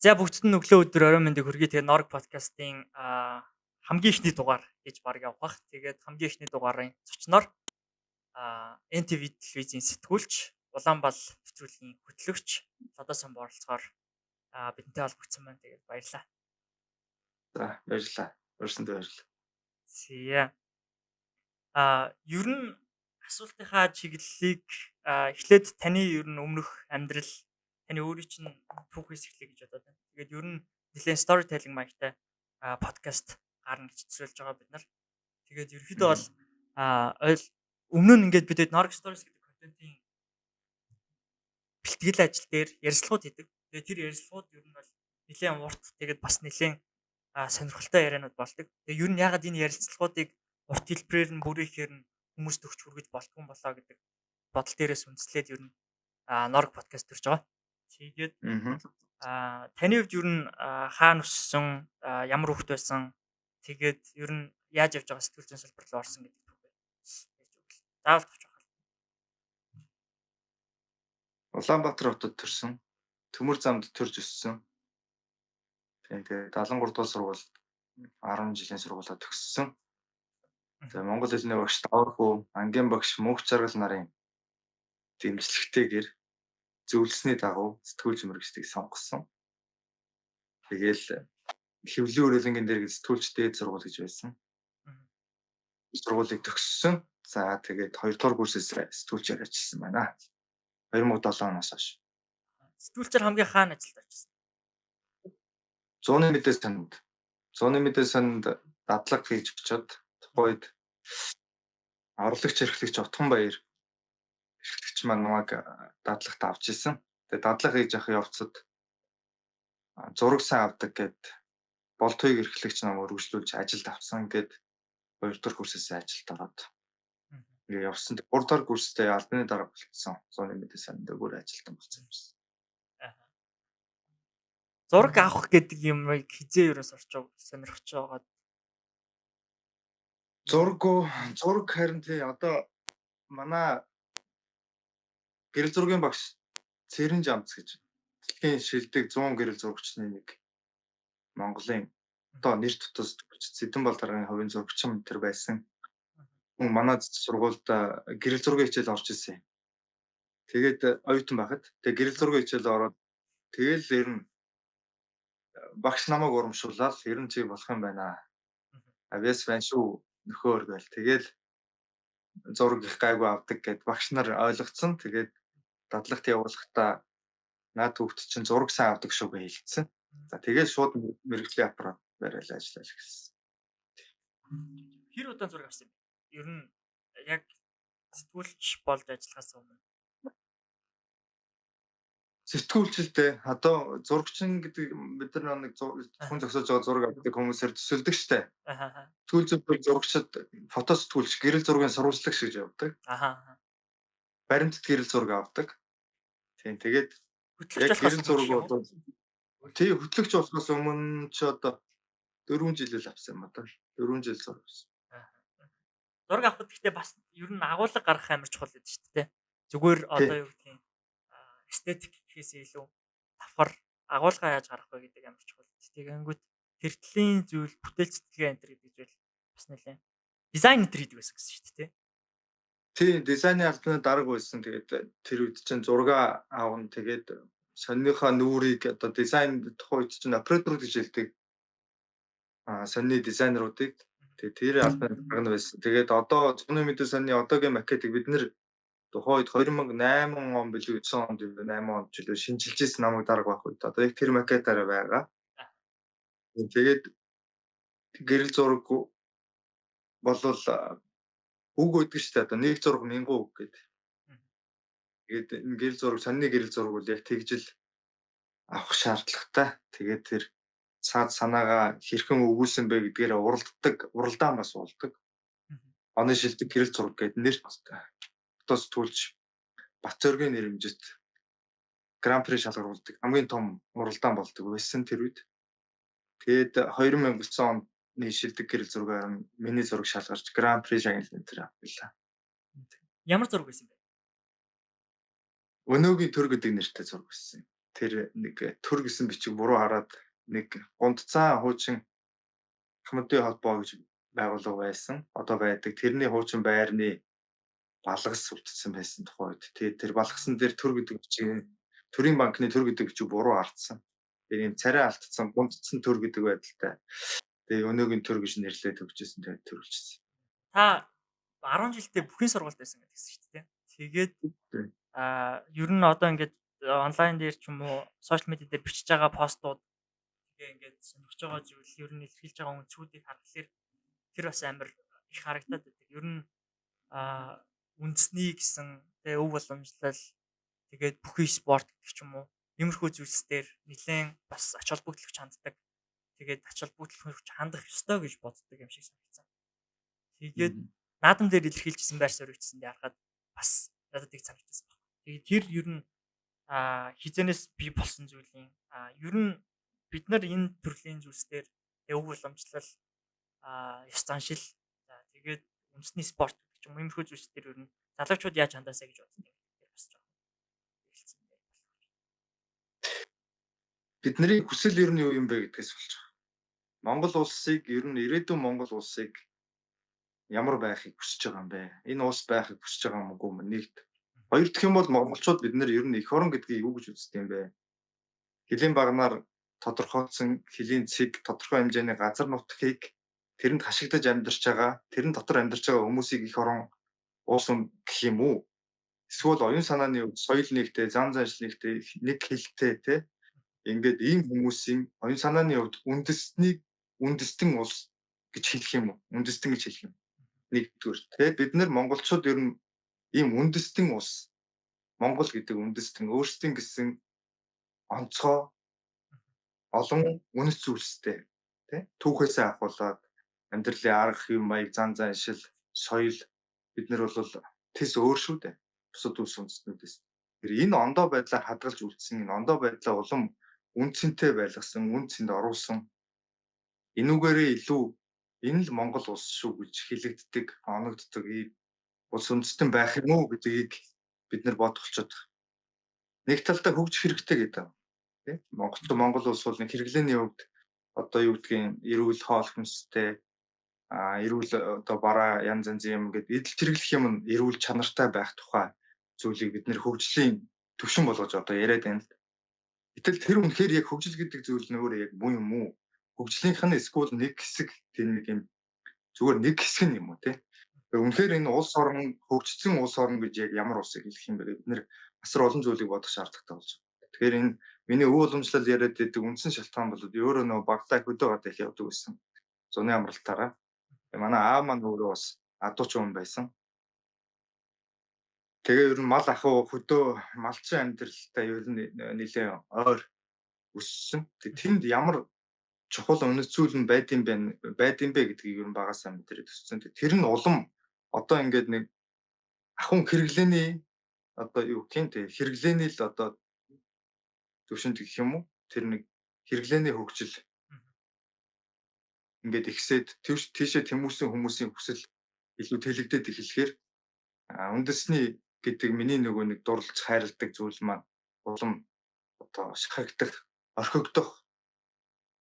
За бүгдд нь өглөө өдөр орой мэндийг хүргэе. Тэгээ Норг подкастын хамгийн ихний дугаар гэж баг явах. Тэгээд хамгийн ихний дугаарын зочноор NTV телевизийн сэтгүүлч, Улаанбаал нэвтрүүлгийн хөтлөгч Лодосон оролцохоор бидэнтэй холбогдсон байна. Тэгээд баярлалаа. За баярлалаа. Өрсөнд баярлалаа. Зя. Ер нь асуултынхаа чиглэлийг эхлээд таны ер нь өмнөх амьдрал таны өөрийн чинь түүхээс эхлэе гэж бодоод байна. Тэгээд ер нь нэлээд storytelling маягтай подкаст гарна гэж төсөөлж байгаа бид нар. Тэгээд ерөөхдөө бол өмнө нь ингээд бид Norg Stories гэдэг контентын бэлтгэл ажил дээр ярилцлагууд хийдэг. Тэгээд тэр ярилцлагууд ер нь бол нэлээд урт тэгээд бас нэлээд сонирхолтой яриануд болдог. Тэгээд ер нь ягаад энэ ярилцлагуудыг урт хэлбэрээр нь бүрээхээр нь хүмүүст өгч хүргэж болтгүй юм болоо гэдэг бодол дээрээс үндэслээд ер нь Norg подкаст төрж байгаа. Тэгээд таны хувьд ер нь хаана өссөн, ямар хүүхэд байсан, тэгээд ер нь яаж явж байгаа сэтгүүл зүйн салбар руу орсон гэдэг түүхээ ярьж өгвөл. Заавал товч байгаа. Улаанбаатар хотод төрсөн. Төмөр замд төрж өссөн. Тэгээд 73 дугаар сургуульд 10 жилийн сургуулаа төгссөн. Тэгээд Монгол хэлний багш Давархуу, ангийн багш Мөнх Жаргал нарын дэмжлэгтэйгээр зөвлөсний дагуу сэтгүүлч мэргэжлийг сонгосон. Тэгээл Хэвлэлийн өрөөлөнгийн дэргэд сэтгүүлч дээд сургууль гэж байсан. Сургуулийг төгссөн. За тэгээд 2 дугаар курсээс сэтгүүлчээр ажилласан байна. 2007 оноос хойш. Сэтгүүлчээр хамгийн хаана ажиллаж байсан? Зууны мэдээ санд. Зууны мэдээ санд дадлаг хийж очиод тухайд орлогч эрхлэгч Утганбаяр эрхлэгч маань намайг дадлагт авч исэн. Тэгээд дадлаг хийж явах явцад зураг сайн авдаг гэд болтойг эрхлэгч намайг өргөжлүүлж ажилд авсан гэд 2 дахь курсээс ажилд ороод ингээ явсан. 3 дахь курстэй албаны дарга болчихсон. Зууны мэдээ санд өөр ажилтан болсон юм шиг. Зураг авах гэдэг юмыг хизээ ерөөс орчоо сонирхож байгаа. Зураг харин тий одоо манай гэрэл зургийн багш Цэрэн Жамц гэж дэлхийн шилдэг 100 гэрэл зурагчны нэг Монголын одоо нэр тутас Сэдэн Балдаргын хувийн зурагчин тэр байсан. Манай сургуульд гэрэл зургийн хичээл орж ирсэн. Тэгээд оюутан байхад тэгээд гэрэл зургийн хичээл ороод тэгэл ер нь багш намайг урамшуулаад ер нь чи болох юм байна. Авьяас байна шүү нөхөр гээл тэгэл зураг их гайгүй авдаг гэд багш нар ойлгоцсон. Тэгээд дадлагт явуулахдаа наад хүүхд чинь зураг сайн авдаг шүү гэж хэлсэн. За тэгээд шууд мэрэгжлийн аппарат бариад ажиллаж эхэлсэн. Хэр удаан зураг авсан юм бэ? Ер нь яг сэтгүүлч болж ажиллахаас өмнө. Сэтгүүлчлээ одоо зурагчин гэдэг бид нар нэг хүн зогсоож байгаа зураг авдаг хүмүүсээр төсөлдөг штэ. Сэтгүүл зурагчид фото сэтгүүлч гэрэл зургийн сурвалжлагч гэж явдаг. Баримтат гэрэл зураг авдаг. Тийм тэгээд яг гэрэл зураг бол тий хөтлөгч болохоос өмнө ч одоо 4 жил л авсан юм одоо 4 жил зураг авсан. Зураг авахд гэхдээ бас ер нь агуулга гаргах амар чухал гэдэг шүү дээ. Зүгээр одоо юу гэх юм эстетик гэхээс илүү давхар агуулга яаж гарах вэ гэдэг амар чухал. Тэгэнгүүт тэртлийн зүйл бүтээл сэтгэлгээ энэ гэдэг зүйл бас нэлээ дизайн энэ гэдэг байсан гэсэн шүү дээ. Тий дизайны албаны дарга байсан. Тэгээд тэр үед чинь зураг аавн тэгээд сонныхоо нүрийг одоо дизайн тухайд чинь оператор гэж хэлдэг. Сонны дизайнеруудыг тэгээд тэр албаны дарга байсан. Тэгээд одоо зуны мэдээ сонны одоогийн макетыг бид нэр тухайд 2008 он билүү 9 онд 8 онд ч илүү шинжилжсэн намайг дарга байх үед одоо яг тэр макетаараа байгаа. Тэгээд гэрэл зураг болвол үг өгдөг шүү дээ. Одоо нэг зураг 1000 үг гэдэг. Тэгээд энэ гэрэл зураг сонны гэрэл зураг бол яг тэгжил авах шаардлагатай. Тэгээд тэр цаад санаагаа хэрхэн өгүүлсэн бэ гэдгээр уралдаан бас болдог. Оны шилдэг гэрэл зураг гэдэг нэр фото сэтгүүлч Батцоргийн нэрмжит гран-при шалгаруулдаг хамгийн том уралдаан болдог байсан тэр үед. Тэгээд 2009 оны шилдэг гэрэл зургаар миний зураг шалгарч гран-при шагналын тэр авлаа. Ямар зураг байсан бэ? Өнөөгийн төр гэдэг нэртэй зураг байсан. тэр нэг төр гэсэн бичиг буруу хараад нэг гунтцаа хуучин Ахмадын холбоо гэж байгууллага байсан. Одоо байдаг. Тэрний хуучин байрны балгас үлдсэн байсан тухай үед. Тэгээд тэр балгасан дээр төр гэдэг бичиг төрийн банкны төр гэдэг бичиг буруу алдсан. Тэгээд юм царай алдсан, гунтцсан төр гэдэг байдалтай. Тэгээд өнөөгийн төр гэж нэрлээд өгчээсэн. Тэгээд төрүүлчихсэн. Та 10 жилдээ бүхийн сургалт байсан гэдгийгсэн шүү дээ. Тэгээд Тийм. ер нь одоо ингээд онлайн дээр ч юм уу сошиал медиа дээр бичиж байгаа постууд тэгээ ингээд сонирхож байгаа зүйл ер нь илэрхийлж байгаа үнцүүдийг харахаар тэр бас амар их харагдаад байдаг. Ер нь үндэсний гэсэн тэгээ өв боломжлол тэгээд бүхий спорт гэх ч юм уу иймэрхүү зүйлс дээр нэлээд бас ач холбогдолч ханддаг. Тэгээд ач холбогдолч хандах ёстой гэж боддог юм шиг санагдсан. Тэгээд наадам дээр илэрхийлжсэн байр суурьчсан дээр харахад бас надад их санагдсан байна. Тэгээд тэр ер нь хизэнээс би болсон зүйлийн ер нь бид нар энэ төрлийн зүйлсээр өв боломжлол ёс заншил тэгээд үндэсний спорт гэх юм иймэрхүү зүйлсээр ер нь залуучууд яаж хандаасаа гэж бодсон юм. Тэр бас жоохон хэлсэн байх. Бидний хүсэл ер нь юу юм бэ гэдгээс болж байгаа. Монгол улсыг ер нь ирээдүйн Монгол улсыг ямар байхыг хүсэж байгаа юм бэ? Энэ улс байхыг хүсэж байгаа юм уу нэгт. Хоёр дахь юм бол монголчууд бид нар ер нь эх орон гэдгийг юу гэж үздэг юм бэ? Хилийн багнаар тодорхойлсон хилийн цэг тодорхой хэмжээний газар нутгийг тэрэнд хашигдаж амьдарч байгаа, тэрэн дотор амьдарч байгаа хүмүүсийг эх орон улс гэх юм уу? Эсвэл оюун санааны хувьд соёл нэгтэй, зан заншил нэгтэй, нэг хэлтэй те ингээд ийм хүмүүсийн оюун санааны хувьд үндэстэн улс гэж хэлэх юм уу? Үндэстэн гэж хэлэх юм. Нэгдүгээр. Тэгээд бид нар монголчууд ер нь ийм үндэстэн улс Монгол гэдэг үндэстэн өөрсдийн гэсэн онцгой олон үнэт зүйлстэй тий түүхээсээ ахуулаад амьдралын арга хэв маяг зан заншил соёл бид нар бол тэс өөр шүү дээ. Бусад улс үндэстнүүдээс. Тэр энэ ондоо байдлаар хадгалж үлдсэн энэ ондоо байдлаа улам үнцэнтэй байлгасан, үн цэнд оруулсан энүүгээрээ илүү энэ л Монгол улс шүү гэж хэлэгддэг, оногддог ийм улс үндэстэн байх юм уу гэдгийг бид нар бодголцоод байна. Нэг талдаа хөгжих хэрэгтэй гэдэг. Тий? Монгол улс бол нэг хэрэглээний хувьд одоо юу гэдгийг эрүүл хоол хүнстэй эрүүл одоо бараа янз янзын юм ингээд эдэлж хэрэглэх юм нь эрүүл чанартай байх тухай зүйлийг бид нэр хөгжлийн төвшин болгож одоо яриад байна л. Гэтэл тэр үнэхээр яг хөгжил гэдэг зүйл нь өөрөө яг муу юм уу? Хөгжлийнх нь эсвэл нэг хэсэг тэр нэг юм зүгээр нэг хэсэг нь юм уу те? Үнэхээр энэ улс орн хөгжсөн улс орн гэж яг ямар улсыг хэлэх юм бэ? Бид нэр асар олон зүйлийг бодох шаардлагатай болж байна. Тэгэхээр энэ миний өв уламжлал яриад байдаг үндсэн шалтгаан бол өөрөө нөгөө багтаа хөдөө гадаа их явдаг байсан. Зуны амралтаараа. Манай аав маань өөрөө бас адууч хүн байсан. Тэгээ ер нь мал ахуй хөдөө малчин амьдралтай ер нь нэлээ ойр өссөн. Тэнд ямар чухал үнэт зүйл нь байд юм бэ гэдгийг ер нь багасаа мэдэрээд өссөн. Тэр нь улам одоо ингээд нэг ахын хэрэглээний одоо юу гэх юм те хэрэглээний л одоо төвшөнд гэх юм уу? Тэр нэг хэрэглээний хөгжил ингээд ихсээд тийшээ тэмүүсэн хүмүүсийн хүсэл илүү тэлэгдээд эхлэхээр үндэсний гэдэг миний нөгөө нэг дурлж хайрладаг зүйл маань улам одоо шахагдах, орхигдох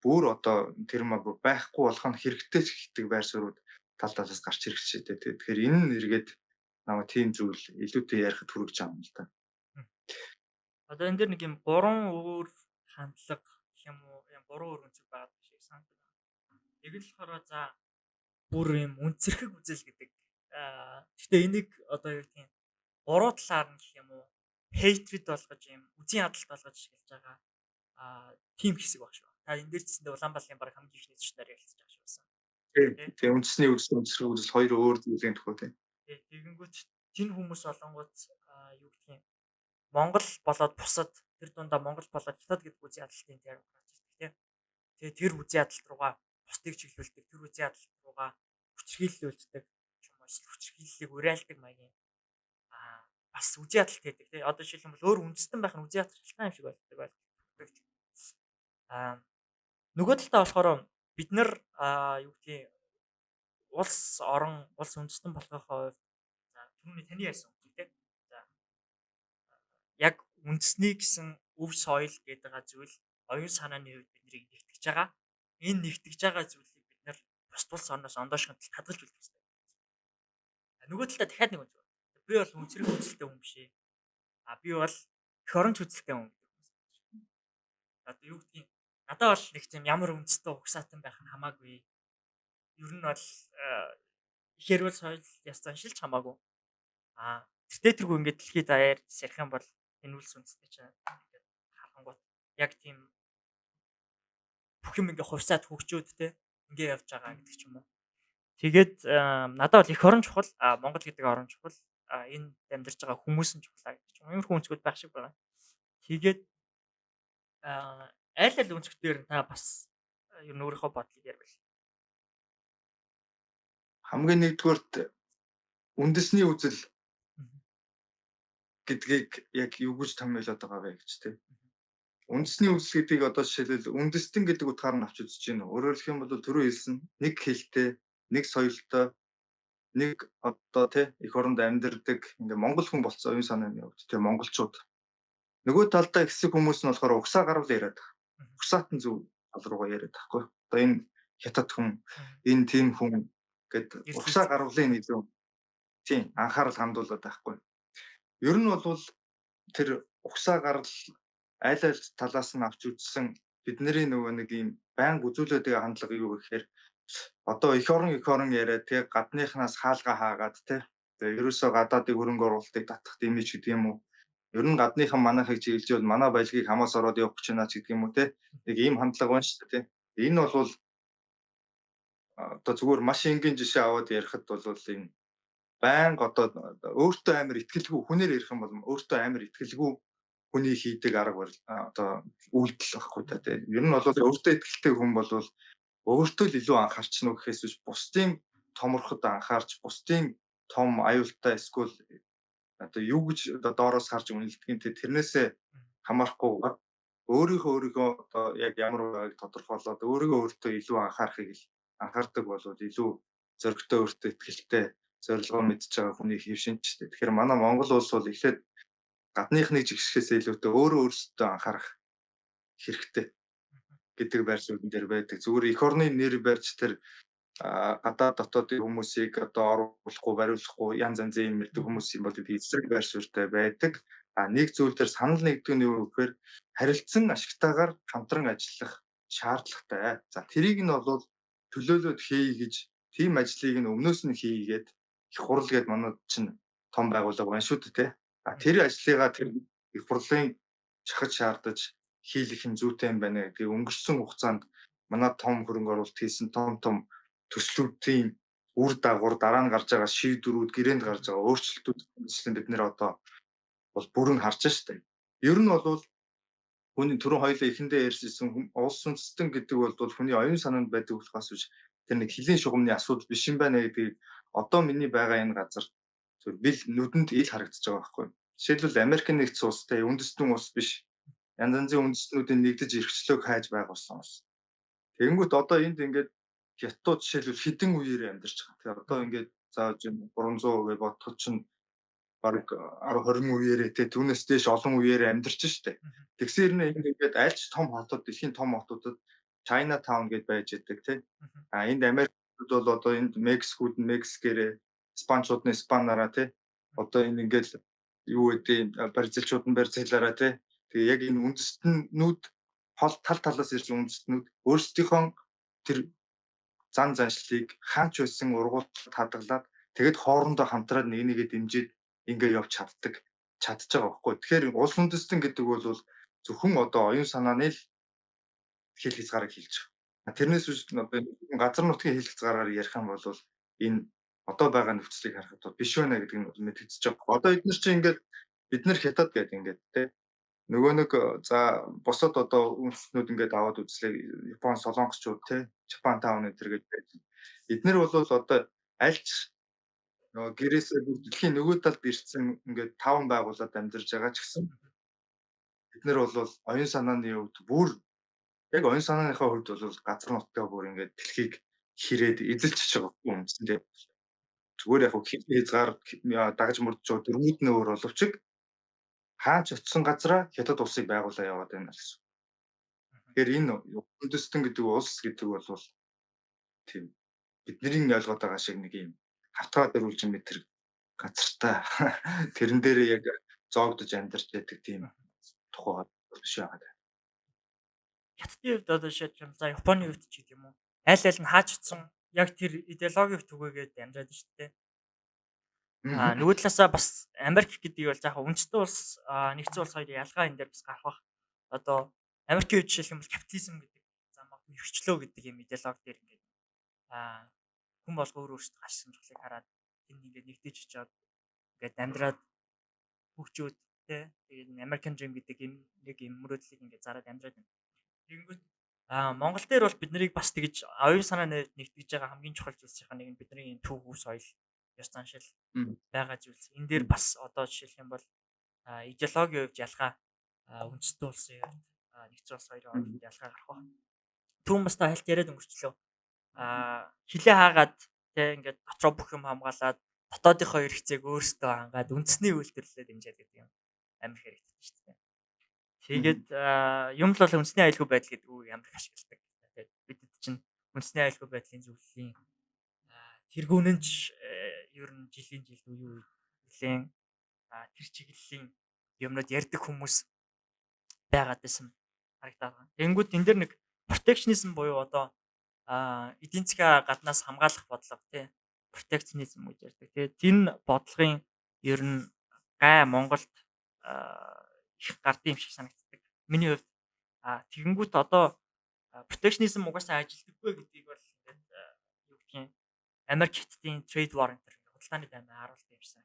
бүр одоо тэр маань байхгүй болох нь хэрэгтэй ч гэдэг байр суурьуд тал талаас гарч ирэх шийдэ. Тэгэхээр энэ нь эргээд намайг тийм зүйл илүүтэй ярихад хүргэж байгаа юм л да. Одоо энэ дэр нэг юм 3 өөр хандлага гэх юм уу, юм 3 өөр үнцэг байгаа шиг санагдав. Нэг л болохоор за бүр юм үнцэрхэг үзэл гэдэг. Гэхдээ энийг одоо юу гэх юм буруу талаар нь гэх юм уу, hatred болгож юм үзийн ядалт болгож эхэлж байгаа. Тим хэсэг баг шүү. Та энэ дээр ч гэсэн Улаанбаатарын баг хамгийн ихний зочноор ярилцаж байгаа шүү. Тэгээ үндэсний үнцэрхэг үзэл хоёр өөр зүйлийн тухай тийм. Тэгэнгүүт жин хүмүүс олонгууд юу гэх юм Монгол болоод бусад тэр дундаа Монгол болоод хятад гэдэг үзийн ядалтын дээр гарч ирдэг тийм. Тэгээ тэр үзийн ядалт руугаа бусдыг чиглүүлдэг, тэр үзийн ядалт руугаа хүчрхийлүүлдэг юм уу, хүчрхийллийг уриалдаг маягийн бас үзийн ядалт гэдэг тийм. Одоо жишээлбэл өөр үндэстэн байх нь үзийн ядалт шалтгаан юм шиг байдаг. Нөгөө талдаа болохоор бид нар юу гэдгийг улс орон улс үндэстэн болохынхоо хувьд түрүүний таны ярьсан үг тийм. За яг үндэсний гэсэн өв соёл гэдэг байгаа зүйл оюун санааны хувьд биднийг нэгтгэж байгаа. Энэ нэгтгэж байгаа зүйлийг бид нэр бус тулс орноос ондоошгонд хадгалж үлдэх ёстой. Нөгөө талдаа дахиад нэг үнэ. Би бол үнцэрэг хүнсэлтэй хүн биш ээ. Би бол эх оронч хүнсэлтэй хүн гэдэг хүмүүс. Одоо юу гэдгийг надад бол нэг тийм ямар үндэстэй угсаатан байх нь хамаагүй. Ер нь бол ихэрвэл соёл яс заншилж хамаагүй. Тэр тэргүй ингээд дэлхийд даяар ярих юм бол энэ үлс үндэстэй чинь ингээд харангуут яг тийм бүх юм ингээ хувьсаад хөгжөөд те ингээ явж байгаа гэдэг ч юм уу. Тэгээд надад бол эх орон чухал, Монгол гэдэг орон чухал, энд амьдарч байгаа хүмүүс нь чухал гэдэг ч юм. Иймэрхүү өнцгүүд байх шиг байна. Тэгээд аль аль өнцгтөр та бас ер нь өөрийнхөө бодлыг ярил. Хамгийн нэгдүгüүрт үндэсний үзэл гэдгийг яг юу гэж томьёолоод байгаа вэ гэж тийм. Үндэсний үзэл гэдгийг одоо жишээлбэл үндэстэн гэдэг утгаар нь авч үзэж байна. Өөрөөр хэлэх юм бол түрүү хэлсэн нэг хэлтэй, нэг соёлтой, нэг одоо тий эх оронд амьдардаг ингээ монгол хүн болцсон оюун санааны хувьд тий монголчууд. Нөгөө талдаа хэсэг хүмүүс нь болохоор угсаа гарвал яриад байгаа. Угсаатан зөв тал руугаа яриад байхгүй. Одоо энэ хятад хүн, энэ тийм хүн гэд угсаа гарвалын илүү тийм анхаарал хандуулдаг байхгүй. Ер нь бол тэр угсаа гарал аль аль талаас нь авч үзсэн бидний нөгөө нэг юм байнга үзүүлээд байгаа хандлага юу гэхээр одоо эх орон яриад тэгээ гадныхнаас хаалга хаагаад тэгээ ерөөсөө гадаадыг хөрөнгө оруулалтыг татах имиж гэдэг юм уу. Ер нь гадныхан манайхыг чиглэж бол манай баялагийг хамаас ороод явах гэж байна ч гэдэг юм уу те. Нэг ийм хандлага байна шүү дээ те. Энэ бол одоо зүгээр маш энгийн жишээ аваад ярихад бол энэ байнга одоо өөртөө амар ихтгэлгүй хүнээр ярих юм бол өөртөө амар ихтгэлгүй хүний хийдэг арга барил одоо үйлдэл байхгүй та тийм. Ер нь бол өөртөө ихтгэлтэй хүн бол өөртөө л илүү анхаарч нү гэхээс биш бусдын томорход анхаарч бусдын том аюултай эсвэл одоо юу гэж одоо доороос харж үнэлдэг юм тэрнээсээ хамаарахгүйгээр өөрийнхөө одоо яг ямар байгааг тодорхойлоод өөртөө илүү анхаардаг бол илүү зөрөгтэй өөртөө ихтгэлтэй зорилгоо мэдж байгаа хүний хэв шинжтэй. Тэгэхээр манай Монгол улс бол эхлээд гадныхны жигшгээс илүүтэй өөртөө анхаарах хэрэгтэй гэдэг байр суурин дээр байдаг. Зүгээр эх орны нэр барьж тэр гадаад дотоодын хүмүүсийг одоо оруулахгүй, бариулахгүй янз янзын юм мэддэг хүмүүс юм бол эсрэг байр суурьтай байдаг. Нэг зүйл дээр санал нэгдэг нь юу гэхээр харилцан ашигтайгаар хамтран ажиллах шаардлагатай. За тэрийг нь бол төлөөлөд хийе гэж тийм ажлыг нь өмнөөс нь хийгээд их хурл гээд манайд чинь том байгууллага байна шүү дээ. Тэр ажлыгаа тэр их хурлын шахаж шаардаж хийх нь зүйтэй юм байна гэдгийг өнгөрсөн хугацаанд манай том хөрөнгө оруулалт хийсэн том төслүүдийн үр дагавар дараа нь гарч байгаа шийдвэрүүд гэрээнд гарч байгаа өөрчлөлтүүд бид нэр одоо бол бүрэн харж штэ. Ер нь бол хүний түрүүн хоёлаа эхэндээ ярьсан улс үндэстэн гэдэг бол хүний оюун санаанд байдаг болохоос биш тэр нэг хилийн шугамны асуудал биш юм байна гэдгийг одоо миний байгаа энэ газар зөв бил нүдэнд ил харагдаж байгаа байхгүй. Жишээлбэл Америк нэгдсэн улстай үндэстэн улс биш. Янз янзын үндэстнүүдийн нэгдэж эрхчлөөг хайж байгуулсан улс. Тэнгүүт одоо энд ингээд хятад жишээлбэл хэдэн үеэр амьдарч байгаа. Тэгээ одоо ингээд зааж 300 гэж бодоход чинь бараг 10 20 үеэрээ түүнээс дээш олон үеэрээ амьдарч штэ. Тэгсэн хэрнээ ингээд аль ч том хотод дэлхийн том хотуудад China Town гэдээ байж идэг тийм. Энд Америкууд бол одоо энд Мексикууд нь Мексикээрээ, Испанчууд нь Испанаараа тийм. Одоо энэ ингээд юу гэдэг Бразилчууд нь Бразилаараа тийм. Тэгээ яг энэ үндэстнүүд тал талаас ирсэн үндэстнүүд өөрсдийнхөө тэр зан заншлыг хаач байсан ургуулт хадгалаад тэгэд хоорондоо хамтраад нэгээ дэмжиж ингээ явж чадж байгаа байхгүй. Тэгэхээр улс үндэстэн гэдэг бол зөвхөн одоо оюун санааны л хэл хязгаарыг хэлж байгаа. Тэрнээс биш одоо газар нутгийн хэл хязгаараар ярих юм бол энэ одоо байгаа нөхцөлийг харахад биш байна гэдэг нь мэдэгдэж байгаа. Одоо эдгээр чинь ингээд бид нар хятад гэдэг ингээд тий нөгөө нэг за босод одоо үндэстнүүд ингээд аваад үзлээ Япон солонгосчууд тий Japan Town энэ гэж байж. Эднэр бол одоо альч нөгөө гэрээсээ дэлхийн нөгөө талд ирсэн ингээд таван байгууллагад амьдарч байгаа ч гэсэн бид нар бол оюун санааны хувьд бүр яг оюун санааныхаа хувьд бол газар нутгаа бүр ингээд дэлхийг хирээд эзэлж байгаа юм тийм. Зүгээр яг хязгаар дагаж мөрдөж байгаа дөрвүүд нь өөр боловч хаач очисон газараа хятад улсыг байгуулаа яваад байна гэсэн. Тэгэхээр энэ Үндэстэн гэдэг улс гэдэг бол тийм бидний ойлгоод байгаа шиг нэг юм хавтгай дөрвөлжин метр газартай тэрэн дээрээ яг зоогдож амьдарч байдаг тийм тухай биш байгаа даа. Хятадын хувьд одоо жишээлбэл за Японы хувьд ч гэдэг юм уу. Аль аль нь хаач утсан яг тэр идеологийг түгээгээд амжаад шүү дээ. Нөгөө талаасаа бас Америк гэдэг бол заахаа үндэстэн улс нэгдсэн улс хоёрын ялгаа энэ дээр бас гарах бах. Одоо Америкийн хувьд жишээлх юм бол капитализм гэдэг замаа хөгжлөө гэдэг юм идеологи дээр ингээд хүн болго өөр өөрсдөө гаш сонирхлыг хараад тэнд ингээд нэгдэж очиод ингээд амьдраад хөгжөөд тэ тэгээд American Dream гэдэг юм нэг юм мөрөөдлийг ингээд зараад амьдраад байна. Тэгэнгүүт Монгол дээр бол бид нарыг бас тэгж оюун санаа нэгтгэж байгаа хамгийн чухал зүйлсийн нэг нь бидний энэ төв хөв соёл ёс заншил байгаа зүйлс. Энэ дээр бас одоо жишээлх юм бол идеологийн хувьд ялгаа үндэстэн улсын хувьд нэгдсэн улс хоёрын хооронд ялгаа гарах ба. Түүн бас та хальт яриад өнгөрчлөө. Хилээ хаагаад тэ ингээд дотроо бүх юм хамгаалаад дотоодынхоо хэрэгцээг өөрсдөө хангаад үндэсний үйлдвэрлэлээр дэмжиад гэдэг юм амир хэрэгтэй шүү дээ. Тэгээд юм л бол үндэсний аюулгүй байдал гэдэг үг ямар их ашигладаг. Тэгээд бидэд чинь үндэсний аюулгүй байдлын зөвлөлийн тэргүүнэнч ер нь жилийн жилд үе үе нэлээд тэр чиглэлийн юмнууд ярьдаг хүмүүс байгаад байсан харагдаад байна. Тэнгүүд энэ дэр нэг протекшнизм буюу одоо эдийн засгийн гаднаас хамгаалах бодлого тий протекционизм гэж ярьдаг. Тэгээд энэ бодлогын ер нь гай Монголд их гардыг юм шиг санагддаг. Миний хувьд тэгэнгүүт одоо протекционизм угаасаа ажилдаггүй гэдгийг бол ингээд юу гэх юм Америк Хятадын trade war энэ худалдааны таймаа харуулт юмсан.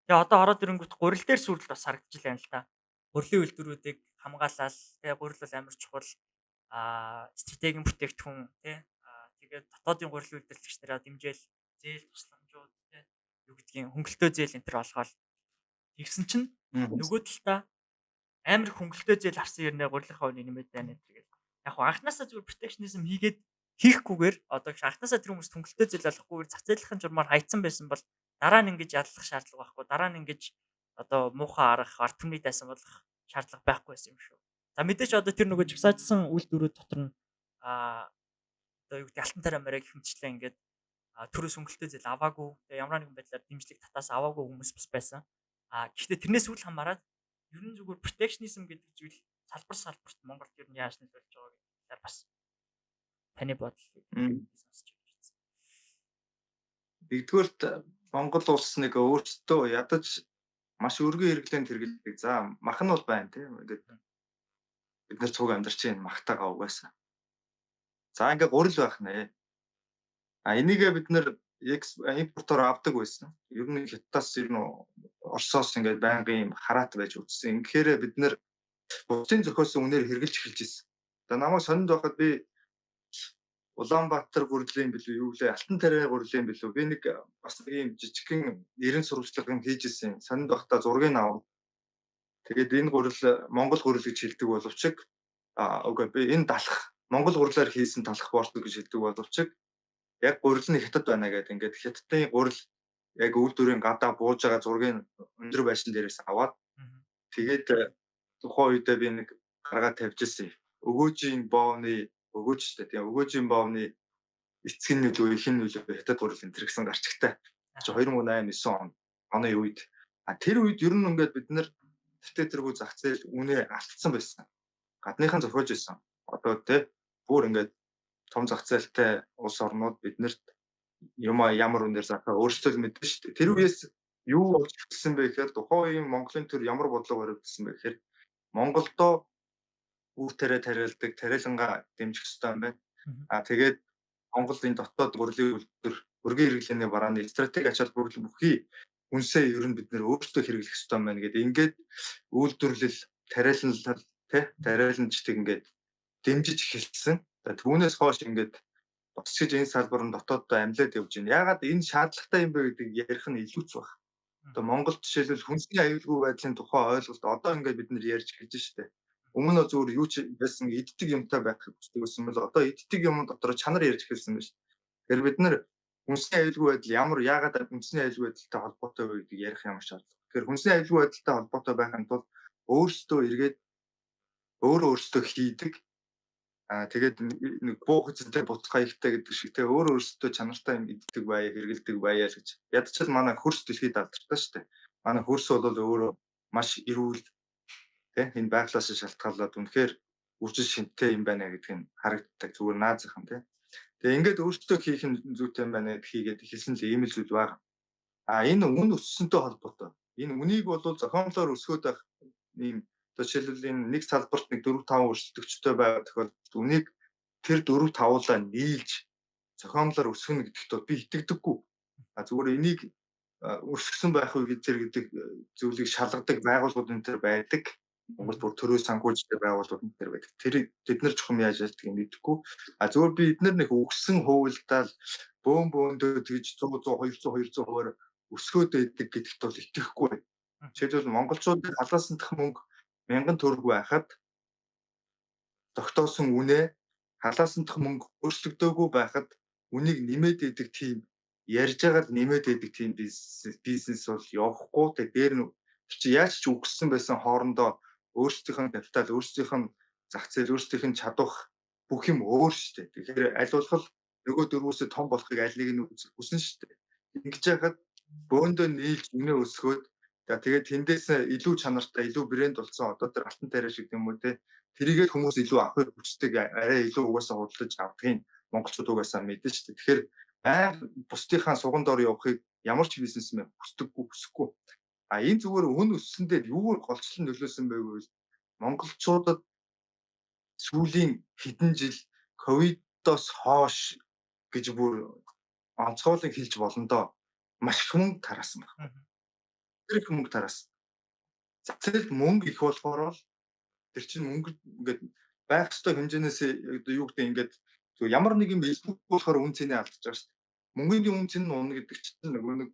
Тэгээ одоо ороод ирэнгүүт гурил дээр сүрэл бас харагдаж байна л да. Гурилын үйлдвэрүүдийг хамгаалал тэгээ гурил бол амар чухал стратегийн бүтээгдэхүүн тий тэгээд дотоодын гурил үйлдвэрлэгч нараа дэмжээл зээл тусламжууд тий юу гэдгийг хөнгөлтөө зээл энэ төр олгоод тэгсэн чинь нөгөө талдаа амар хөнгөлтөө зээл авсан юм гурилынхаа үнийг нэмээд байна гэдэг. Яг хуу анханасаа зүгээр протекшнизм хийхгүйгээр одоо анханасаа тэр хүмүүс хөнгөлтөө зээл олохгүйгээр зах зээлийн журмаар хайцсан байсан бол дараа нь ингэж ядлах шаардлага байхгүй. Дараа нь ингэж одоо муухай арга ард түмний дайсан болох шаардлага байхгүй байсан юм шүү. За мэдээч одоо тэр нөгөө жагсаажсан үйлдвэрүүд дотор нь одоо юу гэдэг алтан тарай морийг хэмжлээ ингээд төрөөс хөнгөлтөө зээл аваагүй. Тэгээ ямар нэгэн байдлаар дэмжлэг татаас аваагүй хүмүүс бас байсан. Гэхдээ тэрнээс үл хамааран ер нь зүгээр протекшнизм гэдэг зүйл салбарт Монголд ер нь яаж нөлөөлж байгааг талаар бас таны бодлыг сонсч байна. Нэгдүгээрт Монгол улс нэг өөрсдөө ядаж маш өргөн хэрэглээнд хэрэглэдэг. За мах нь бол байна тийм ингээд бид нар цуг амьдарч байна махтагаа угаасаа. За ингээд гурил байх нэ. Энийгээ бид нар импортоор авдаг байсан. Ер нь Хятадаас ер нь Оросоос ингээд байнгын юм хараат байж үзсэн. Ингэхээр бид нар бусдын зохиосон үнээр хэрглэж эхэлж ирсэн. За намайг сонинд байхад би Улаанбаатар гурилын билүү юу гэлээ Алтан тарай гурилын билүү би нэг бас нэг юм жижигхэн 90 сурвалжлага юм хийж ирсэн. Сонинд байхдаа зургийг авав. Тэгээд энэ гурил Монгол гурил гэж хэлдэг боловч үгүй би энэ далах Монгол гурилаар хийсэн талах боорт гэж хэлдэг боловч яг гурил нь Хятад байна гэдэг. Ингээд Хятадын гурил яг үйлдвэрийн гадаа бууж байгаа зургийг өндөр байшин дээрээс аваад тэгээд тухайн үедээ би нэг гаргаад тавьжсэн. Өгөөжийн боовны өгөөж штэ тийм өгөөжийн боовны эцэг нь нөлөө их нь нөлөө Хятад гурил энэ гэсэн гарчигтай. 2008 9 оны үед тэр үед ер нь ингээд бид нар тэргүй зах зээл үнэ алдсан байсан. Гадныхан зохиож байсан. Одоо тий бүр ингээд том зах зээлтэй улс орнууд биднэрт ямар үнээр зархаа өөрсдөө мэдэн шүү дээ. Тэр үеэс юу болж ирсэн бэ гэхээр тухайн үеийн Монголын төр ямар бодлого баригдсан бэ гэхээр Монголдоо үр тариалдаг, тариалангаа дэмжих ёстой юм байна. Тэгээд Монголын дотоод гурилын үйлдвэр, өргөн хэрэглээний барааны стратеги ачаал бүрэл бүхий үнсээ ер нь бид нэр өөрсдөө хэрэглэх ёстой юм байна гэдэг. Ингээд үйлдвэрлэл, тариаланчдыг ингээд дэмжиж эхэлсэн. Түүнээс хойш ингээд босчиж энэ салбар нь дотооддоо амьлаад явж байна. Яагаад энэ шаардлагатай юм бэ гэдгийг ярих нь илүүц баг. Одоо Монгол жишээлбэл хүнсний аюулгүй байдлын тухай ойлголт одоо ингээд бид нар ярьж эхэлж штэ. Өмнө нь зөвхөн юу ч байсан иддэг юмтай байхыг хүсдэг байсан бол одоо иддэг юм дотор чанар ярьж эхэлсэн байна штэ. Тэгэхээр бид нар хүнсний аюулгүй байдал яагаад хүнсний аюулгүй байдалтай холбоотой вэ гэдгийг ярих ямар шаардлага. Тэгэхээр хүнсний аюулгүй байдалтай холбоотой байхын тулд өөрсдөө эргээд өөрөөсдөө хийдэг. Тэгээд нэг буух эзэнтэй буцах хаягтай гэдэг шиг те өөрөөсдөө чанартай юм иддэг байя, хэрэгэлдэг байя л гэж. Ядчил манай хөрс дэлхийд алдартай шүү дээ. Манай хөрс бол өөрөө маш эрүүл те энэ байглаас шалтгаалаад үнэхээр үржил шинтэй юм байна гэдг нь харагддаг. Зүгээр наазах юм те. Тэгээ ингээд өөртөө хийх нь зүйтэй юм байна гэд хийгээд хэлсэн л ийм л зүйл байгаа. Энэ үн өссөнтэй холбоотой. Энэ үнийг бол зохиомлоор өсгөөд байх ийм одоо жишээлбэл энэ нэг салбарт нэг 4 5 өрсөлдөгчтэй байгаа тохиолдолд үнийг тэр 4 5-уулаа нийлж зохиомлоор өсгөнө гэдэгт би итгэдэггүй. Зүгээр энийг өрсгсөн байх үе гэдэг зүйлийг шалгадаг байгууллагууд энэ төр байдаг. Монгол бүр төрөө санхүүжтэй байгууллагууд энэ төр байдаг. Тэр бид нар чухам яаж ялдгийг мэдэхгүй. Зүгээр би эдгээр нэг өгсөн хувилдаал бөөндөө тэгж 100 100 200 200%-аар өсгөөд байдаг гэдэгт бол итгэхгүй. Жишээлбэл монголчуудын халаасан дах мөнгө 1000 төгрөг байхад тогтоосон үнэ халаасан дах мөнгө өөрчлөгдөөгүй байхад үнийг нэмээд идэг тийм ярьж байгаа л нэмээд идэг тийм бизнес бол явахгүй. Тэгээ дээр нь чи яаж ч үгссэн байсан хоорондоо өөрсдийнх нь капитал, өөрсдийнх нь зах зээл, өөрсдийнх нь чадвах бүх юм өөр шүү дээ. Тэгэхээр аль болох нөгөө дөрвөөсөө том болохыг аль нэг нь хүснэ шүү дээ. Ингэж яхад бөөндөө нийлж үнэ өсгөөд тэгээд тэндээс илүү чанартай, илүү брэнд болсон одоо тэр алтан тариа шиг юм уу те тэрийгээ хүмүүс илүү авахыг хүсдэг, арай илүү угаасаа худалдаж авдгийг монголчууд угаасаа мэдэн шүү дээ. Тэгэхээр бусдынхаа суган дор явахыг ямар ч бизнесмен хүсэхгүй. Энэ зүгээр үн өссөн дээр юу голчлон нөлөөсөн бэ гэвэл монголчуудад сүүлийн хэдэн жил ковидоос хойш гэж бүр онцгойлон хэлж болондоо маш их мөнгө тараасан байна. Тэр их мөнгө тараасан. Зацэлд мөнгө их болохоор тэр чинь мөнгө ингээд байх ёстой хэмжээнээс юу гэдэг ингээд ямар нэг юм илбэг болохоор үн цэнэ алдчихж байгаа шүү дээ. Мөнгөний үн цэн нь унна гэдэг чинь нөгөө нэг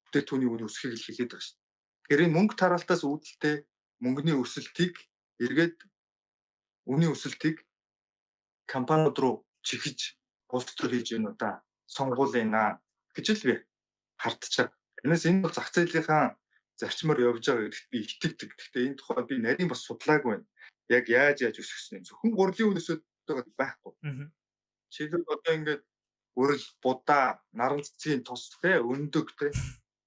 бүтээтгүүний үн өсөхийг л хэлээд байгаа шүү дээ. Тэгэхээр энэ мөнгө тараалтаас үүдэлтэй мөнгөний өсөлтийг эргээд үнийн өсөлтийг компаниуд руу чихэж болцоор хийж гэнэ удаа сонгуулна гэж л би хардчихаг. Тэрнээс энэ бол зах зээлийнхаа зарчмаар явж байгаа гэдэгт би итгэдэг. Гэхдээ энэ тухай би нарийн бас судлаагүй байна. Яг яаж өсгсөн юм зөвхөн гурлийн үнэсүүд байхгүй. Жишээлбэл одоо ингээд үрэл будаа, наран цэцгийн тус те өндөг те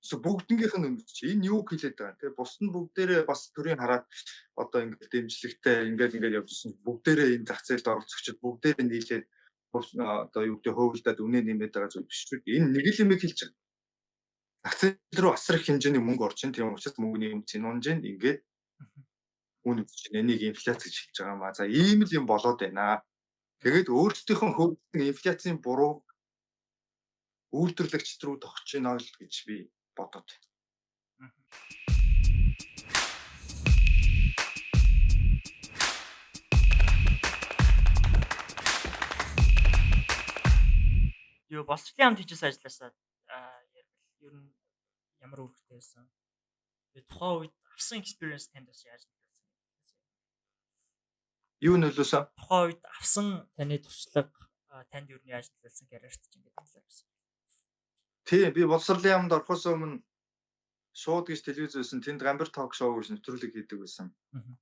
бүгднгийнх нь үнэс чи энэ юу хэлээд байгаа те бус нь бүгдээрээ бас төрийн хараад одоо ингээд дэмжлэгтэй ингээд явжсэн бүгдээрээ энэ зах зээлд оролцогчид бүгдээрээ нийлээд одоо юу гэдэг хөвөлдөд үнэ нэмээд байгаа зүйл биш үү? Энэ нэг л юм хэлж байгаа. Зах зээл рүү асар их хэмжээний мөнгө орж ин тийм учраас мөнгөний юм чинь унж ин ингээд үн үзэж энийг инфляц гэж хэлж байгаа маа. За ийм л юм болоод байна. Тэгээд өөрсдийнхөө хөвдөн инфляцийн буруу үйлдвэрлэгчд рүү тогтож байна л гэж би бодоод байна. Юу боловсролын хамт хийжсэн ажилласаа ер нь ямар үүрэгтэй байсан? Тэгээ тухайн үед авсан experience танд бас яаж нөлөөлсөн? Юу нөлөөсөн? Тухайн үед авсан таны туршлага танд ер нь яаж нөлөөлсөн карьерт ч ингээд хэлээ байсан. Тий, би боловсролын хамт орохоос өмнө шууд гэж телевиз байсан тэнд гамбар ток шоу гэж нэвтрүүлэг хийдэг байсан.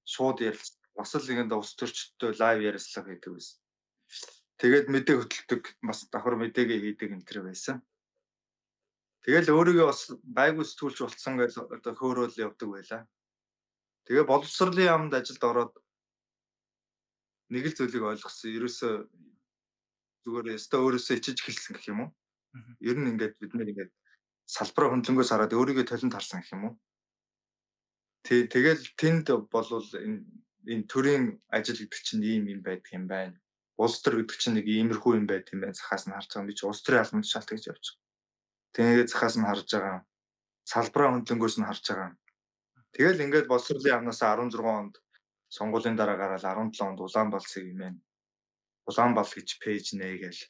Шууд ярилцсан. Бас л ингээд ус төрчтэй лайв ярилцлага хийдэг байсан. Тэгээд мэдээ хөтэлдэг бас давхар мэдээгээ хийдэг энэ төр байсан. Тэгэл өөрийгөө бас байгуул сэтгүүлч болцсон гэж одоо хөөрөөл явдаг байлаа. Тэгээ боловсролын хамт ажилд ороод нэг л зүйлийг ойлгосон. Ерөөсөө зүгээр өстө өөрөөсөө ичиж хэлсэн гэх юм уу? Ер нь ингээд бид нэр ингээд салбараа хөндлөнгөөс хараад өөрийгөө талент харсан гэх юм уу? Тэгэл тэнд болвол энэ төрийн ажил гэдэг чинь ийм юм байдаг юм байна. Улс төр гэдэг чинь нэг иймэрхүү юм байт юм байна. Захаас нь харж байгаа. Би чи улс төрийн албанд шалтгаан гэж явж байгаа. Тэгээд захаас нь харж байгаа. Салбараа хөндлөнгөөс нь харж байгаа. Тэгэл ингээд боловсролын амнаас 16 онд сонгуулийн дараа гараад 17 онд Улаанбаал цэг юм байна. Улаанбаал гэж пэйж нээгээл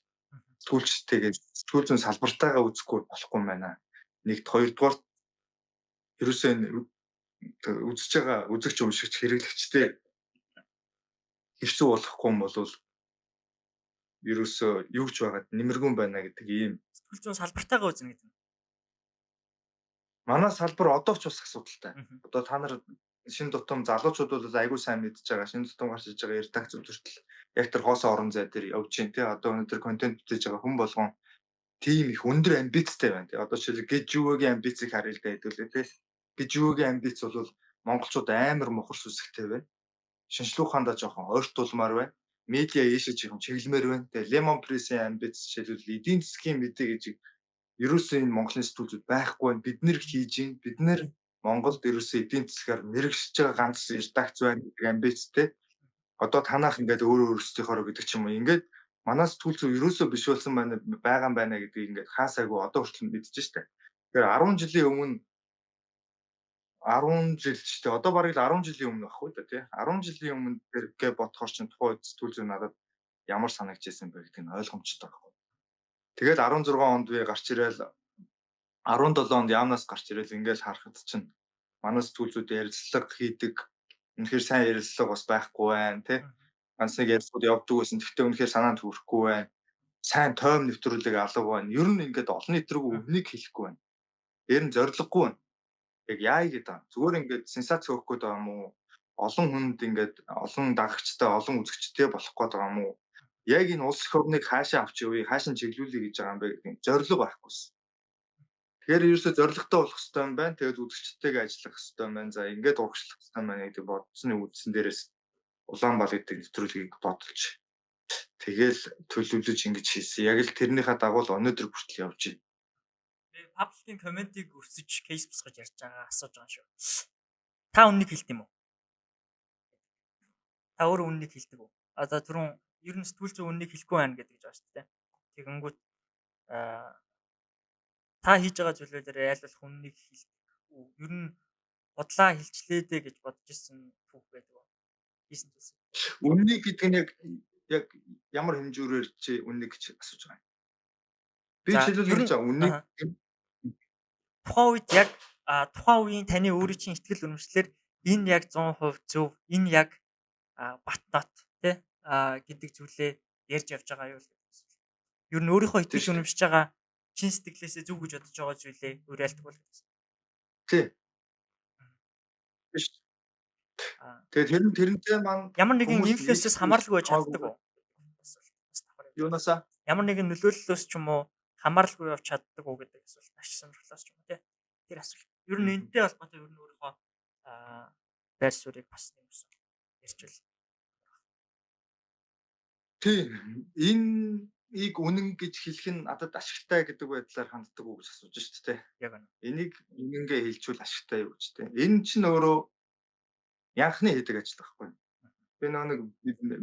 сүүлчтэйгээ сүүл зүүн салбартаагаа үзэхгүй болохгүй юм байна. Нэгд хоёрдугаар ерөөсөө үзэж байгаа үзэгч уншигч хэрэглэгчтэй хэвсүү болохгүй юм бол ерөөсөө юу ч байгаад нэмэргүй байна гэдэг ийм Сэтгүүл зүйн салбартаагаа үзнэ гэдэг. Манай салбар одоо ч бас асуудалтай. Мгм. Одоо та нар шинэ тутам залуучууд бол айгүй сайн мэдж байгаа. Шинэ тутам гарч иж байгаа ярддаг зүйлсэл яг тэр хоосон орон зай дээр явж гин тий. Одоо өнөөдөр контент бүтээж байгаа хүн болгон тийм их өндөр амбицтай байна тий. Одоо жишээл Гжүүгийн амбицыг харъя л да хэдүүлээ тий. Гжүүгийн амбиц бол монголчууд амар мухар сүсгтэй байна. Шинжлэх ухаандаа жоохон ойртуулмаар байна. Медиа ийшээ жоохон чиглэмээр байна. Тэгээ Lemon Press-ийн амбиц жишээлбэл эдийн засгийн мэдээ гэж ерөөсөө энэ Монголын сэтгүүлчд байхгүй байна. Бид нэр хийж гин. Бид нэр Монголд ерөөсөө эдийн засгаар мэрэгшиж байгаа ганц редакц байна гэдэг амбицтэй. Одоо танах ингээд өөрөө өөрсдийнхоороо гэдэг ч юм уу. Ингээд манай сэтгүүлч ерөөсөө биш болсон байгаа юм байна гэдгийг ингээд хаасаагүй одоо хүртэл мэдчихэж штэ. Тэгэхээр 10 жилийн өмнө 10 жил ч тий одоо бараг л 10 жилийн өмнө баггүй да тий. 10 жилийн өмнө тэргээ бодохоор чинь тухайн үед сэтгүүлч надад ямар санагдаж байсан бэ гэдгийг нь ойлгомжтой байхгүй. Тэгээд 16 онд би гарч ирээл 17 онд яамнаас гарч ирээл ингээл харахад чинь манай сэтгүүлчүүд ярилцлага хийдэг. Үнэхээр сайн ярилцлага бас байхгүй байна тий. Ганц нэг ярилцлагууд явдаг байсан. Гэхдээ үнэхээр санаанд хүрэхгүй байна. Сайн тойм нэвтрүүлэг алга байна. Ер нь ингээд олон нийт рүү өмнөг хэлэхгүй байна. Ер нь зориггүй байна. Яг яа гэдэг юм. Зүгээр ингээд сенсац өгөх гээд байгаа юм уу? Олон хүнд ингээд олон дагагчтай, олон үзэгчтэй болох гээд байгаа юм уу? Яг энэ улс эх орныг хаашаа авч явъя, хаашаа чиглүүлье гэж байгаа юм бэ гэдэг зориг байхгүйсэн. Тэгэхээр ерөөсөө зоригтой болох хэрэгтэй юм байна. Тэгээд үзэгчтэйгээ ажиллах хэрэгтэй юм байна. За ингээд урагшлах хэрэгтэй юм байна гэдэг бодсны үндсэн дээрээс Улаанбаал гэдэг нэвтрүүлгийг бодолж тэгэл төлөвлөж ингэж хийсэн. Яг л тэрнийхээ дагуу л өнөөдөр хүртэл явж байна. Тэгээ пабликийн комментиг өрсөж кейс босгож ярьж байгаа асууж байгаа шүү. Та үннийг хэлт юм уу? Та өөрөө үннийг хэлдэг үү? Одоо түрүүн ер нь сэтгүүлч үннийг хэлэхгүй байна гэдэг гэж байгаа шүү дээ. Тэгэнгүүт аа та хийж байгаа зүйлээр аль болох үннийг хэлдэг үү? Ер нь бодлаа хэлчлээ дээ гэж бодож исэн түүх байдаг уу? Хийсэн зүйлс. Үннийг гэдэг нь яг ямар хэмжүүрээр чи үннийг гэж асууж байгаа юм. Би За, жишээлбэл ер хэлж нь байгаа үннийг тухайн үед яг тухайн үеийн таны өөрийн чинь ихтгэл үнэмшлэр энэ яг 100% зөв, энэ яг бат нот тий гэдэг зүйлээ ярьж явж байгаа юу? Ер нь өөрийнхөө тийм итгэж шүү дээ. үнэмшиж байгаа чин сэтгэлээсээ зөв гэж бодож байгаа зүйлээ уриалдаг бол гэсэн. Тий. Биш. Аа, Тэгээд тэрнтэй маань ямар нэгэн хүмүүс инфлюенсээс хамааралгүй байж чаддаг уу? Бас давхар юм. юунасаа Ямар нэгэн нөлөөллөөс ч юм уу хамааралгүй явж чаддаг уу гэдэг асуулт. Ашиг сонирхлоос ч юм уу тий. Тэр асуулт. Ер нь энэтэй холбоотой ер нь өөрийнхөө байр суурийг бас нэмсэн ярьчвал. тий энийг үнэн гэж хэлэх нь надад ашигтай гэдэг байдлаар ханддаг уу гэж асууж шүү дээ. Яг үнэ. Энийг үнэнгээ хэлжүүл ашигтай юу гэж дээ. Энэ чинь өөрөө янхны хийдэг ажил байхгүй. Би нэг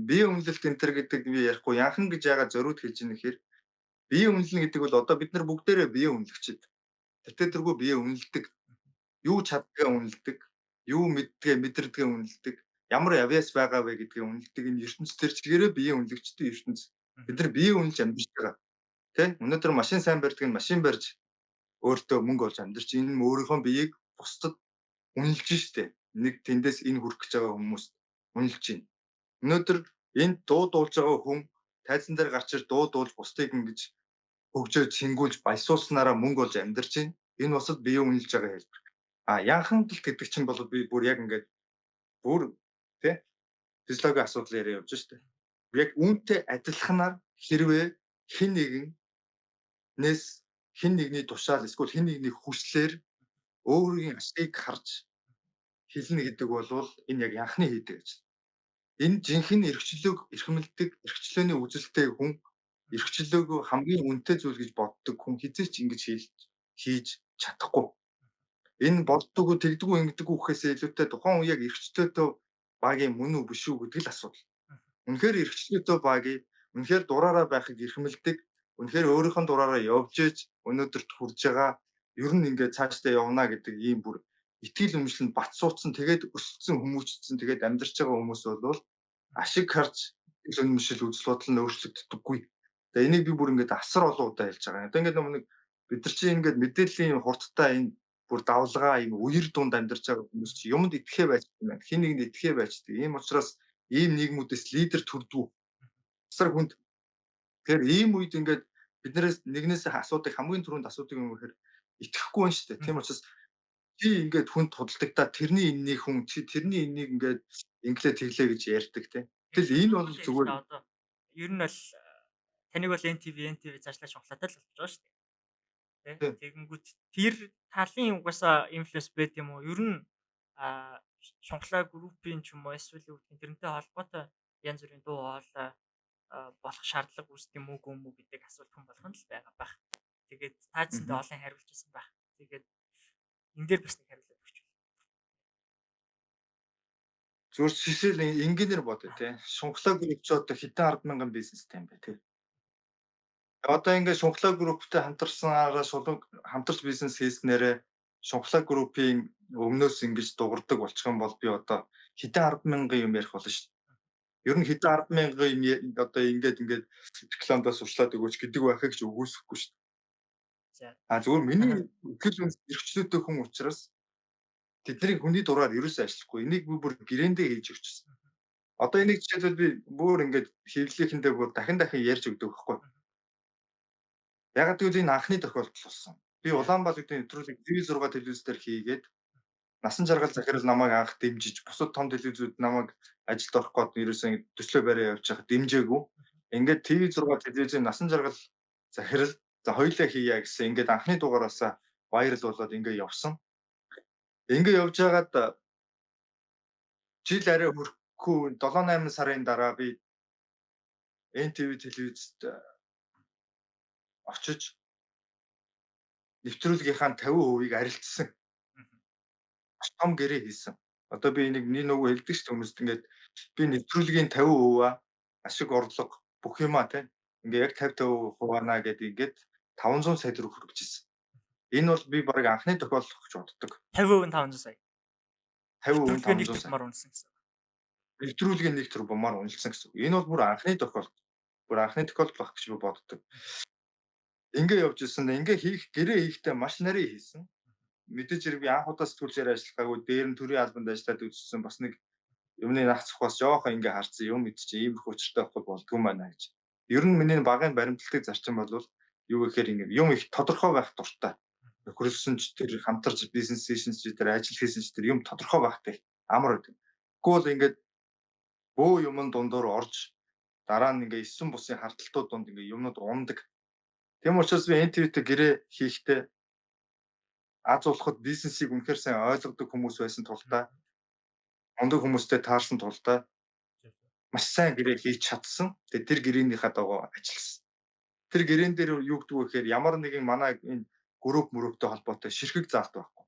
бие үнэлэлт энэ төр гэдэг би ярихгүй янхан гэж яагаад зориуд хэлж ийн гэхээр бие үнэлнэ гэдэг бол одоо бид нар бүгдээрээ бие үнэлэгчид. Тэртээ бие үнэлдэг. Юу чаддгаа үнэлдэг. Юу мэддгээ мэдэрдгээ үнэлдэг. Ямар авьяас байгаа вэ гэдгээ үнэлдэг. Энэ ертөнц төр чигээрээ бие үнэлэгчдийн ертөнц. Бид нар бие үнэлж амьдарч байгаа. Тэ? Өнөөдөр машин сайн барьдаг нь машин барьж өөртөө мөнгө олж амьдарч энэ нь өөрийнхөө биеийг бусдад үнэлж штэ. Нэг тэндээс энэ хүрэх гэж байгаа хүмүүст үнэлж байна. Өнөөдөр энд дуу дуулж байгаа хүн тайзан дээр гарч ир дуу дуулж бусдыг ингэж хөгжөө цингүүлж баясууснараа мөнгө олж амьдарч байна. Энэ босод бие үнэлж байгаа хэлбэр. Янхандалт гэдэг чинь бол би бүр яг ингээд бүр тэ физиологийн асуудал яриа явж штэ. Яг үүнтэй адилханаар хэрвээ хэн нэгнээс хэн нэгний тушаал эсвэл хэн нэгний хүслээр өөрийн ашигыг харж хэлнэ гэдэг бол энэ яг янхны хийдэг ажил. Энэ жинхэнэ эрхчлөөг эрхэмлдэг, эрхчлөөний үзэлтэй хүн, эрхчлөөг хамгийн үнэтэй зүйл гэж боддог хүн хизээч ингэж хийж чадахгүй. Энэ болдгоо тэгдэггүй ингэдэггүй гэхээсээ илүүтэй тухайн үеийг эрхчлөөтэй багийн мөн үү биш үү гэдэг л асуудал. Үнэхээр эрхчлөөтэй багийн үнэхээр дураараа байхыг эрхэмлдэг, үнэхээр өөрийнхөө дураараа явж ээж өнөөдөрт хүрж байгаа ер нь ингээд цаашдаа явна гэдэг ийм бүр итгэл үнэмшлэнд бат суудсан тэгээд өссөн хүмүүжсэн тэгээд амьдарч байгаа хүмүүс бол ашиг харж итгэл үнэмшил үзэл бодол нь өөрчлөгддөггүй. Тэгээ энийг би бүр ингээд асар олон удаа хэлж байгаа. Одоо ингээд нэг бид нар чинь ингээд мэдээллийн хурдтай энэ бүр давлгаа ийм үер дунд амьдарч байгаа хүмүүс чи юмд итгэхээ байж байна. Хин нэгэнд итгэхээ байждаг. Ийм учраас ийм нийгмүүдээс лидер төрдгүү. Асар хүнд. Тэгэхээр ийм үед ингээд биднээс нэгнээс асуудыг хамгийн түрүүнд асуудаг юм гэхээр итгэхгүй байна шүү дээ. Тийм учраас чи ингээд хүнд тудалдагдаа тэрний энэний хүн чи тэрний энэнийг ингээд инглээ тэглээ гэж ярьдаг те. Тэгэл энэ бол Шунхал ярил зүгээр та одоо ер нь бол таныг бол NTV заашлаа шунхлаатай л болж байгаа шүү дээ. тийм. Тэгэнгүүт тэр талын угаасаа инфлюенс байт юм уу? Ер нь шунхлаа группийн ч юм уу эсвэл юу гэх юм тэрнтэй холбоотой янз бүрийн дуу хоолой болох шаардлага үүсдэг юм уу гүм үү гэдэг асуулт хүн болгонд л байгаа байх. Тэгээд таацсандаа олон хариулж ирсэн байх. Тэгээд энэ дээр бас нэг хариулт өгч байна. Зүгээр жишээл энгийнээр бодё те. Шунхлаа групп ч одоо хэдэн 10,000 бизнестэй юм бэ те. Одоо ингээд Шунхлаа групптэй хамтарсанаараа хамтарч бизнес хийснээрээ Шунхлаа группийн өмнөөс ингэж дуурдаг болчих юм бол би одоо хэдэн 10,000 юм ярих болно шүү дээ. Ер нь хэдэн 10,000 юм одоо ингээд рекламдаас уршлаад өгөөч гэдэг байхыг ч үгүйсэхгүй шүү дээ. Зүгээр миний ихэл үнс эрхчлөөтэй хүн учраас тэдний хүний дураар ерөөсөө ажиллахгүй. Энийг би бүр гэрээндээ хийж өгчихсөн. Одоо энийг жишээлбэл би бүр ингээд хэвлэлийнхэндээ бүр дахин ярьж өгдөг байхгүй. Яг гэвэл энэ анхны тохиолдол болсон. Би Улаанбаатарын нэвтрүүлэг TV6 телевиз дээр хийгээд насан жаргал захирал намайг анх дэмжиж бусад том телевизүүд намайг ажилд орох гээд ерөөсөө төслөө бариа явж байхад дэмжээгүй. Ингээд TV6 телевизийн насан жаргал захирал за хоёулаа хийя гэсэн ингээд анхны дугаараасаа вайрал болоод ингээд явсан. Ингээд явж байгаад жил арай хүрэхгүй 7-8 сарын дараа би NTV телевизэд очиж нэвтрүүлгийнхаа 50%-ийг арилжсан. Том гэрээ хийсэн. Одоо би нэг нөгөө хэлдэг шүү дээ хүмүүст ингээд би нэвтрүүлгийн 50%-аа ашиг орлого бүх юмаа тийм ингээд яг 50% хуваана гэдэг ингээд 500 сая төгрөг хөргөжсэн. Энэ бол би баг анхны тохиолдол гэж боддог. 50% нь 500 сая. 50% 500 сая. Бумаар унсан гэсэн. Нэвтрүүлгийн 1 төр бумаар унилсан гэсэн. Энэ бол бүр анхны тохиолдол. Бүр анхны тохиолдол байх гэж би боддог. Ингээ явж ирсэн. Ингээ гэрээ хийхдээ маш нарийн хийсэн. Мэдээж хэрэг би анх удаа сэтгүүлчээр ажиллахаагүй дээр нь төрийн албанд ажиллаад үзсэн бас нэг юмны нах цохоос жоохон ингээ харсан юм мэдчих иймэрхүү учиртай байхгүй болдгүй байна гэж. Ер нь миний багын баримтлагдаг зарчим бол юу гэхээр ингээ юм их тодорхой байх дуртай. Нөхөрлсөн ч тэр хамтарч бизнес хийсэн ч тэр ажил хийсэн ч тэр юм тодорхой байхтай амар байдаг. Тэгвэл ингээд бөө юмн дундуур орж дараа нь ингээ 9 бусын харталтууд донд ингээ юмнууд ундаг. Тэм учраас би NTV-тэй гэрээ хийхдээ аз улхад бизнесийг үнэхээр сайн ойлгодог хүмүүс байсан тулдаа ондог хүмүүстэй таарсан тулдаа маш сайн гэрээ хийж чадсан. Тэгээ тэр гэрээнийхээ дагуу ажилласан. Тэр гэрээн дээр юу гэдэг вэ гэхээр ямар нэгэн манай энэ мөрөвтэй холбоотой ширхэг заалт байхгүй.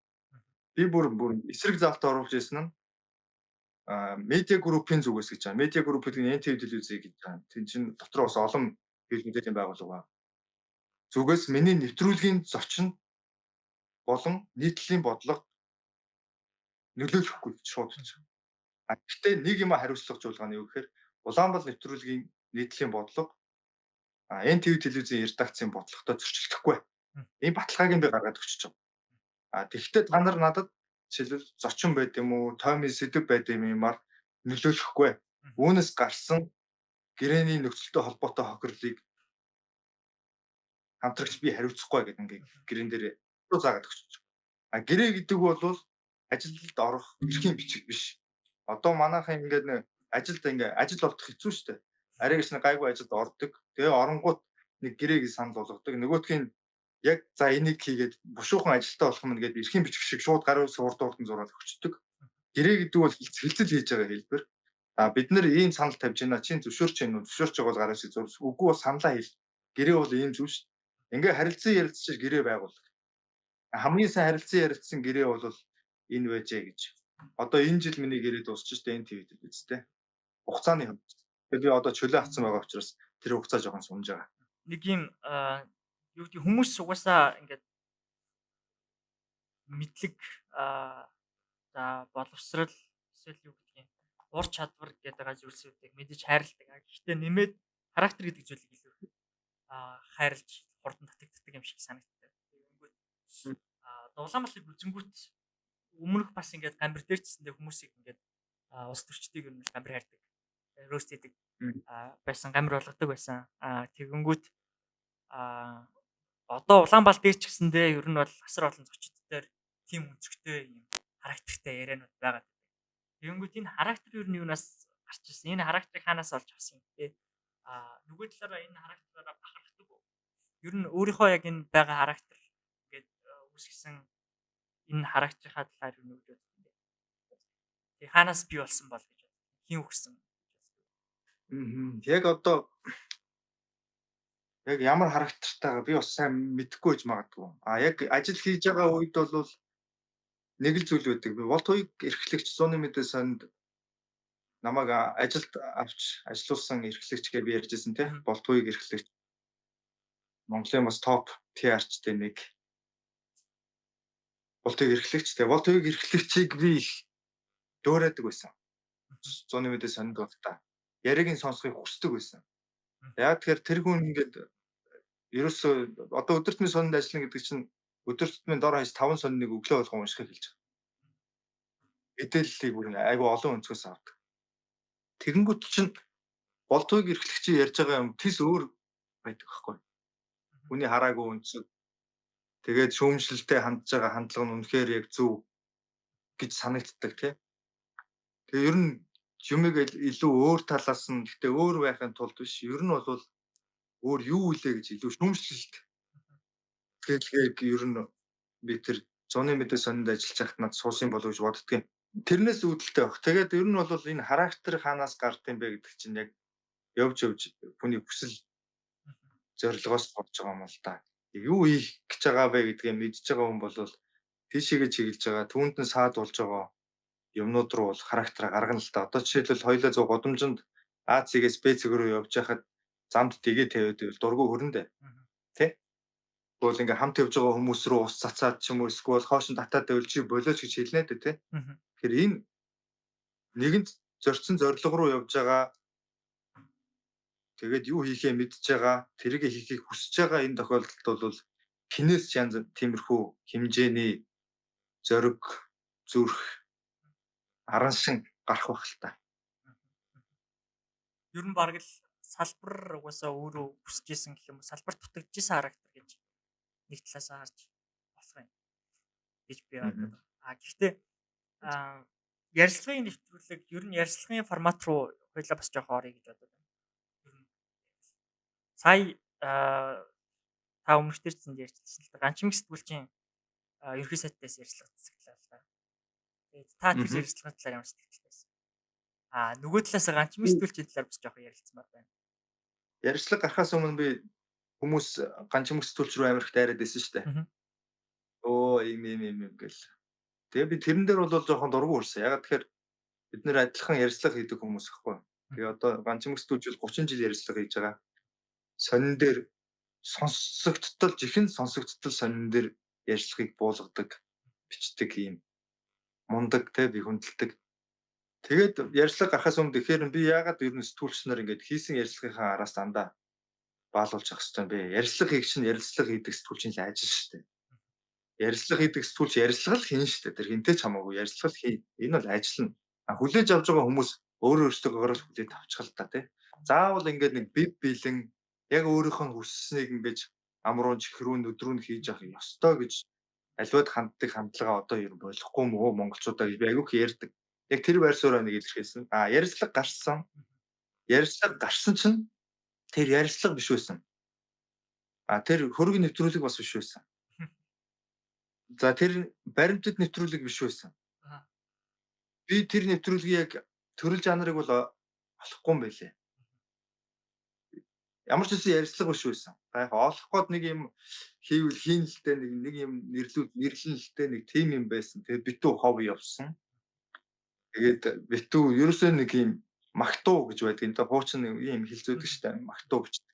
Би бүр эсрэг заалт оруулж ирсэн нь медиа группийн зүгээс гэж байгаа. Медиа группийн NTV телевизээ гэж байгаа. Тэн чинь дотор бас олон хэлбэрийн байгууллага байна. Зүгээс миний нэвтрүүлгийн зочин болон нийтлэлийн бодлого нөлөөлөхгүй шууд гэж. Гэхдээ нэг юм хариуцлагажуулга нь юу гэхээр Улаанбаатар нэвтрүүлгийн нийтлэлийн бодлого NTV телевизийн редакцийн бодлоготой зөрчилдөхгүй. Энэ баталгааг би гаргаад өгч байгаа. Тэгэхдээ та нар надад жишээлбэл зочин байд юм уу, тоймын сэдв байд юмар нөлөөлөхгүй. Үүнээс гарсан гэрээний нөхцөлтэй холбоотой хохирлыг хамтрагч би хариуцахгүй гэдэг ингээ гэрэн дээр заагаад өгч байгаа. Гэрээ гэдэг бол ажилд орох эрхийн бичиг биш. Одоо манайхан ингээд нэг ажилд ингээ ажил олдох хэцүү шүү дээ. Арай гэж нэг гайгүй ажилд ордог. Тэгээ оронгууд нэг гэрээг санал болгодог. Нөгөөдхийн яг за энийг хийгээд бушуухан ажилтаа болох юм гээд эрхийн бичиг шиг шууд гарын урд урдан зураад өгчдөг. Гэрээ гэдэг бол хилцэл хийж байгаа хэлбэр. Бид нэр ийм санал тавьж байна. Чин зөвшөөрч байна уу? Зөвшөөрч байгаа бол гарын зурс. Үгүй бол саналаа хэл. Гэрээ бол ийм зүйл шүү дээ. Ингээ харилцан ярилцчих гэрээ байгуулдаг. Хамгийн сайн харилцан ярилцсан гэрээ бол энэ байжээ гэж. Одоо энэ жил миний гэрээ дуусч штэ NTV телевизтэй. Хугацааны хувьд. Тэгээ би одоо чөлөө авсан байгаа учраас тэр хугацаа жоохон сунж байгаа. Нэг юм юу гэдэг хүмүүс угаасаа ингээд мэдлэг за боловсрал эсвэл юу гэдэг юм ур чадвар гэдэг байгаа зүйлсүүдийг мэдээж хайрладаг. Гэхдээ нэмээд характер гэдэг зүйлийг илүү хайрлж хурдан татагддаг юм шиг санагддаг. Тэгэнгүүт Улаанбаатарыг үзэнгүүт өмнөх бас ингээд гамбар дээр чсэндээ хүмүүсийг ингээд улс төрчдгийг юм гамбар хайрдаг. Рөөст хийдэг байсан гамбар болгодог байсан. Тэгэнгүүт одоо Улаанбаатар дээр ч гэсэндээ ер нь бол асар олон зочдтой тийм өнцгтэй юм характертай ярианууд байгаад байдаг. Тэгэнгүүт энэ характер ер нь юунаас гарч ирсэн? Энэ характерыг хаанаас олж авсан юм те? Нөгөө талаараа энэ характераараа бахархдаг уу? Ер нь өөрийнхөө яг энэ байгаа характер ингээд үүсгэсэн энэ характерынхаа талаар юу гэж боддог юм бэ? Тэг хаанаас бий болсон бол гэж боддог. Хин өгсөн. Яг одоо яг ямар характертайгаа би бас сайн мэдэхгүй байж магадгүй. Яг ажил хийж байгаа үед бол нэг л зүйл байдаг. Би Болт хоёрыг эрхлэгч 100-ны мэдээ сонд намайг ажилд авч ажилуулсан эрхлэгч гэж би ярьжсэн тий. Болт хоёрыг эрхлэгч Монголын бас топ PR-чтэй нэг. Болт хоёрыг эрхлэгчтэй. Болт хоёрыг эрхлэгчийг би их дөөрөөдөг байсан. 100-ны мэдээ сонд болтаа. Яриагийн сонсхийг хүсдэг байсан. Яг тэгэхээр тэр хүн ингээд ерөөсөө одоо өдөртний сонд ажиллана гэдэг чинь өдөр тутмын дор хаяж 5 сонныг өглөө болгон уншихыг хэлж байгаа. Мэдээллийг бүр айгүй олон өнцгөөс авдаг. Тэгэнгүүт чинь болтойг эрхлэгчийн ярьж байгаа юм тис өөр байдаг байхгүй. Хүний хараагүй өнцөг. Тэгээд шүүмжлэлтэй хандж байгаа хандлага нь үнэхээр яг зөв гэж санагддаг тий. Тэгээ ер нь юмыг илүү өөр талаас нь гэхдээ өөр байхын тулд биш. Ер нь бол өөр юу илээ гэж илүү шүүмжлэлт. Тэгэхээр ер нь би тэр 100-ны мэдээ сонинд ажиллаж байхад над суусан болов гэж боддөг юм. Тэрнээс үүдэлтэй баг. Тэгээд ер нь бол энэ характер хаанаас гард юм бэ гэдэг чинь яг явж хүний хүсэл зорилгоос болж байгаа юм л да. Юу хийх гэж байгаа бэ гэдгийг мэдж байгаа хүн бол тийшээгээ чиглэж байгаа, түүнд нь саад болж байгаа юмнууд руу бол характер гаргана л да. Одоо жишээлбэл хоёулаа зөв годомжинд А цэгээс Б цэг рүү явж байхад замд дэгээ тавиад байвал дургу хөрөндөө. Тэ? Тэгвэл ингээм хамт явж байгаа хүмүүс рүү ус цацаад ч юм уу эсвэл хоошин татаад байвал чи болооч гэж хэлнэ дээ, тэ? Тэгэхээр энэ нэгэнд зорьсон зорилго руу явж байгаа тэгээд юу хийхээ мэдж байгаа, тэрийг хийхийг хүсэж байгаа энэ тохиолдолд бол хинээс ч янз тиймэрхүү хэмжээний зориг, зүрх, араншин гарах байх л та. Ер нь бараг л салбар угаасаа өөрөө хүсэж исэн гэх юм уу? Салбарт дутагдчихсан характер гэж нэг талаас нь харж болох юм гэж би боддог. Гэхдээ ярилцлагын нэвтрүүлэг ер нь ярилцлагын формат руу хоёлаа бас жоох орё гэж боддог. Сая та өмнөхдөр зэнд ярьчихсан л да. Ганчмаг сэтгүүлчийн ерхий сайтаас ярилцлага цэцгэлээ л да. Тэгээд та тэр ярилцлагын талаар ямар сэтгэл байсан? Нөгөө талаас ганчмаг сэтгүүлчийн талаар бас жоох ярилцмаар байна. Ярилцлага гарахаас өмнө би хүмүүс ганчмаг сэтгүүлч рүү амирх дайраад байсан шүү дээ. Оо ийм гэл. Тэгээ би тэрэн дээр бол жоохон дургу хүрсэн. Ягаад тэгэхээр бид нэр адилхан ярилцлага хийдэг хүмүүс ихгүй. Тэгээ одоо ганчмаг сэтгүүлч бол 30 жил ярилцлага хийж байгаа. Сонин дээр жихэн сонсогдтол сонин дээр ярилцлагыг буулгадаг, бичдэг ийм мундаг те би хүндэлдэг. Тэгээд ярилцлага гарахаас өмнө тэгэхээр би яагаад ер нь сэтгүүлч нар ингэж хийсэн ярилцлагынхаа араас дандаа баалуулж авах хэрэгтэй бэ? Ярилцлага хийх чинь ярилцлага хийдэг сэтгүүлчийн л ажил шүү дээ. Ярилцлага хийдэг сэтгүүлч ярилцлага л хийн шүү дээ. Тэр хинтэй ч хамаагүй ярилцлага хий. Энэ бол ажил нь. Хүлээж авч байгаа хүмүүс өөрөө өөрсдөө хүлээж авчих л та тий. Заавал ингээд нэг бив билэн яг өөрийнхөө хүсснийг ингэж амруун чихрүүн өдрүүн хийж явах ёстой гэж аливаад ханддаг хандлагаа одоо ер нь болохгүй мó монголчуудаа гэж би айгүйх ярьдаг. Яг тэр байр сууриа нэг илэрхийлсэн. Ярилцлага гарсан. Ярилцлага гарсан чинь тэр ярилцлага биш байсан. Тэр хөрөг нэвтрүүлэг бас биш байсан. За тэр баримтат нэвтрүүлэг биш байсан. Би тэр нэвтрүүлгийг яг төрөл жанрыг бол олохгүй юм байлээ. Ямар ч үсэн ярилцлага биш байсан. Яг олох гээд нэг юм хийвэл хийн л дээ нэг юм нэрлэн л дээ нэг тим юм байсан. Тэгээд битүү хов явсан. Тэгээд битүү ерөөсөө нэг юм магтуу гэж байдаг. Энэ хуучин юм хэлцүүдэг шүү дээ. Магтуу бичдэг.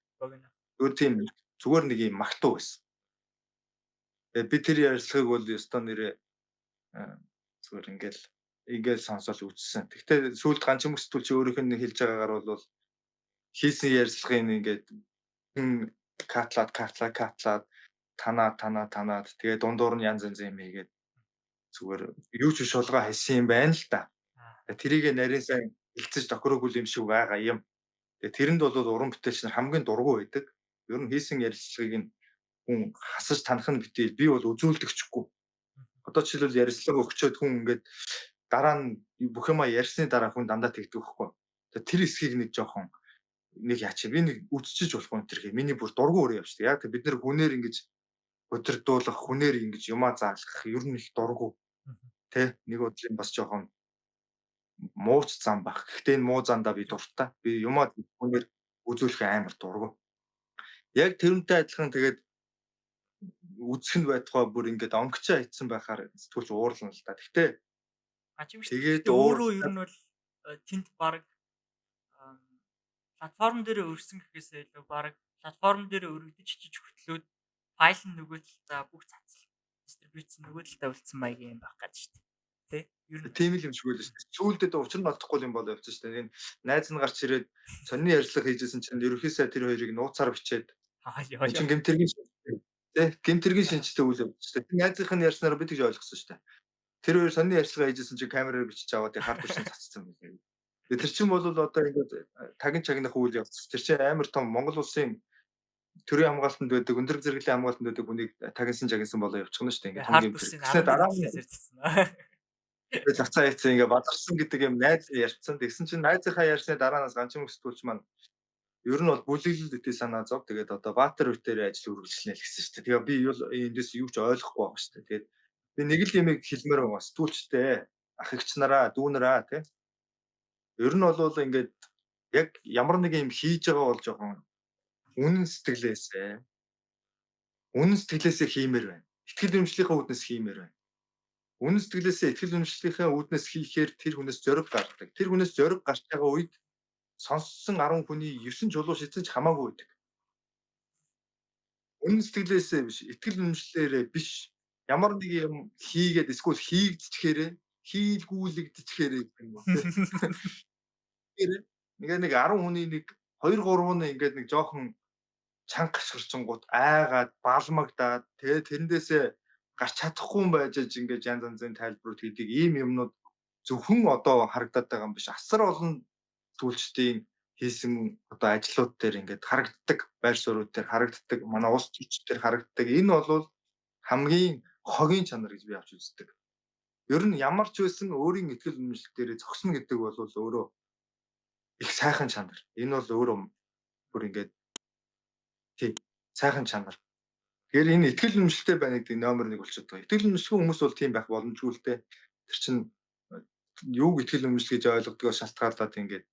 Өөр тийм зүгээр нэг юм магтуу байсан. Тэгээд би тэр ярилцлагыг бол ёстой нэрээ зүгээр ингээл сонсоод үзсэн. Гэхдээ сүүлд ганчмаг сэтгүүлч өөрийнх нь хэлж байгаагаар бол хийсэн ярилцлагын ингээд катлаад танаад тэгээ дундуур нь янз янз юм ийгээд зүгээр юу ч биш шулгаа хэлсэн юм байна л да. Тэрийг нарийн сайн хэлцэж тохироогүй юм шиг байгаа юм. Тэгээ тэрэнд бол уран бүтээлч нар хамгийн дургу байдаг. Ер нь хийсэн ярилцлагыг нь хүн хасаж танах нь битэл би бол үзүүлдэгчгүй. Одоо жишээлбэл ярилцлага өгчөөд хүн ингээд дараа нь бүх юма ярьсны дараа хүн дандаа тэгдэг байхгүй. Тэр хэсгийг нэг жоохон нэг яач би нэг үдчиж болох юм тэр хий. Миний бүр дургу өрөө явчихдаг. Яг бид нэр хүнээр ингэж удирдуулах, хүнээр ингэж юмаа заалгах ер нь их дургу. Тэ нэг бодлын бас жоохон мууч зам баг. Гэхдээ энэ муу зандаа би дуртай. Би юмаа хүнээр үзүүлэх амар дургу. Яг тэрнтэй адилхан тэгээд үзэх нь байтугай бүр ингээд онгочоо хийцэн байхаар сэтгүүлч уурлана л да. Гэхдээ Гажимш тэгээд гэхдээ өөрөө ер нь бол тэнд баг платформ дээр өрсөн гэхээсээ илүү баг платформ дээр өргөдөж чиж хөтлөөд файл нь нөгөө талдаа бүх цацал дистрибьюцэн нөгөө талдаа үлдсэн маягийн юм байх гэж шүү дээ. Тэ? Ер нь тийм л юм шиг байл шүү дээ. Сүүлдээ учир нь олдохгүй юм болоо явчихсан шүү дээ. Энэ найз нь гарч ирээд сонины ярилцлага хийжсэн чинь ерөөхдөө тэр хоёрыг нууцаар бичээд яа чин гэмтэргийн тэ гэмтэргийн шинжтэй үйл явдал. Тэр найзынх нь ярьснараа би тэгж ойлгосон шүү дээ. Тэр хоёр сонины ярилцлага хийжсэн чинь камераар бичиж аваад хард уршин цацсан юм. Тэр чинь бол одоо ингээд тагин чагнах үйл явдал. Тэр чинь амар том Монгол улсын төрийн хамгаалтанд байдаг, өндөр зэрэглэлийн хамгаалтанд байдаг хүнийг тагинсан болоо явчихна шүү дээ. Ингээд том гэмтэр. Тэгснэ дараа нь зацаа яйцсан ингээд бадарсан гэдэг юм найз ярьсан. Тэгсэн чинь найзынхаа ярьсны дараанаас ганчин өсвөлч маань ер нь бол бүлэглэл үтэй санаа зов. Тэгээд одоо Баатар үтээр ажил үргэлжлэнэ л гэсэн шүү дээ. Тэгээ би эндээс юу ч ойлгохгүй байгаа шүү дээ. Тэгээд би нэг л юмыг хэлмээр байгаа. Сэтгүүлчтэй ах эгч нараа, дүүнараа тий. Ер нь бол ингээд яг ямар нэг юм хийж байгаа бол жоохон үнэн сэтгэлээсээ хиймээр байна. Итгэл үнэмшлийнхээ үүднээс хиймээр байна. Үнэн сэтгэлээсээ итгэл үнэмшлийнхээ үүднээс хийхээр тэр хүнээс зориг гардаг. Тэр хүнээс зориг гарч байгаа үед сонссон 10 хүний 9 чулуу шидсэн ч хамаагүй байдаг. Үнэн сэтгэлээсээ биш, итгэл үнэмшлээрээ биш. Ямар нэг юм хийгээд эсвэл хийгдчихээрээ, хийлгүүлэгдчихээрээ гэх юм уу. Нэг 10 хүний нэг 2 3 нь ингээд нэг жоохон чанга гашгирчингууд айгаад балмагдаад тэгээ тэрнээсээ гарч чадахгүй юм байж ингээд янз янзын тайлбарууд хийдэг ийм юмнууд зөвхөн одоо харагдаад байгаа юм биш. Асар олон сүүлчдийн хийсэн одоо ажлууд дээр ингээд харагддаг, байр суурьуд дээр харагддаг, манай улс төрч дээр харагддаг. Энэ бол хамгийн хогийн чанар гэж би авч үздэг. Ер нь ямар ч байсан өөрийн итгэл үнэмшил дээрээ зогсно гэдэг бол өөрөө их сайхан чанар. Энэ бол өөрөө бүр ингээд тий сайхан чанар. Тэгэхээр энэ итгэл үнэмшилтэй байна гэдэг номер 1 болчиход байгаа. Итгэл үнэмшилгүй хүмүүс бол тийм байх боломжгүй л дээ. Тэр чинь юуг итгэл үнэмшил гэж ойлгодгоос шалтгаалаад ингээд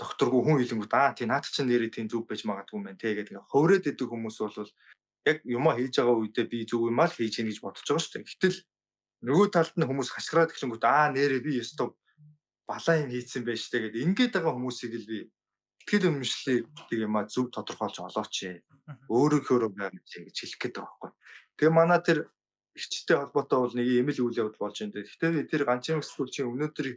докторгүй хүн хэлэнгүүт тий наад чинь нэрээ тийм зүг байж магадгүй юм байна тий гэдэг ховроод идэг хүмүүс бол яг юмаа хийж байгаа үедээ би зүг юм аа хийж гин гэж бодож байгаа шүү дээ. Гэтэл нөгөө талд нь хүмүүс хашгираад эхлэнгүүт нэрээ би ёстой балаа юм хийцэн байж тээ гэдэг ингээд байгаа хүмүүсийг л би итгэл үнэмшлийг гэдэг юмаа зөв тодорхойлж олооч ээ. Өөрөөхөө байгаад гэж хэлэх гээд байгаа байхгүй. Тэгээ манай тэр ихчтэй холбоотой бол нэг юм л үйл явдал болж байна. Гэхдээ тэр ганчин сэтгүүлчийн өнөөдөр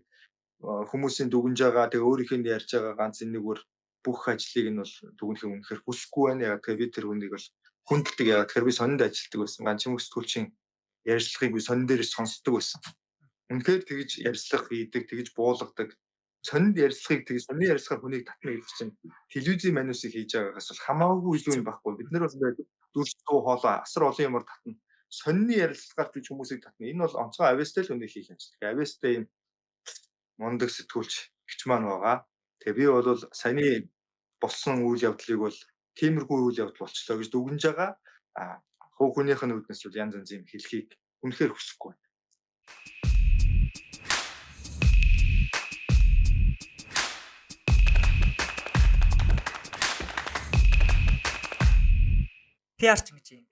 хүмүүсийн дүгнж байгаа тэгээ өөрийнх нь ярьж байгаа ганц нэгвэр бүх ажлыг нь бол дүгнэх үнэхээр хүсэхгүй байна. Яг тэгээ би тэр хүнийг бол хүнддэг. Яг тэгэхээр би сонинд ажилладаг байсан. Ганчин сэтгүүлчийн ярьцлагыг би сонин дээрээс сонсдог байсан. Үнэхээр тэгж ярьцлага хийдэг, тэгж буулгадаг. Сонинд ярьцлагыг тэгж сонин ярьцлагаар хүнийг татна гэдэг чинь телевизийн манусыг хийж байгаагаас бол хамаагүй илүү юм байхгүй. Бид нар бол дүрсдүү хоолоо асар олон юмар татна. Сонины ярилцлагаар гэж хүмүүсийг татна. Энэ бол онцгой авьяастай л хүнийг хийх юм шиг. Авьяастай юм мундаг сэтгүүлч гिच маань байгаа. Тэгээ би бол саяны болсон үйл явдлыг бол тиймэрхүү үйл явдал болчлоо гэж дүгнж байгаа. Хүүхнийх нь үүднээс бол янз янзын хэлхийг үнэхээр хүсэхгүй байна. PR ч гэж юм.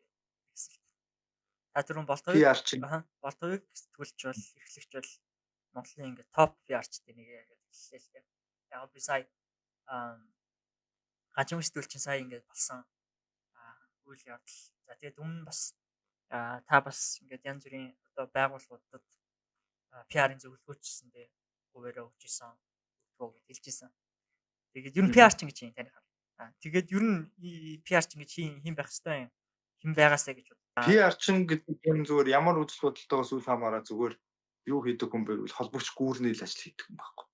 Та түрүүн болтойг PR чинь болтойг сэтгүүлч бол эхлэгч бол Монголын ингээд топ PR-чтэй нэг яг хэллээ л дээ. Яг би сая гажим сэтгүүлчин сая ингээд болсон үйл явдал. За тэгээд өмнө бас та бас ингээд янз бүрийн одоо байгууллагуудад PR-ын зөвлөгөөчсөндөө хуваараа өгч исэн. Өгөө гэж хэлжсэн. Тэгээд ер нь PR ч гэж юм таны хаа. Тэгээд ер нь PR ч гэж хин байх хэвээр юм. Хин байгаасаа гэж бодлоо. PR чинь гэдэг юм зүгээр ямар үзэл бодолтойгоос үл хамааран зүгээр юу хийдэг хүн бэ гэвэл холбогч гүүрний л ажил хийдэг юм байхгүй.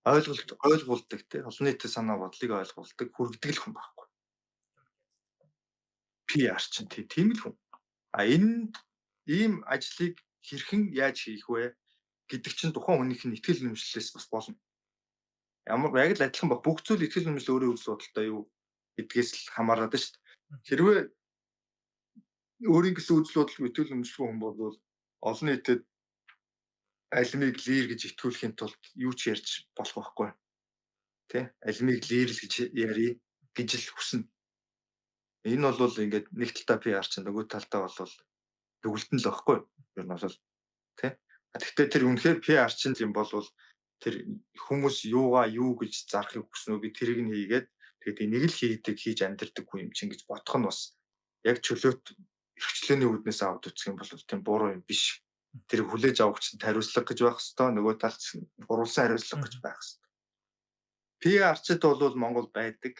Ойлгуулдаг тий олон нийтийн санаа бодлыг ойлгуулдаг хүргэдэг л хүн байхгүй. PR чинь тийм л хүн. Энэ ийм ажлыг хэрхэн яаж хийх вэ гэдэг чинь тухайн хүнийх нь итгэл үнэмшлээс бас болно. Яг л адилхан баг бүх зүйл итгэл үнэмшил өөрөө үйл судалтай юу гэдгээс л хамаарат нь шүү дээ. Хэрвээ өөрийн гэсэн үзэл бодол итгэл үнэмшилгүй хүн бол олон нийтэд алимыг лир гэж итгүүлэхийн тулд юу ч ярьж болох байхгүй. Тэ? Алимыг лир л гэж ярий гэж л хүснэ. Энэ бол ингээд нэг талдаа PR чинь нөгөө талдаа бол дүгэлтэн л байхгүй. Ер нь бол тэ. Гэхдээ тэр үнэхээр PR чинь юм бол тэр хүмүүс юугаа юу гэж зарахыг хүснөө би тэрийг нь хийгээд тэгээд энийг л хийж амьдрдаггүй юм чинь гэж бодох нь бас яг чөлөөт эрхчлөөний үүднээс аваад үзэх юм бол тийм буруу юм биш. Тэр хүлээж авахчд хариуцлага гэж байх хэвээр нөгөө талд чинь гурвалсан хариуцлага гэж байх хэвээр. PR-чд бол Монгол байдаг.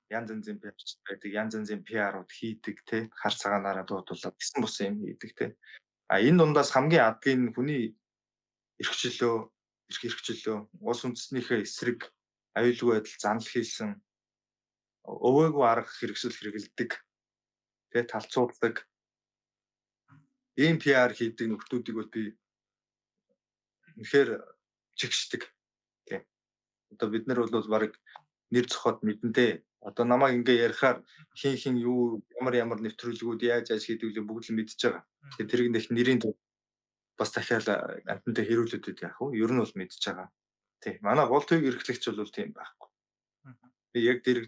Янз янзын PR-чд байдаг. Янз янзын PR-ууд хийдэг те хар цагаанаараа дуудуулаад гэсэн бус юм хийдэг те. А энэ дундаас хамгийн адгийн хүний эрх хэрэгчлөө, улс үндэстнийхээ эсрэг аюулгүй байдал занал хийсэн өвөөгүй арга хэрэгсэл хэрэгэлдэг те талцуулдаг ийм PR хийдэг нөхдүүдийг бол би үнэхээр чигшдэг тийм. Одоо бид нар бол баг нэр зохиод мэдэндээ одоо намайг ингээ ярихаар хин юу ямар нэвтрүүлгүүд яаж хийдэг л бүгд л мэдчихэж байгаа. Тэгэхээр тэрийг нэг нэрийн бас дахиад амтантай хэрүүлээд байд яах вэ? Ер нь бол мэдчихэж байгаа. Тийм. Манай болтыг эрхлэгч бол тийм байхгүй. Би яг тэр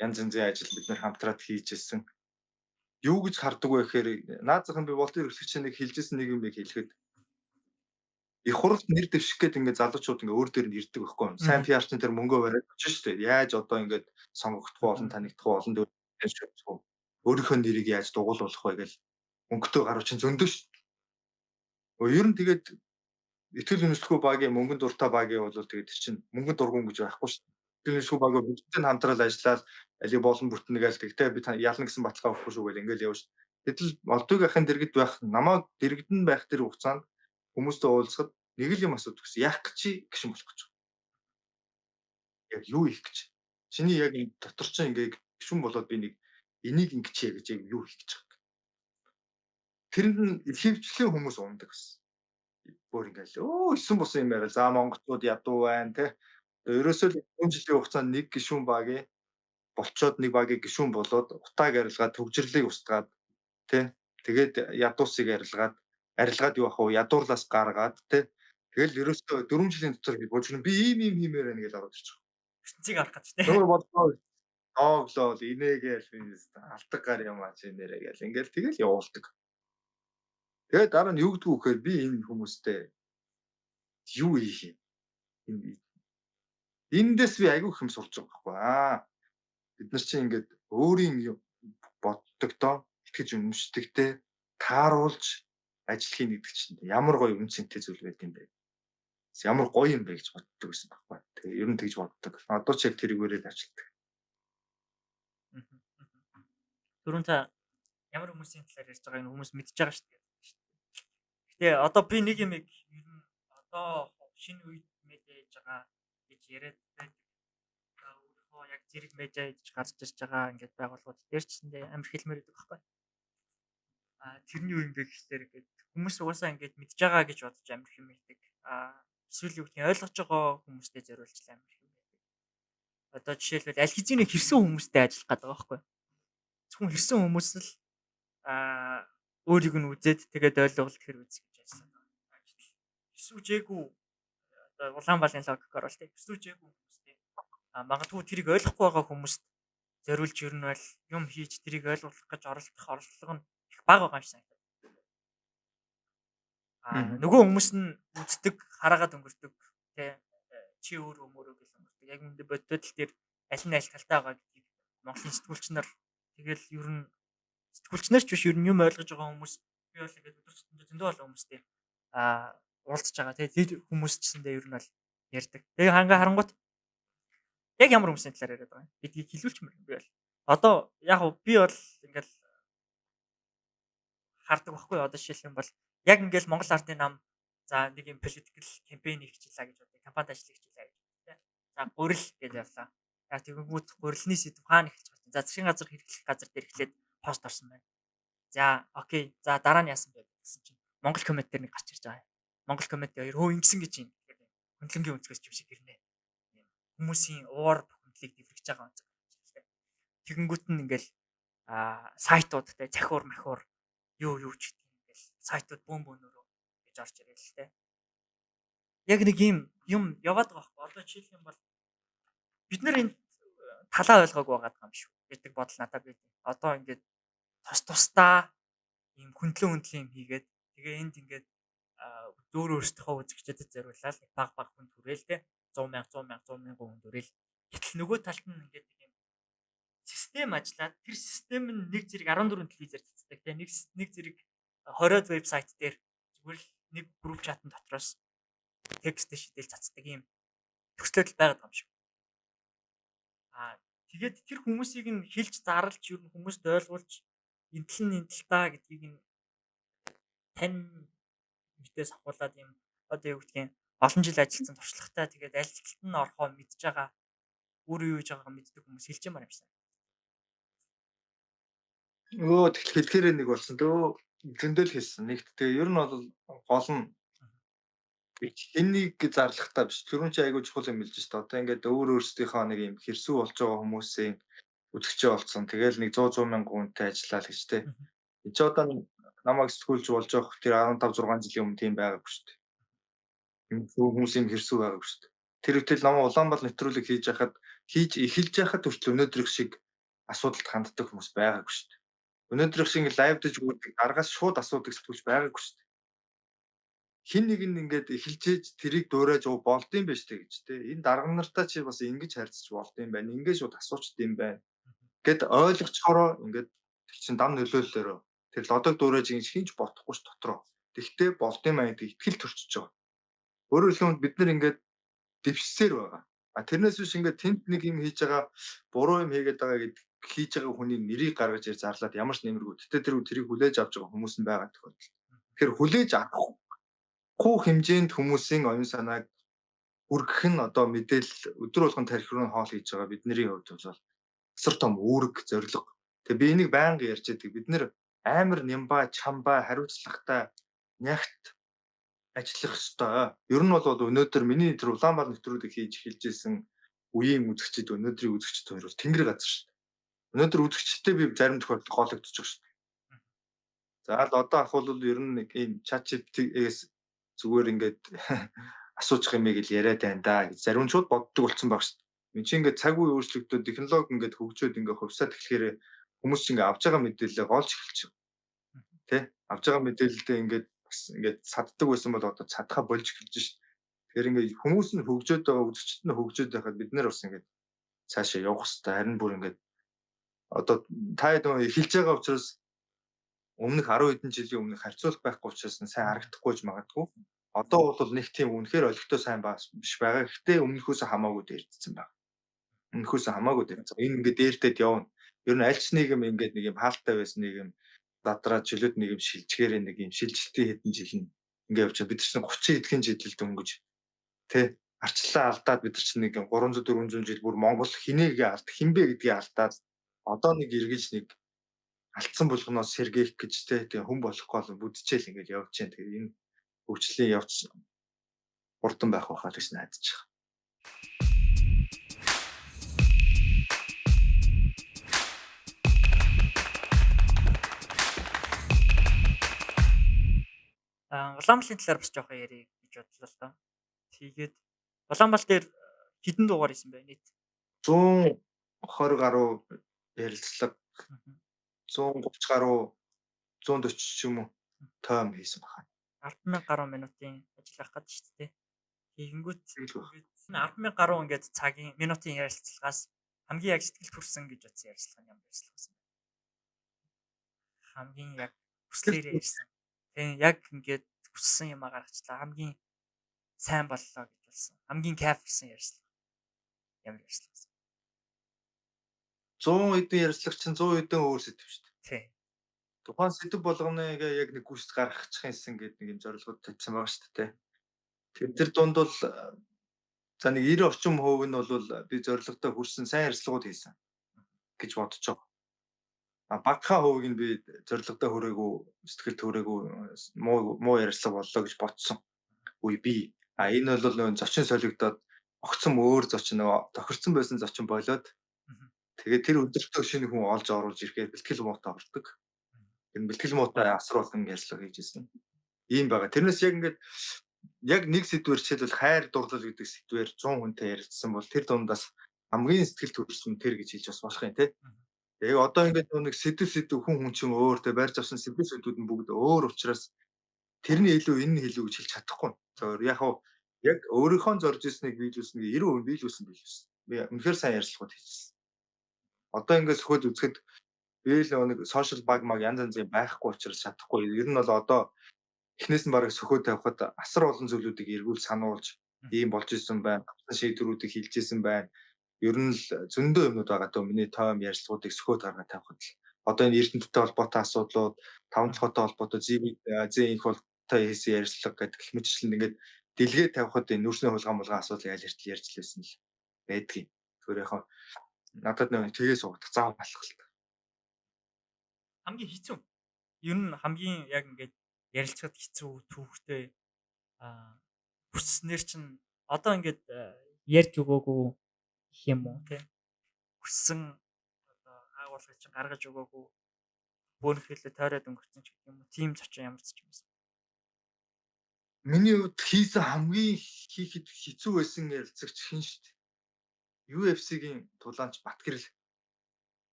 янз янзын ажил бид нар хамтраад хийжсэн. Юу гэж хардаг вэ гэхээр наад зах нь би болтыг эрхлэгч нэг хэлжсэн нэг юм хэлэхэд их хурд нэр дэвших гээд ингээд залуучууд ингээд өөр дээр нь ирдэг байхгүй юу? Сайн PR-чин тэр мөнгөө бариад очиж штэ. Яаж одоо ингээд сонгогдох болон танигдах болон өөрийнхөө нэрийг яаж дугуулах вэ гэж өнгөтэй гаруй чин зөндөө штэ. Ер нь тэгээд итгэл үнэмшилгүй багийн мөнгөн дуртай багийн бол тэгээд чинь мөнгөн дургуун гэж байхгүй шүү дээ. Итгэл үнэмшилгүй баг бүгдтэй хамтраад ажиллаад алийг болон бүтнэгээл тэгтээ би ялна гэсэн баталгаа өгөхгүй шүү гэл ингээл явна шүү дээ. Гэтэл олдыг ахын дэргэд байх намайг дэрэгдэн байх тэр хугацаанд хүмүүстэй уулзахад нэг л юм асуудаг гэсэн. Яах гэж гişин болох гэж. Яг юу хийх гэж. Чиний яг дотор чинь ингээ гişүн болоод би нэг энийг ингэчээ гэж яг юу хийх гэж байгаа. Тэрэнд нь ихэвчлэн хүмүүс ундаг гэсэн. Бүр ингээл өсөн босон юм яриа. За монголчууд ядуу байна те. Ерөөсөө л 4 жилийн хугацаанд нэг гишүүн багийн болцоод нэг багийн гишүүн болоод утааг арилгаад төгжрлийг устгаад те. Тэгээд ядуусыг арилгаад юу ах вэ? Ядуурлаас гаргаад те. Тэгэл ерөөсөө 4 жилийн дотор божигн би ийм хиймээр байна гэж ороод ирчих. ертөнцийг авах гэж те. Нөгөө бодлоо дооглол инээгээл алдаг гар юм аа чи нэрээ гэл ингээл тэгэл явуулдаг. Тэгээд дараа нь юу гэдг вэ гэхээр би энэ хүмүүстэй юу хийх юм. Эндээс би айгүй их юм сурч байгаа байхгүй. Бид нар чинь ингээд өөрийн боддогдоо итгэж үнэмшдэгтэй тааруулж ажил хийнэ гэдэг чинь ямар гоё үнцэнтэй зүйл байт юм бэ. Ямар гоё юм бэ гэж боддог гэсэн байхгүй. Тэгээ ер нь тэгж боддог. Одоо ч яг тэрийгээрээ ажилладаг. Түрүүн та ямар хүмүүсийн талаар ярьж байгааг хүмүүс мэдчихэж байгаа шүү дээ. Гэтэ одоо би нэг юм ер нь одоо шинэ үед мэдээж байгаа гэж яриад байдаг. Өөрийнхөө яг зэрэг медиа хийж гарч ирж байгаа ингээд байгууллагууд дээр ч гэсэн амар хэлмээр байдаг байхгүй. Тэрний юу юм бэ гэхээр ингээд хүмүүс угаасаа ингээд мэдж байгаа гэж бодож амар хэм байдаг. Эсвэл юу гэдгийг ойлгож байгаа хүмүүстэй зориулж амар хэм байдаг. Одоо жишээлбэл аль хэзээ нэг хэрсэн хүмүүстэй ажиллах гэдэг байгаа байхгүй. Зөвхөн хэрсэн хүмүүс л өөрийг нь үзээд тэгээд ойлголт хэр үзэх гэж ажиллаад байгаа. Хэсүүжээгүй одоо Улаанбаалын логикоор бол тийм хэсүүжээгүй хүмүүстэй магадгүй тэрийг ойлгохгүй байгаа хүмүүст зориулж ер нь бол юм хийж тэрийг ойлгох гэж оролдох оролдлого нь их бага байгаа юм шиг санагдав. Нөгөө хүмүүс нь үздэг, хараагаад өнгөрдөг тий чи өөрөө мөрөө гэж өнгөрдөг. Яг үүндээ бодтол дээр аль нь аль талтай байгаа гэдгийг Монголын сэтгүүлч нар тэгэл ер нь сэтгүүлч нар ч биш ер нь юм ойлгож байгаа хүмүүс би бол ингээд өдөр тутмын зөндөө олон хүмүүстэй уулзж байгаа тий тэр хүмүүс ч гэсэндээ ер нь бол ярьдаг. Тэгээ ханга харангуут яг ямар хүмүүсийн талаар яриад байгаа юм гэдгийг хэлүүлчмээр би бол одоо яг би бол ингээд хардаг байхгүй одоо жишээлх юм бол яг ингээд Монгол ардын нам за нэг юм политикл кампайн хийчихлээ гэж бодъё. Кампанид ажиллаж хийчихлээ гэж бодъё. За гурил гэж явлаа. Яг тэгэнгүүт гурилны сэдв хаана эхэлж байгаа юм. За засгийн газар хэрэглэх газар дээр эхлээд пост орсон байна. За окей. За дараа нь яасан бэ? гэсэн чинь Монгол коммент дээр нэг гарч ирж байгаа. Монгол коммент хоёр хөө ингэсэн гэж юм. Хөндлөнгийн өнцгөөс юм шиг гэрнэ. Хүмүүсийн уур бухимдлыг дэвлэгж байгаа онцгой. Тэгэнгүүт нь ингээл сайтууд те захиур махиур юу ч гэдэг ингээл сайтууд бөөнөрөө гэж орж ирэл л те. Яг нэг юм яваад байгаа байхгүй. Одоо жишээлх юм бол бид нар энэ талаа ойлгоогүй байгаа юм шүү гэдэг бодол надад байд. Одоо ингээд тусдаа ийм хөндлөн юм хийгээд тэгээ энд ингээд зөөр өөрсдийнхөө үзэгчдэд зориулаад баг хүнд хүрээл те 100,000 хүнд хүрээл. Гэтэл нөгөө талд нь ингээд ийм систем ажиллаад тэр систем нь нэг зэрэг 14 телевизээр цацдаг те нэг зэрэг 20-од вебсайт дээр зүгээр л нэг групп чатан дотроос текст шидэл цацдаг ийм төслөл байгаад байгаа юм шиг. Тэгээд тэр хүмүүсийг нь хэлж зарлж ер нь хүмүүст ойлгуулж энтэл та гэдгийг нь тань мэдээс авахуулаад юм одоо юу гэдгийг олон жил ажилласан туршлагатай тэгээд аль талд нь орохоо мэдж байгаа өөрөө юу хийж байгаагаа мэддэг хүмүүс хэлж юмар юм шиг. Хэлэхээр нэг болсон дөө зөндөл хэлсэн. Нэгт тэгээ ер нь бол гол нь энийг зарлахтаа биш. Түрүүн чи айгуу чухал юм хэлж шүү дээ. Одоо ингээд өөрсдийнхөө нэг юм хэрсүү болж байгаа хүмүүсийн үзэгчээ олцсон. Тэгээл нэг 100 мянга хүнтэй ажиллаа л гэж тэ. Энд ч одоо намайг сэтгүүлж болж байгаа тэр 15 6 жилийн өмнө тийм байгаагүй шүү дээ. Юм хүмүүсийн хэрсүү байгаагүй шүү дээ. Тэр үтэл намайг Улаанбаатар нэвтрүүлэг хийж эхэлж яхад хүртэл өнөөдрөх шиг асуудалд ханддаг хүмүүс байгаагүй шүү дээ. Өнөөдрөх шиг лайв дэж үүдэг дараагаас шууд асуудаг сэтгүүлч байгаагүй шүү дээ. Хин нэг нь ингээд эхэлжээж тэрийг дуурайж болдсон байж тээ гэж те. Энэ дарга нартаа чи бас ингэж харьцаж болдсон байна. Ингээд шууд асуучдсан байна. Гэт ойлгочхороо ингээд тэр чин дам нөлөөллөөрөө тэр лодог дуурайж ингэж хинч бодохгүй ш дотроо. Тэгтээ болдсон маа гэдэг итгэл төрчихөж байгаа. Өөрөөр хэлбэл бид нар ингээд дэвшсээр байгаа. Тэрнээс биш ингээд тент нэг юм хийж байгаа буруу юм хийгээд байгаа гэдэг хийж байгаа хүний нэрийг гаргаж ир зарлаад ямар ч нэмэргүй. Тэгтээ тэрийг хүлээж авч байгаа хүмүүс нь байгаа тохиолдол. Тэгэхээр хүлээж авахгүй хэмжээнд хүмүүсийн оюун санааг хүргэх нь одоо мэдээлэл өдөр болгон тарих руу хоол хийж байгаа бидний хувьд бол асар том үүрэг зориг. Тэгээ би энийг байнга ярьж байдаг. Бид нэр амар нямба чамба хариуцлагатай нягт ажиллах ёстой. Ер нь бол өнөөдөр миний тэр Улаанбаатар нэвтрүүлэг хийж эхэлж исэн үеийн үзэгчид өнөөдрийн үзэгчид хоёр бол тэнгэр газар шүү дээ. Өнөөдөр үзэгчтэй би зарим тохиолдолд гоологдож байгаа шүү дээ. За одоо ах бол ер нь нэг ийм чат GPT-ээс зүгээр ингээд асууж юм ийм л яриад байна да гэж зарим нь шууд боддог болсон баг шүү дээ. Энд чинь ингээд цаг үе өөрчлөгдөд технологи ингээд хөгжөөд ингээд хувьсаад эхлэхээр хүмүүс чинь ингээд авж байгаа мэдээлэлээ голж эхэлж байгаа. Тэ? Авж байгаа мэдээлэлдээ ингээд бас ингээд саддаг байсан бол одоо цадхаа болж эхэлж шээ. Тэгэхээр ингээд хүмүүс нь хөгжөөд байгаа үзэгчд нь хөгжөөд байхад бид нэр бас ингээд цаашаа явах хэрэгтэй. Харин бүр ингээд одоо та хэд эхэлж байгаа учраас өмнөх 10 хэдэн жилийн өмнөх харьцуулах байхгүй учраас сайн харагдахгүй ч магадгүй. Одоо бол нэг тийм үнэхээр олигтой сайн биш байгаа. Гэхдээ өмнөхөөс хамаагүй дээрдсэн байна. Өмнөхөөс хамаагүй дээрдсэн. Энэ ингээд дээртэд явна. Ер нь аль ч нэг юм ингээд нэг юм хаалттай байсан нэг юм задраад жилүүд нэг юм шилжгээр нэг юм шилжилтийн хэдэн жил ингээд явж бид чинь 30 эдхэн жилд өнгөж тэ арчлаа алдаад бид чинь нэг 300 400 жил бүр Монгол хинбэ гэдгийг алдаад одоо нэг эргэж нэг алдсан болгоноос сэргээх гэж тэ хүн болохгүй бол бүдчихэл ингээд явж जैन. Тэгээ энэ хөгжлийн явц хурдан байх байхаа гэж найдаж байгаа. Улаанбаатарын талаар бас жоохон ярих гэж бодлоо л доо. Тэгээд Улаанбаатар дээр хэдэн дугаар исэн бэ нийт? 120 гаруй ярилцлага 130 гаруй 140 ч юм уу тайм хийсэн байна. 10,000 гаруй минутын ажил авах гэдэг шүү дээ. Тэгэнгүүт 10,000 гаруй ингээд цагийн минутын ярилцлагаас хамгийн яг сэтгэл төрсөн гэж бодсон ярилцлага нь ямар ярилцлага байсан бэ? Хамгийн яг хүслээрээ ярьсан. Тэгээ яг ингээд хүссэн юм гаргачлаа. Хамгийн сайн боллоо гэж болсон. Хамгийн кайф гэсэн ярилцлага. Ямар ярилцлага байсан? 100 хэдэн ярилцлага чинь 100 хэдэн өөр сэдв шүү дээ. Тий. Тухайн сэдв болгоныг яг нэг гүйцэд гаргачих юмсан гэдэг нэг юм зорилгод тавьсан байгаа шүү дээ. Тэр дунд бол за нэг 90 орчим хувь нь бол би зорилготой хүрсэн сайн ярилцлагууд хийсэн гэж бодож байгаа. Багахан хувийг нь би зорилгодоо хүрээгүй, сэтгэл төрөөгүй, муу ярьцлага боллоо гэж бодсон үе бий. Энэ бол нөгөө зочин солигдоод огцом өөр зочин нөгөө тохирцсон байсан зочин болоод Мгм. тэгээд тэр өдөртөө шинэ хүн олж оруулж ирэхээр бэлтгэл муутай ордог. Тэр бэлтгэл муутай асруулган ярьцлага хийж ирсэн. Ийм байгаа. Тэрнээс яг ингээд яг нэг сэдвэр жишээлбэл хайр дурлал гэдэг сэдвэр 100 хүнтэй ярилцсан бол тэр дундаас хамгийн сэтгэл төрсөн тэр гэж хэлж бас болох юм тий. Мгм. Яг одоо ингээд нэг сэдв хүн чинь өөр тэ барьж авсан сэдвүүд нь бүгд өөр учраас тэрний илүү энэ нь илүү гэж хэлж чадахгүй. За яг хав яг өөрийнхөө зорж ирснийг биелүүлсэн гээ 90% биелүүлсэн. Би үнэхээр сайн ярьцлагууд хийжсэн. Одоо ингээд сөхөд үзэхэд би л нэг сошиал баг маг янз янзын байхгүй учраас чадахгүй. Ер нь бол одоо эхнээс нь бараг сөхөө тавихад асар олон зүйлүүдийг эргүүл сануулж ийм болж исэн байна. Гарсан шийдвэрүүдийг хэлж исэн байна. Ер нь л зөндөө юмнууд байгаа дөө миний тоом ярьцлагуудыг сөхөө гаргаад тавихад л одоо энэ эрдэнэттэй холбоотой асуудлууд, таван толгойтой холбоотой зэн их болтой хийсэн ярьцлага гэдэг гэх мэтчлэн ингээд дэлгээ тавихад энэ нүрсний хулгай асуудлыг аль эртэл ярьж лээсэн л байдгийг. Тэгэхээр яг надад нэг тгээс суугдах заав болох л та. Хамгийн хэцүү. Ер нь хамгийн яг ингээд ярилцахад хэцүү түүхтэй хүснэр чинь одоо ингээд ярьж өгөөгүй гэх юм уу те. Хүссэн одоо агуулгыг чинь гаргаж өгөөгүй бөөнхөлөө тойроод өнгөрцөн ч гэх юм уу. Тим зочин ямар ч юм бэ. Миний хувьд хийсэн хамгийн хийхэд хэцүү байсан ярилцагч хэн шүү дээ. UFC-гийн тулаанч Батгэрэл.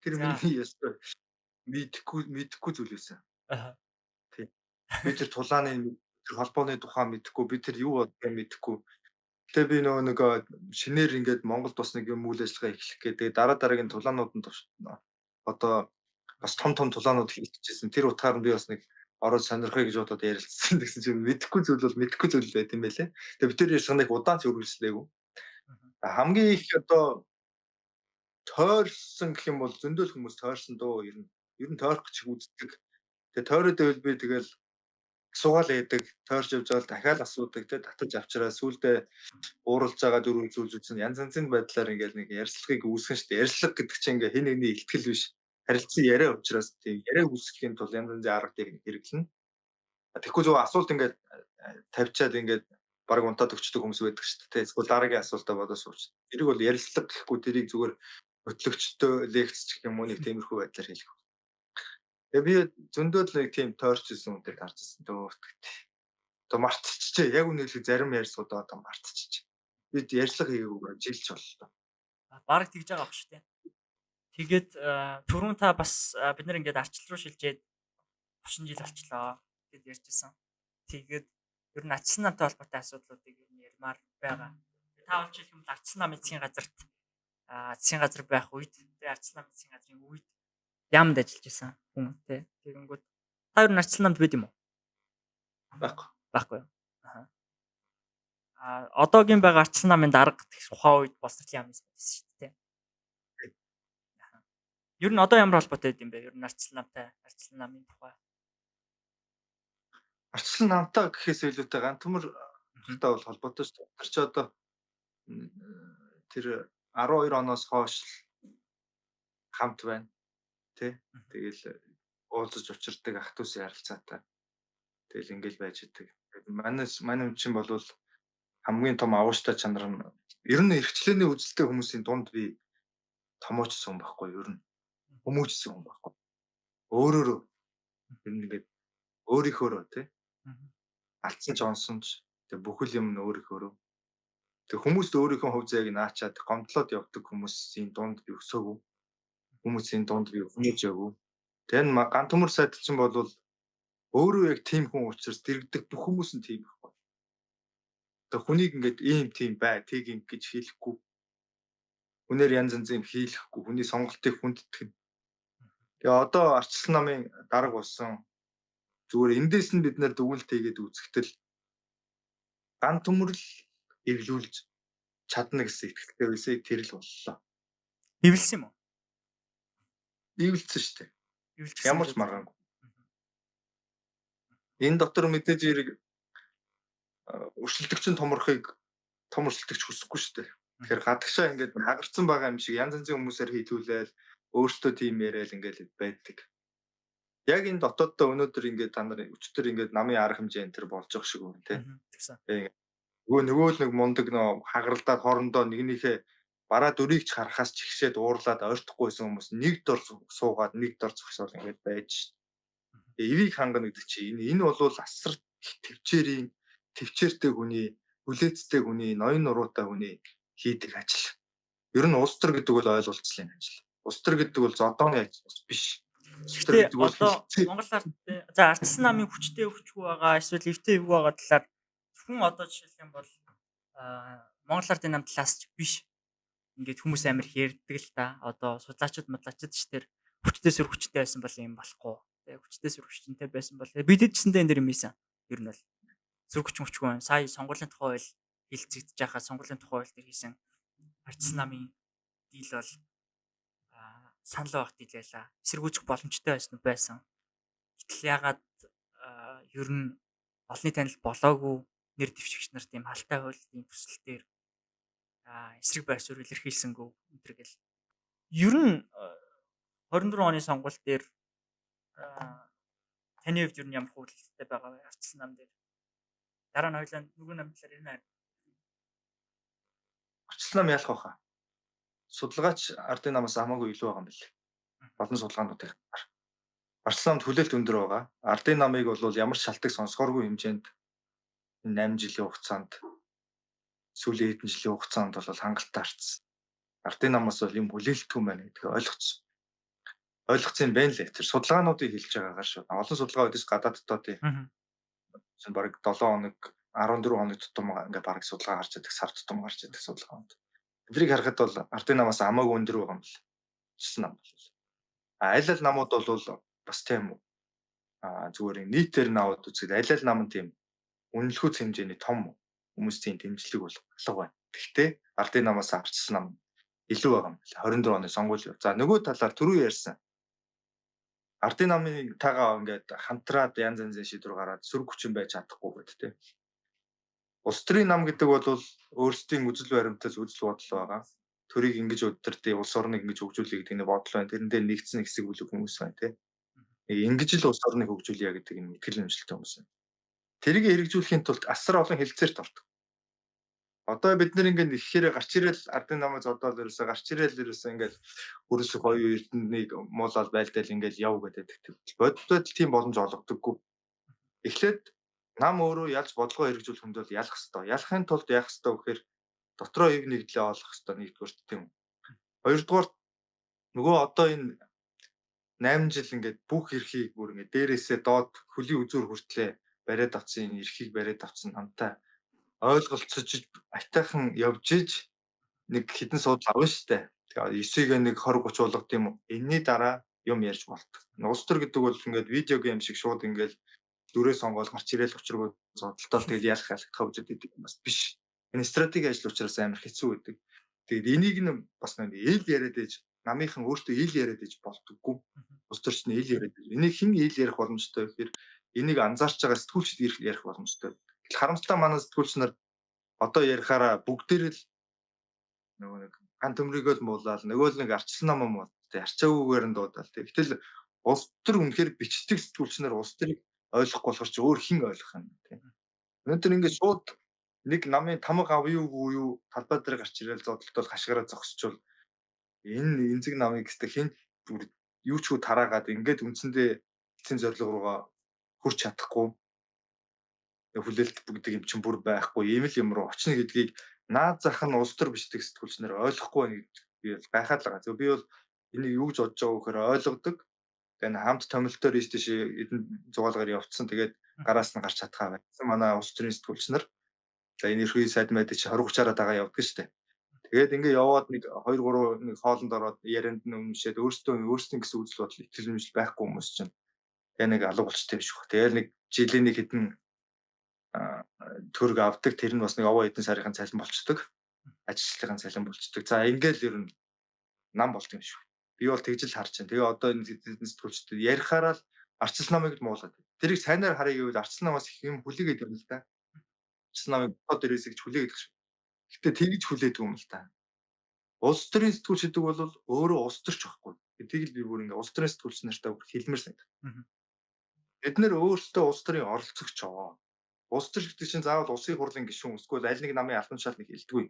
Тэр миний ёстой мэдхгүй зүйл байсан. Аа. Тий. Би тэр тулааны тэр холбооны тухай мэдэхгүй, би тэр юу бодгийг мэдэхгүй. Тэгээ би нэг шинээр ингээд Монголд бас нэг юм үйл ажиллагаа эхлэх гэдэг дараагийн тулаанууд нь одоо бас том тулаанууд хийчихсэн. Тэр утгаар нь би бас нэг ороод сонирхъя гэж бодоод ярилцсан гэсэн чинь мэдэхгүй зүйл байт юм байлээ. Тэгээ би тэр ярьсаныг удаан ч үргэлжлэегүй. Хамгийн их одоо тойрсон гэх юм бол зөндөл хүмүүс тойрсон дөө ер нь тойрох гэж үздэг. Тэгээ тойроод байвал би тэгэл асуугаал яадаг, тойрч явж байгаа дахиад асуудаг, тэгээ татаж авчраа сүулдэ ууралж байгаа дөрөв зүйлс үзсэн янз янзын байдлаар ингээл нэг ярьцлагыг үүсгэн штэ. Ярьцлага гэдэг чинь ингээ хин нэгний ихтгэл биш. Харилцан яриа учраас тийм яриа үүсгэхийн тулд янз янзын арга техник хэрэглэнэ. Тэгэхгүй зөв асуулт ингээд тавьчаад ингээд баг унтаад өгчдөг хүмүүс байдаг шүү дээ. Эсвэл дараагийн асуултаа бодож сууч. Тэрийг бол ярилцлага гэхгүй тэрийг зүгээр хөтлөгчтэй лекц гэх юм уу нэг тиймэрхүү байдлаар хэлэх. Тэгээ би зөндөө л нэг тийм тойрчсэн үнтэй гарч ирсэн дөө. Одоо мартчихжээ. Яг үнэхээр зарим ярьцуудаа одоо мартчихжээ. Бид ярьцлага хийгээгүй жилч боллоо. Бараг тэгж байгаа ах шүү дээ. Тэгээд түрүүн та бас бид нар ингээд арчил руу шилжээд 30 жил болчлоо гэд ярьжсэн. Тэгээд ер нь ачсан намтай холбоотой асуудлуудыг ер нь ярмаар байгаа. Та бол жишээлбэл ачсан нам эцгийн газарт засгийн газар байх үед тэгээ ачсан нам эцгийн газрын үед ямд ажиллаж исэн хүн тий. Тэгэнгүүт та ер нь ачсан намд байд юм уу? Байхгүй. Одоогийн байгаа ачсан намын дарга тухайн үед болсон юм байсан шүү дээ. Ер нь одоо ямар холбоотой байд юм бэ? Ер нь ачсан намтай, ачсан намын тухай. Ачсан намтай гэхээс илүүтэй гантөмөр тал бол холбоотой шүү дээ. Тэр чи одоо тэр 12 оноос хойш хамт байна. Тэ. Тэгэл уулзаж учирдаг ах トゥ усын харилцаатай. Тэгэл ингээл байж идэг. Манай хүн чинь бол хамгийн том авууштай чанар нь ер нь эрхчлээний үзэлтэй хүмүүсийн дунд би томоочсон хүн байхгүй ер нь хүмүүжсэн хүн байхгүй. Өөрөөрөө ер нь ингээд өөрийнхөөрөө тий. Алдсан ч онсон ч тэг бүхэл юм нь өөрийнхөөрөө. Тэг хүмүүст өөрийнхөө хувь заяаг наачаад гомдлоод явдаг хүмүүсийн дунд би өсөөгүй. Хүмүүсийн дунд би хүмүүжээгүй. Тэр нь ганц төмөр сайд чинь бол өөрөө яг тийм хүн учраас дэрэгдэх бүх хүмүүс нь тийм байхгүй. Тэг хүнийг ингээд ийм тийм бай, тийг ингэж хийлэхгүй. Хүнээр янз янзын хийлэхгүй, хүний сонголтыг хүнддэг. Тэгээ одоо арчилсан намын дарга болсон зүгээр эндээс нь бид нэр дүгнэлт хийгээд үзэхдээ ганц төмөр л эвлүүлж чадна гэсэн итгэлтэй байсан тэр л боллоо. Эвлсэн юм уу? Эвлсэн шүү дээ. Эвлж Ямар ч маргаангүй. Энэ дотор мэдээж хэрэг өршөлтөгчийн томорхыг том өршөлтөгч хүсэхгүй шүү дээ. Тэгэхээр гадагшаа ингээд хагарцсан байгаа юм шиг янз янзын хүмүүсээр хийтүүлээл өөрсдөө тийм яриад ингээл байдаг. Яг энэ дотооддоо өнөөдөр ингээд та нар өчтөр ингээд намын арга хэмжээ энэ төр болж байгаа шиг байна тий. Тэгсэн. Нөгөө л нэг мундаг нөө хагаралдаад хоорондоо нэгнийхээ бараа дүрийг ч харахаас ч ихсээд уурлаад ойртохгүйсэн хүмүүс нэг дор суугаад нэг дор зогсоол ингээд байж шít. Эвийг хангана гэдэг чинь энэ бол асар төвчээртэй хүний, хүлээцтэй хүний, ноён нуруутай хүний хийдэг ажил. Ер нь улс төр гэдэг бол ойлголцлын ажил. Улс төр гэдэг бол зодооны ажил биш. Улс төр Гэтэ гэдэг бол одоо Монгол ард за ардчсан намын хүчтэй өвчгүй байгаа эсвэл эвтэй эвгүй байгаа талаар хүн одоо жишээлх юм бол Монгол ардын нам талаас ч биш. Ингээд хүмүүс амар их ярьдаг л та. Одоо судлаачид ч тэр хүчтэй сүр хүчтэй байсан бол юм болохгүй. Тэгээ хүчтэй сүр хүчтэй байсан бол бидэд ч гэсэн энэ дэр юм ийсэн. Ер нь бол сүр хүч мөчгүй. Сая сонгуулийн тухай хууль хилцэгдэж байхад сонгуулийн тухай хууль дээр хийсэн ардчсан намын дийл бол санал багт дийл байлаа. Эсэргүүцэх боломжтой байсан. Гэтэл ягаад ер нь олонний танил болоогүй нэр дэвшигч нар тийм халтай хуулийн төсөл дээр эсрэг байр суурь илэрхийлсэнгүү энэ гэл. Ер нь 24 оны сонгуул дээр таны хувьд ер нь ямар хөвөлттэй байгаа вэ? Ардчсан нам дээр. Дараа нь хоёлаа нөгөө нам талаар ярина. Ардчсан нам ялах баха. Судалгаач ардын намаас хамаагүй илүү байгаа юм бэл. Олон судалгаануудын харахаар. Ардчсан намд хүлээлт өндөр байгаа. Ардын намыг бол ямар ч шалтгаан сонсгооргүй хэмжээнд 8 жилийн хугацаанд сүүлийн хэдэн жилийн хугацаанд бол хангалттай харцсан. Ардын намаас бол юм хүлээлтгүй юм байна гэдгийг ойлгоцсон. Ойлгоцсон юм байна лээ. Тэр судалгаануудыг хэлж байгаагаар шүү. Олон судалгаа үүдээс гадаад дотоод чинь бараг 7 хоног 14 хоног тутам ингээ бараг судалгаа гарч идэг, сар тутам гарч идэг судалгаанд. Тэдрийг харахад бол ардын намаас хамаагүй өндөр байгаа юм л. Ардчсан нам бол. Аль аль намууд бол бас тийм үү. Зүгээр нийтээр наваад үзэхэд аль аль нам нь тийм үнэлэхүйц хэмжээний том хүмүүсийн дэмжлэг бол алга байна. Гэхдээ ардын намаас ардчсан нам илүү байгаа юм байна. 24 оны сонгуул. За нөгөө талаар түрүү ярьсан. Ардын намын тагаа ингээд хамтраад янз янзын шийдвэр гараад сөрөг хүчин байж чадахгүй гэдэг тийм. Улс төрийн нам гэдэг бол өөрсдийн үзэл баримтал үзэл бодол байгаа. Төрийг ингэж удирдах, улс орныг ингэж хөгжүүлэх гэдэг нэг бодол байна. Тэрэн дээр нэгдсэн хэсэг бүлэг хүмүүс байна тийм. Ингэж л улс орныг хөгжүүлье гэдэг энэ итгэл үнэмшилтэй хүмүүс байна. Тэрийг хэрэгжүүлэхийн тулд асар олон хэлцээрт ордог. Одоо бид нэр ингээд ихээр гарч ирэл ардын намаа зодоод ерөөсө гарч ирэл ерөөсө ингээд өрөөсө гоё эрдэнэнийг муулаад байлдал ингээд яв гэдэг. Боддод тийм боломж олгодоггүй. Эхлээд нам өөрөө ялж бодлогоо хэрэгжүүлэх хүнд бол ялах хэвээр. Ялахын тулд яах хэвээр гэхээр дотроо ив нэгдлээ олох хэвээр нэгдүгээр тийм. Хоёрдугаар нөгөө одоо энэ 8 жил ингээд бүх эрхийг бүр ингээд дээрээсээ доод хөлийн үзүүр хүртлээ бариад авсан эрхийг бариад авсан намтай ойлголцож айтайхан явж иж нэг хідэн суудал авна штэ. Тэгээ 9-ийг нэг 20 30 болгох юм уу? Энэний дараа юм ярьж болдог. Улс төр гэдэг бол ингээд видео гейм шиг шууд ингээд дүрээ сонгоод гарч ирээл учиргүй зодтолтой тэгэл ялах үзэж идэг юм бас биш. Энэ стратеги ажил учраас амар хэцүү байдаг. Тэгээд энийг нь бас нэг ил яриад ээж намынхан өөртөө ил яриад ээж болдоггүй. Улс төрч нь ил яриад. Энийг хэн ил ярих боломжтой вэ гэхээр энийг анзаарч байгаа сэтгүүлчид ярих боломжтой. Харамсалтай манай сэтгүүлч нар одоо ярихаараа бүгдээр л нөгөө нэг ган төмрийгөө л муулаад нөгөө л нэг ардчсан нам юм бол арчаагүйгээр нь дуудаал. Тэгтэл улс төр үнэхээр бичдэг сэтгүүлч нар улс төрийг ойлгохгүй болохоор чи өөр хэн ойлгох юм тийм. Өнөөдөр ингээд шууд нэг намын тамга авъя уу юу талбай дээр гарч ирэл зодтолтол хашгираа зогсчвол энэ энзэг намыг гэхтээ хэн юу ч хүү тараагаад ингээд үндсэндээ эцсийн зорилго руугаа хүрч чадахгүй хүлээлт бүгдэг юм чинь бүр байхгүй ийм л юм руу очно гэдгийг наад зах нь улс төр бичдэг сэтгүүлч нар ойлгохгүй байна гэж гайхаад л байгаа. Би бол энийг юу гэж бодож байгааг вөхөр ойлгодог. Тэгээ хамт томилтоор ийш тийш эдэн зугаалгаар явцсан. Тэгээд гараас нь гарч чадхаа байсан. Манай улс төрийн сэтгүүлч нар за энэ эрхүй сайд мэдээ чи 20 30-аараа дагаа явдаг штэ. Тэгээд ингээ яваад нэг 2 3 нэг хоолнд ороод ярианд нь өмнөшөөд өөрсдийн гэсэн үзэл бодол итгэл үнэмшил байхгүй хүмүүс чинь тэгээ нэг алга болчтой юм шиг. Тэгээд нэг жилийн нэг хэдэн төгрөг авдаг. Тэр нь бас нэг овоо эдэн сарын цалин болцдог. Ажилчлагын цалин болцдог. За ингээл ер нь нам болт юм шүү. Би бол тэгж л харж байна. Тэгээ одоо энэ сэтгүүлчдэд ярихаараа л ардчсан намыг л муулаад. Тэрийг сайнаар харъя гэвэл ардчсан намаас их юм хүлээгээд юм л да. Ардчсан намыг бод дээрээс гэж хүлээгээд шүү. Гэтэ тэгж хүлээдэг юм л да. Улс төрийн сэтгүүлч гэдэг бол өөрөө улс төрч байхгүй. гэдгийг л би бүр ингээ улс төрийн сэтгүүлч нартай бүр хэлмээр санагдав. Мгм. Бид нэр өөрсдөө улс төрийн оролцогч аа. Улс төр гэдэг чинь заавал улсын хурлын гишүүн эсвэл аль нэг намын албан тушаалыг хэлдэггүй.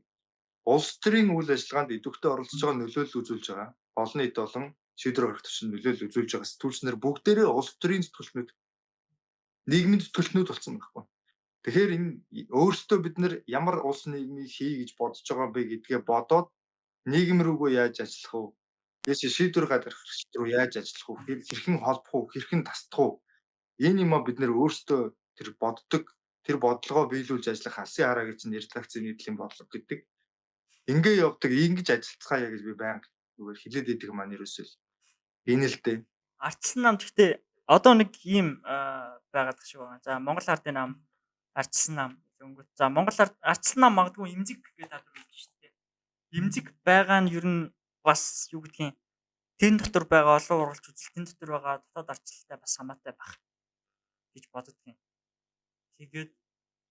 Улс төрийн үйл ажиллагаанд идэвхтэй оролцож байгаа нөлөөлөл үзүүлж байгаа. Олон нийт болон шийдвэр гаргах түвшинд нөлөөлөл үзүүлж байгаа сэтгүүлчнэр бүгдээрээ улс төрийн сэтгүүлчнүүд, нийгмийн сэтгүүлчнүүд болсон байхгүй. Тэгэхээр энэ өөрсдөө бид нар ямар улс нийгмийг хий гэж бодож байгаа бэ гэдгээ бодоод нийгэм рүүгөө яаж ажиллах вэ? Яаш шийдвэр гаргах руу яаж ажиллах вэ? Хэрхэн холбох вэ? Хэрхэн тасдах вэ? Энэ юм а бид нэр өөрсдөө тэр боддог, тэр бодлогоо биелүүлж ажиллах алсын хараагийн чинь редакцийн нийтлэлийн бодлого гэдэг. Ингээ явдаг, ингэж ажиллацгаая гэж би байнга зүгээр хилээд идэх маань ерөөсөө энэ л дээ. Ардчилсан нам гэхдээ одоо нэг ийм байгаад тах шиг байна. За Монгол Ардын нам, ардчилсан нам өнгөт. За Монгол ардчилсан нам магадгүй эмзэг гэдэг та нар хэлж шүү дээ. Эмзэг байгаа нь ер нь бас юу гэдгийг тэн дотор байгаа олон ургалж үзэл тэн дотор байгаа дотоод ардчилалтай бас хамаатай байх гэж боддгийн. Тэгээд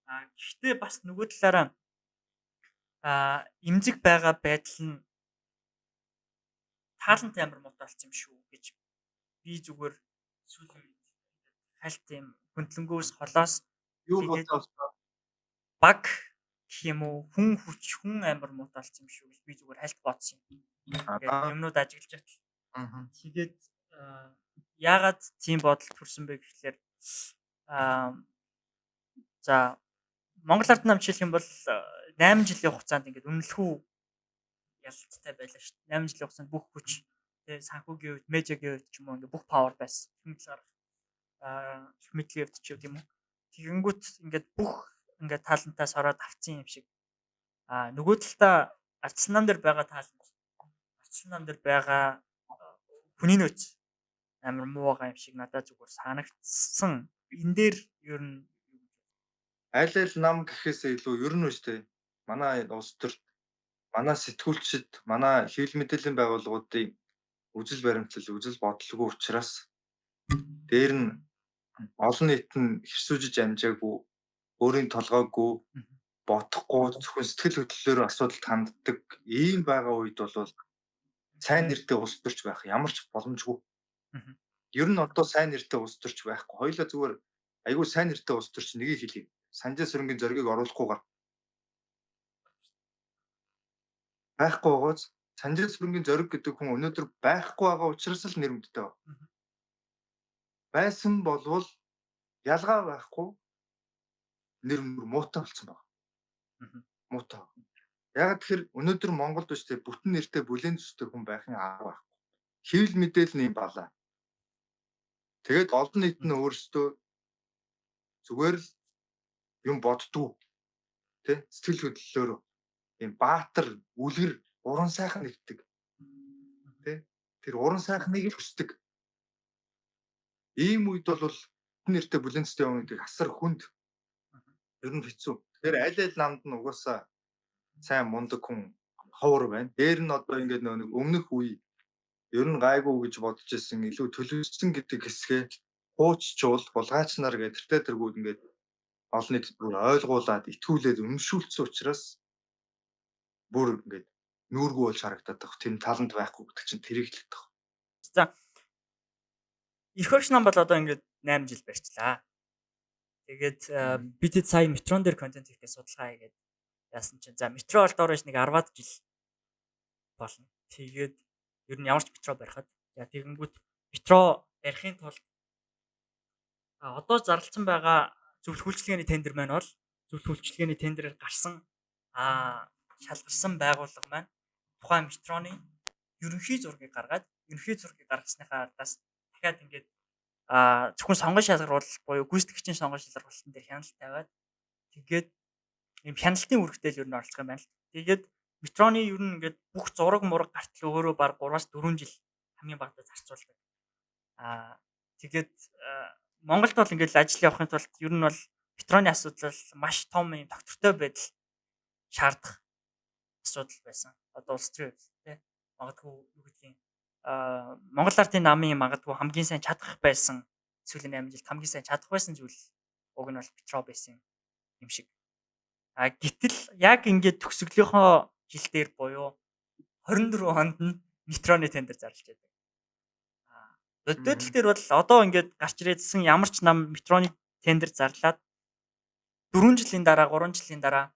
гэхдээ бас нөгөө талаараа эмзэг байгаа байдал нь таалант амар муутай болсон юм шүү гэж би зүгээр сүүлийн үед хальт юм хөндлөнгөөс холоос Юу тэгээд бодож баг гэх юм уу хүн хүч хүн амар муутай болсон юм шүү гэж би зүгээр хальт бодсон юм. Тэгээд юмнууд ажиглаж батал. Тэгээд яагаад тийм бодолд хүрсэн бэ гэхлээр за Монгол Ард нам жишээлх юм бол 8 жилийн хугацаанд ингээд үнэлэхүү ялалттай байлаа шүү дээ. 8 жилийн хугацаанд бүх хүч тэгээ санхүүгийн үед, медиагийн үед ч юм уу ингээд бүх павер байсан. Хэмжил гарах их мэдлийн хувьд ч юм уу. Тэгэнгүүт ингээд бүх ингээд талантаас ороод авцсан юм шиг. Нөгөө талдаа ардчилсан нам дээр байгаа талант, ардчилсан нам дээр байгаа хүний нөөц амар муу байгаа юм шиг надад зүгээр санагдсан. Энэ дээр ер нь аль нам гэхээсээ илүү ер нь үстэй. Манай улс төр, манай сэтгүүлчид, манай хэвлэл мэдээллийн байгууллагуудын үзэл баримтлал, үзэл бодлого учраас дээр нь олон нийт нь хэрсүүжиж амжаагүй, өөрийн толгойгүй, бодохгүй, зөвхөн сэтгэл хөдлөлөөр асуудалд ханддаг ийм байгаа үед бол сайн нэртэй улс төрч байх ямар ч боломжгүй. Ер нь одоо сайн нэртэй улс төрч байхгүй. Хоёулаа зүгээр айгүй сайн нэртэй улс төрч нэгийг хэлье. Санжаа Сүрэнгийн зоригийг оруулахгүйгээр байхгүй байгаач Санжаа Сүрэнгийн зориг гэдэг хүн өнөөдөр байхгүй байгаа учраас л нэр мэдтэй байна. Байсан болвол ялгаа байхгүй нэр муутай болсон байна. Муутай. Яг тэгэхээр өнөөдөр Монголд биш те бүтэн нэртэй бүлээн төстэй хүн байхын арга байхгүй. Хэвлэл мэдээлэл нь юм балаа. Тэгээд олон нийт нь өөрсдөө зүгээр л юм боддгоо. Тэ сэтгэл хөдлөлөөр юм баатар, үлгэр, уран сайхан нэгдэг. Тэ тэр уран сайхныг л хүсдэг. Ийм үед бол нэртэй бүлээн төстэй хүн гэдэг асар хүнд. Ер нь хэцүү. Тэгэхээр аль намд нь угаасаа сайн мундаг хүн ховор байна. Дээр нь одоо ингээд нэг өмнөх үе ер нь гайгүй гэж бодож ирсэн илүү төлөвлөсөн гэдэг хэсгээ хууччвал булгаач нар гэдэг тэртээ тэргүүд ингээд олон нийтэд бүр ойлгуулад итгүүлээд өмшүүлсэн учраас бүр ингээд нүүргүй болж харагдаад байгаа. Тэм талант байхгүй гэдэг чинь тэрийг л хэлдэг. За их багш нам бол одоо ингээд 8 жил барьчлаа. Тэгээд бид сая метрон дээр контент хийх гэж судалгаа хийгээд яасан чинь за метро бол доорож нэг 10-аад жил болно. Тэгээд ер нь ямар ч метро барихад тэгэнгүүт метро барихын тулд одоо зарласан байгаа зөвлөх үйлчилгээний тендер маань бол зөвлөх үйлчилгээний тендерээр гарсан шалгарсан байгууллага маань тухайн метроны ерөнхий зургийг гаргаад ерөнхий зургийг гаргасныхаа ардаас дахиад ингээд зөвхөн сонгон шалгаруулалт буюу гүйцэтгэгчийн сонгон шалгаруулалтын дээр хяналт тавиад тэгээд ийм хяналтын үүрэгтэй л ер нь оролцох юм байна л. Тэгээд метроны ер нь ингээд бүх зураг мураг гартал өөрөө баг 3-4 жил хамгийн багадаа зарцуулдаг. Тэгээд Монголд бол ингээд ажил явахын тулд ер нь бол метроны асуудал маш том юм доктортой байдал шаардах асуудал байсан. Одоо улс төрийн хувьд тийм магадгүй юу гэдгийг Монгол Ардын намын магадгүй хамгийн сайн чадах байсан сүүлийн 8 жилд хамгийн сайн чадах байсан зүйл уг нь бол метро байсан юм шиг. Гэтэл яг ингээд төгсгөлийнхөө жил дээр буюу 24 онд нь метроны тендер зарлж байдаг. Өдөөдөл дээр бол одоо ингээд гарч ирээдсэн ямар ч нам метроны тендер зарлаад 4 жилийн дараа, 3 жилийн дараа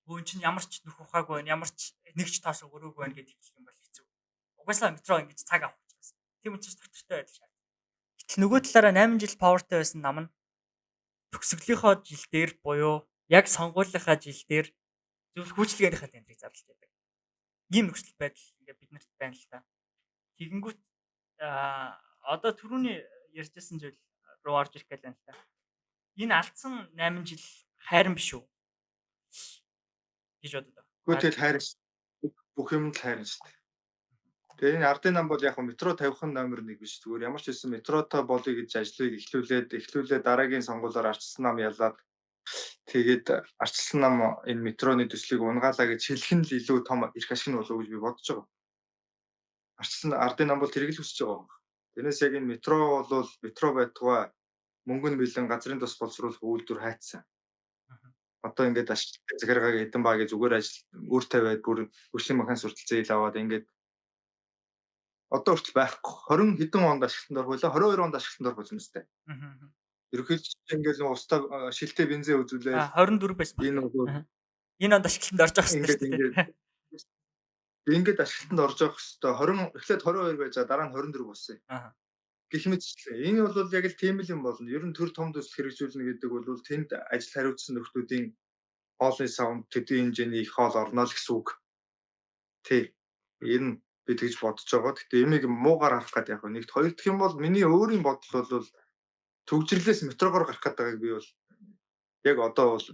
өө эн чинь ямар ч нөх ухаагүй байна, ямар ч нэг ч тоос өгөрөөгүй байна гэдэг хэлэх юм бол хэцүү. Угаасаа метро ингэж цаг авах учраас. Тийм учраас доктортой байдал шаа. Гэтэл нөгөө талаараа 8 жил павертай байсан нам нь төгсгөлийнхөө жил дээр буюу яг сонгуулийнхаа жил дээр зөвхөн хүүчлэгээнийхээ тендрийг зарлаж байдаг. Ийм нөхцөл байдал ингээд биднэрт байна л та. Тэгэнгүүт одоо түрүүний ярьжсэн зүйл руу орж ирэх гээд байна л та. Энэ алдсан 8 жил хайран биш үү гэж бодод байгаа. Гэхдээ тэгэл хайрын шүү дээ. Бүх юм л хайрын шүү дээ. Тэгээ энэ ардын нам бол яг хөө метро тавих нь номер 1 биш. Зүгээр ямар ч хэлсэн метротой болъё гэж ажлыг эхлүүлээд дараагийн сонгуулиар арчилсан нам ялаад тэгээд арчилсан нам энэ метроны төслийг унгаалаа гэж хэлэх нь л илүү том эрх ашиг нь болов уу гэж би бодож байгаа. Арчилсан ардын нам бол тэрийг л хүсэж байгаа юм. Тэрнээс яг энэ метро бол метро байтугай мөнгө нь бэлэн газрын тус боловсруулах үйлдвэр хайцсан. Одоо ингээд захиргааг эдэн багийн зүгээр ажил үр тавиад бүр хөгжлийн механик сурталчилсан ил аваад ингээд одоо хүртэл байхгүй. 20 хэдэн онд ашиглалтанд орох байлаа. 22 онд ашиглалтанд орох байсан мэт. Ерөнхийдөө ингээд нэг устаа шилтээ бензин үзүүлээд 24 байсан баг. Энэ онд ашиглалтанд орж байгаа шүү дээ. Ингээд ашиглалтанд орж явах хэвээр 20 эхлээд 22 байж дараа нь 24 болсон юм. Гэх мэтчлээ. Энэ бол яг л тийм л юм болно. Ер нь төр том төсөл хэрэгжүүлнэ гэдэг бол тэнд ажил хариуцсан нөхдүүдийн хоолны савнд төдий хэмжээний их хоол орно л гэсэн үг. Тий. Энэ би тэгж бодож байгаа. Гэтэ эмийг муугаар харах гэдэг яг нэгт хоёр дахь юм бол миний өөрийн бодол бол төгжрлээс метрогоор гарах гэдэг би бол яг одоо бол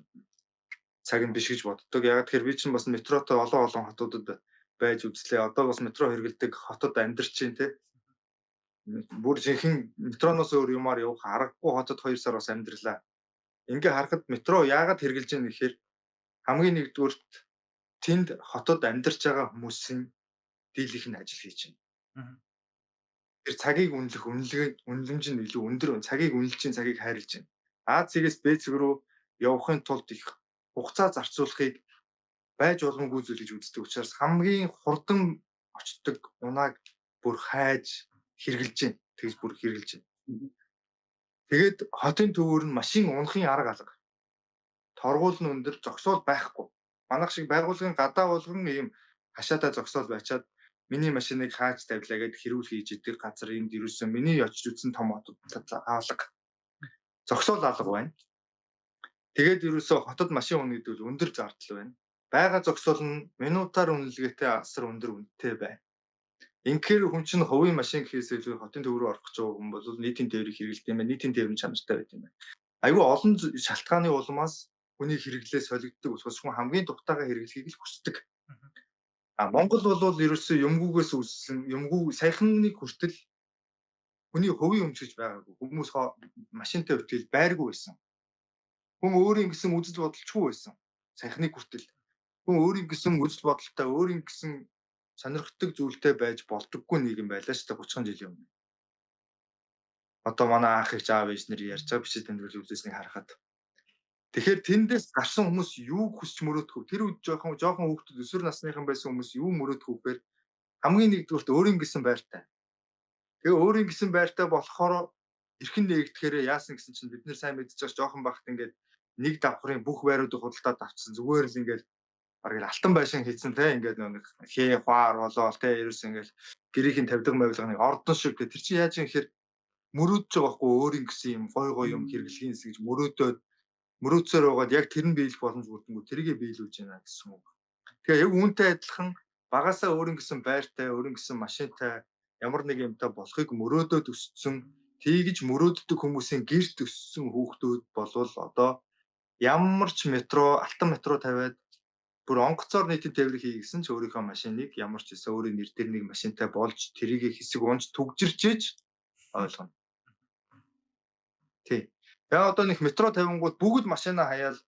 цаг нь биш гэж боддог. Яг тэгэхээр би чинь бас метротой олон хотуудад байж үзлээ. Одоо бас метро хэрэгэлдэг хотод амьдарч чинь тий. Бүр жинхэнэ метроноос өөр юмар явах аргагүй хотод 2 сар бас амьдралаа. Ингээ харахад метро яагаад хэрэгжилж байгаа гэхээр хамгийн нэгдүгürt тэнд хотод амьдарч байгаа хүмүүсийн дийлэх нь ажил хийж байна. Тэр цагийг үнэлэх үнэлэмж нь илүү өндөр байна. Цагийг үнэлж чинь цагийг хайрлж байна. А цэгээс Б цэг рүү явахын тулд их хугацаа зарцуулахыг байж боломгүй зүйл гэж үздэг учраас хамгийн хурдан очдог унааг бүр хайж хэрглэж байна. Тэгж бүр хэрглэж байна. Тэгээд хотын төвөөр нь машин унахын арга алга. Торгуул нь өндөр, зогсоол байхгүй. Манайх шиг байгууллагын гадаа болгон ийм хашаатай зогсоол байчаад миний машиныг хааж тавилаа гэд хэрүүл хийж идэг газар энд юусэн миний очиж үзсэн том хотод алга. Зогсоол алга байна. Тэгээд юусоо хотод машин унах гэдэг нь өндөр зардал байна. Бага зогсоол нь минутаар үнэлгээтэй асар өндөр үнэтэй байна. Инхээр хүн чинь хувийн машин гэхээс илүү хотын төв рүү орох гэж байгаа хүн бол нийтийн тээврийг хэрэглэдэг юм байна. Нийтийн тээврийн чанартай байт юм байна. Айгүй олон шалтгааны улмаас хүний хэрэглээ солигддог болохоос хүн хамгийн тухтайгаа хэрэглэхийг л хүсдэг. Монгол бол ерөөсөө юмгүйгээс үүссэн юмгүй саяхныг хүртэл хүний хувийн өмч гэж байгаагүй. Хүмүүс машинтай өтгөл байргүй байсан. Хүн өөрийн гэсэн үзэл бодолчгүй байсан. Саяхныг хүртэл хүн өөрийн гэсэн үзэл бодолтой, өөрийн гэсэн сонирхдаг зүйлтэй байж болдоггүй нийгэм байлаа шүү дээ 30 жилийн өмнө. Одоо манай аах их аав ээж нар ярьж байгаа бичиж тэмдэглэл үзүүлснийг харахад. Тэгэхээр тэндээс гарсан хүмүүс юу хүсч мөрөөдөх вэ? Тэр үед жоохон хүүхдүүд өсвөр насныхан байсан хүмүүс юу мөрөөдөх вэхээр хамгийн нэгдүгürt өөрийн гэсэн байртай. Тэгээ өөрийн гэсэн байртай болохоор эрхэн нээгдэхээр яасан гэсэн чинь бид нэр сайн мэдчихэж байгаа жоохон багт ингээд нэг давхрын бүх байруудыг худалдаад авчихсан зүгээр л ингээд бараг алтан байшин хийцэн те ингээд нэг хээ хаар болоо те ерөөс ингээд гэрийн тавьдаг мавилганыг ордон шиг тэр чинь яаж юм гэхээр мөрөөдөж байгаа хгүй өөрийн гэсэн юм гой юм хэрэглэхийн гэж мөрөөдсөөр байгаад яг тэр нь биелэх боломж бүрдэнгүү тэрийгэ биелүүлж байна гэсэн үг. Тэгээ яг үүнтэй адилхан багасаа өөрийн гэсэн байртай, өөрийн гэсэн машинтай ямар нэг юмтай болохыг мөрөөдөөд өссөн, тийгж мөрөөддөг хүмүүсийн гэрт өссөн хүүхдүүд болвол одоо ямар ч алтан метро тавиад бүр онгоцоор нийтийн тээврийг хий гэсэн ч өөрийнхөө машиныг ямар ч хэсэг өөрийн нэр дээр нэг машинтай болж тэрийг хэсэг унж түгжирч иж ойлгоно. Тий. Яа одоо нэг метро тавингууд бүгд машинаа хаяал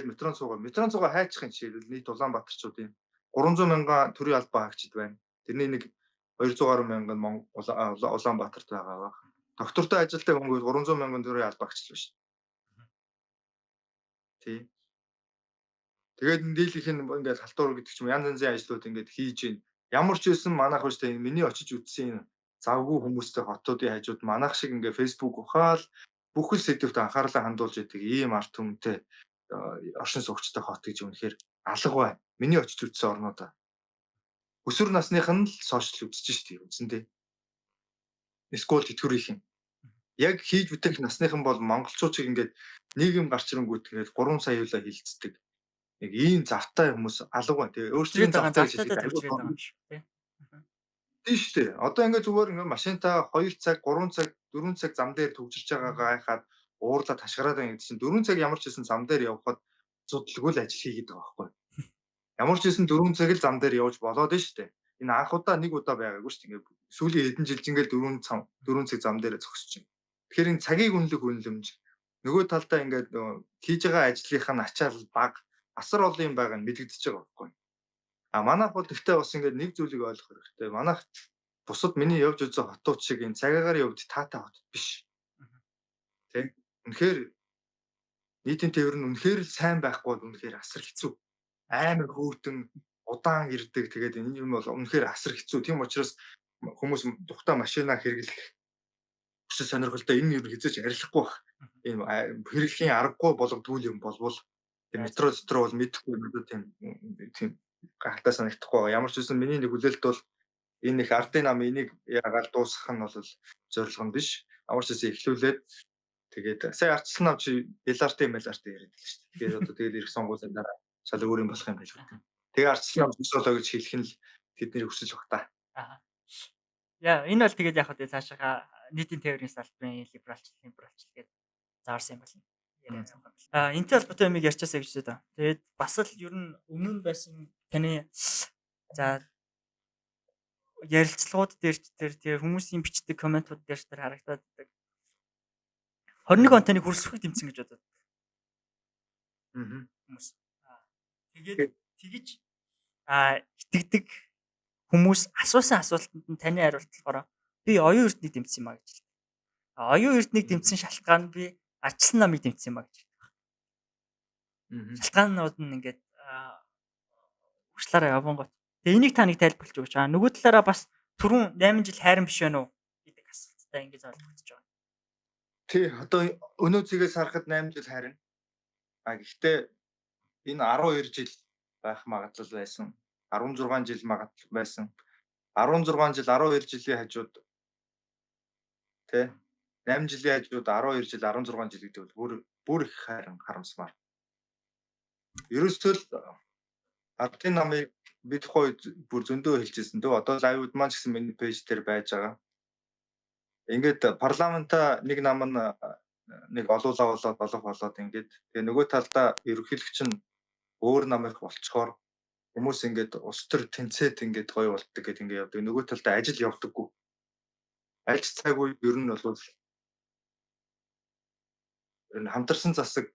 метрон суугаа. Метрон суугаа хайчих юм жишээлбэл нийт Улаанбаатарчууд юм 300 мянган төрийн албаа хаагчид байна. Тэрний нэг 200 гаруй мянган Улаанбаатарт байгаа баг. Доктортой ажилтдаг хүн 300 мянган төрийн албаа хаагч л биш. Тий. Тэгээд дийлийнх нь ингээд халтуур гэдэг ч юм янз янзын ажлууд ингээд хийж гин. Ямар ч байсан манайх биш тэ миний очиж үтсэн завгүй хүмүүстэй хотуудын хажууд манайх шиг ингээ Facebook ухаал бүхэл сэдвт анхаарлаа хандуулж идэг ийм арт түмэнтэй оршин суугчтай хот гэж үнэхээр алга бай. Миний очиж үзсэн орнуудаа. Өсвөр насных нь л сошиал үзэж штий үндсэндээ. Эсвэл тэтгэврийнх юм. Яг хийж бүтээх насныхан бол монголчууд шиг ингээд нийгэм гарч ирэнгүүт тэгээд 3 саяулаа хилцдэг. Нэг ийм завтай хүмүүс алга байна. Тэгээ өөрсдийн завтай гэж завтаатай хэлээд тавьж байгаа юм шүү тий. тийм шүү дээ. Одоо ингээд зүгээр ингээд машинтаа 2 цаг, 3 цаг, 4 цаг зам дээр төвчөрч байгаа гайхаад уурлаад хашгираад байгаа гэдэг чинь 4 цаг ямар ч хэсэн зам дээр явхад судалгүй л ажил хийгээд байгаа байхгүй. Ямар ч хэсэн 4 цаг л зам дээр явж болоод нь шүү дээ. Энэ анх удаа нэг удаа байгаагүй шүү дээ. Ингээд сүүлийн хэдэн жил ингээд 4 цаг зам дээр зогсож байна. Тэгэхээр энэ цагийг үнэлэх үнэлэмж нөгөө талдаа ингээд хийж байгаа ажлынхаа ачаал баг асар олон юм байгаа нь мэдэгдэж байгаа байхгүй. А манайх бол гэхдээ бас ингээд нэг зүйлийг ойлгох хэрэгтэй. Манайх бусад миний явж үзсэн хотууд шиг энэ цагаагаар явд таатай хот биш. Тэ? Үнэхээр нийтийн тээвэр нь үнэхээр л сайн байхгүй бол үнэхээр асар хэцүү. Амар хөөртөн удаан ирдэг. Тэгээд энэ юм бол үнэхээр асар хэцүү. Тийм учраас хүмүүс тухтай машинаа хэрэглэх өсөж сонирхолтой энэ юу хязгаарч арилахгүй байх. Энэ хэрэглэхийн аргагүй болгодгүй юм болвол метро дотор бол мэдэхгүй надад тийм гахалтай санагдахгүй. Ямар ч үсэн миний нэг хүлээлт бол энэ их ардын нам энийг яагаад дуусгах нь бол зорилго нь биш. Ямар ч үсэн эхлүүлээд тэгээд сая арчилсан нам чи LRT MLRT яриад л шүү дээ. Тэгээд одоо тэгээд ирэх сонгуулийн дараа шал өөр юм болох юм байл үү. Тэгээ арчилсан нам төсөөлөө гэж хэлэх нь л тэдний хүсэл баг та. Аа. Яа, энэ бол тэгээд яг хөө цаашаа нийтийн тээврийн салбарын либералчлал гэдэг заарсан юм байна. Яриан цанхаа. Энтэй холбоотой юмыг ярьчаасаа гэж байна. Тэгээд бас л ер нь өмнө нь байсан таны за ярилцлагууд дээр тэгээ хүмүүсийн бичдэг комментууд дээр ч харагдаад байдаг. 21 он таны хүрсвхийг тэмцэн гэж бодод. Хүмүүс. Тэгээд тэгэж итгэдэг хүмүүс асуусан асуултанд нь таны хариулт болохоор би оюун эрднийг дэмжсэн юм а гэж. Оюун эрднийг дэмжсэн шалтгаан нь би арчилсан намыг дэмжсэн юм а гэж. Шалтгаанууд нь ингээд урьдлаараа явангот. Тэгээ энийг та нэг тайлбарлаж өгч. Нөгөө талаараа бас түрүүн 8 жил хайран биш байна уу гэдэг асуулттай ингэж ойлгогдож байгаа. Тий, одоо өнөө зэгээс харахад 8 жил хайрна. Гэхдээ энэ 12 жил байх магадлал байсан. 16 жил магадлал байсан. 16 жил 12 жилийн хажууд тий 8 жилийн хажууд 12 жил 16 жил гэдэг бол бүр их хайран харамсмаар. Ерөөсөө л ардын намыг бид тухайд бүр зөндөө хэлжсэн дөө. Одоо лайвууд маань ч гэсэн миний пэйж дээр байж байгаа. Ингээд парламента нэг нам нь нэг олуулаа болоод ингээд тэгээ нөгөө талдаа ерөнхийлөгч нь өөр намыг болцохоор хүмүүс ингээд улс төр тэнцээд ингээд гоё болтдог гэдэг ингээд явдаг. Нөгөө талдаа ажил явдаггүй. Аль цаг үе ер нь бол энэ хамтарсан засаг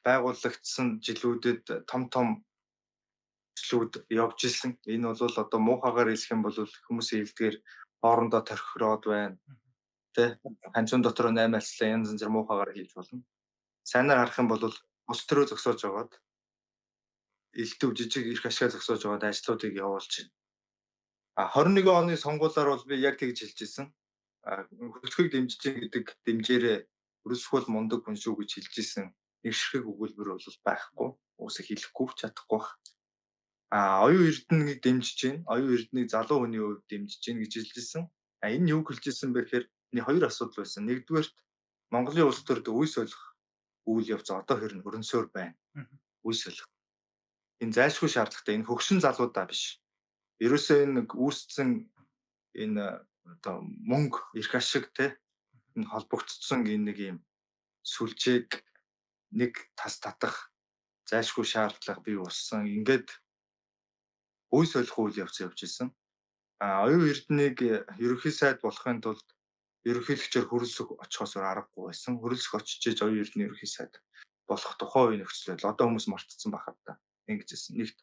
байгуулагдсан жилүүдэд том жилүүд явж исэн. Энэ бол одоо муухагаар хэлэх юм бол хүмүүсийн хэлдгээр хоорондоо торхироод байна. Тэ ханцун дотор 8 альслаа янз бүр муухагаар хийж болно. Сайнаар харах юм бол ус төрөө зогсоож байгаад элдв жижиг их ашгаа зогсоож байгаад ажлуудыг явуулж байна. 21 оны сонгуулиар бол би яг тэгж хэлж ирсэн. Хөлтгийг дэмжиж гэдэг дэмжээрээ өрсөхөл мундаг хүн шүү гэж хэлж ирсэн. Нэг ширхэг өгүүлбэр бол байхгүй. Уусаа хэлэхгүй чадахгүй бах. Оюун эрдэнэгийг дэмжиж байна. Оюун эрдэнэгийг залуу хүний хувьд дэмжиж байна гэж хэлж ирсэн. Энэ юу хэлж ирсэн бэ гэхээр энэ хоёр асуудал байсан. Нэгдүгээрт Монголын улс төрд үе солих үйл явц одоо хэрнэ хөрөнсөөр байна. Үе солих. Энэ зайлшгүй шаардлагатай. Энэ хөгшин залуудаа биш. Ерөөсөө энэ үүссэн энэ одоо мөнгө эрх ашиг те энэ холбогдсон энэ нэг юм сүлжээг нэг тас татах зайлшгүй шаардлага бий болсон. Ингээд үе солих үйл явц явж исэн. Оюун эрдэнэгийг ерөнхий сайд болохын тулд ерөнхийлөгчөөр хөрөлсөх очихоос аргагүй байсан. Хөрөлсөх очиж оюун эрдэнэ ерөнхий сайд болох тухай үе нөхцөл байл. Одоо хүмүүс мартцсан байхад та. Ингэжсэн. Нэгт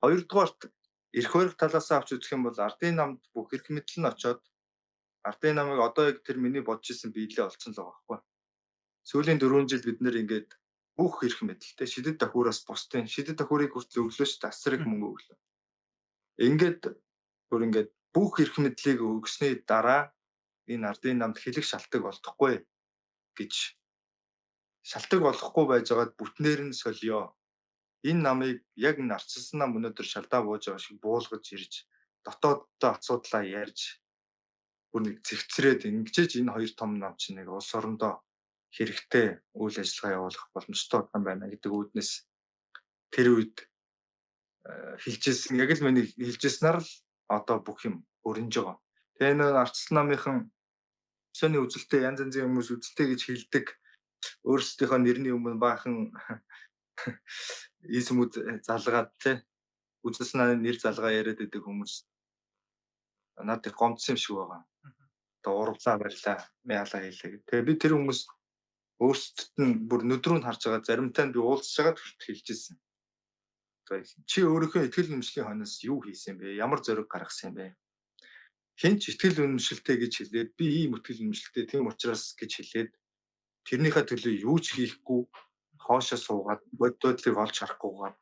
хоёрдугаарт эрх барих талаас авч үзэх юм бол ардын намд бүх эрх мэдэл нь очоод ардын намыг одоо яг тэр миний бодож исэн биелээ олцсон л байгаа байхгүй. Сүүлийн 4 жил бид нэр ингээд бүх эрх мэдэлтэй шидэд тохиуроос бусдын шидэд тохиурыг хүртэл өглөө шүү дээ. Асрыг мөнгө өглөө. Ингээд бүр ингээд бүх эрх мэдлийг өгсөний дараа энэ ардын намд хэлэх шалтгаан болдохгүй гэж шалтгаан болохгүй байж байгаад бүтнээр нь солио. Энэ намыг яг энэ арчилсан нам өнөөдөр шалдаа бууж байгаа шиг буулгаж ирж дотооддоо асуудлаа ярьж бүр нэг зэгцрээд ингэж энэ хоёр том нам чинь нэг улс орондоо хэрэгтэй үйл ажиллагаа явуулах боломжтой юм байна гэдэг үүднээс тэр үед хэлжсэн яг л миний хэлжсэнаар л одоо бүх юм өрнөж байгаа. Тэгээ энэ арчилсан намынхан сони үзэлтэй янз янзын хүмүүс үзэлтэй гэж хэлдэг өөрсдийнхөө нэрний өмнө баахан ийсмүүд залгаад тий үзэлсэн нэр залгаа яриад байдаг хүмүүс надад гомдсон юм шиг байгаа. Одоо урлаа барьлаа, мяалаа хийлээ гэх. Тэгээ би тэр хүмүүс өөрсдөд нь бүр нүдрүүнд харж байгаа заримтай нь би уулзж байгаад хэлжсэн. Чи өөрийнхөө итгэл үнэмшлийн хойноос юу хийсэн бэ? Ямар зориг гаргасан юм бэ? Хэн ч итгэл үнэмшилтэй гэж хэлээд би ийм итгэл үнэмшилтэй тийм учраас гэж хэлээд тэрнийхээ төлөө юу ч хийхгүй хоошоо суугаад боддлыг олж харахгүйгээр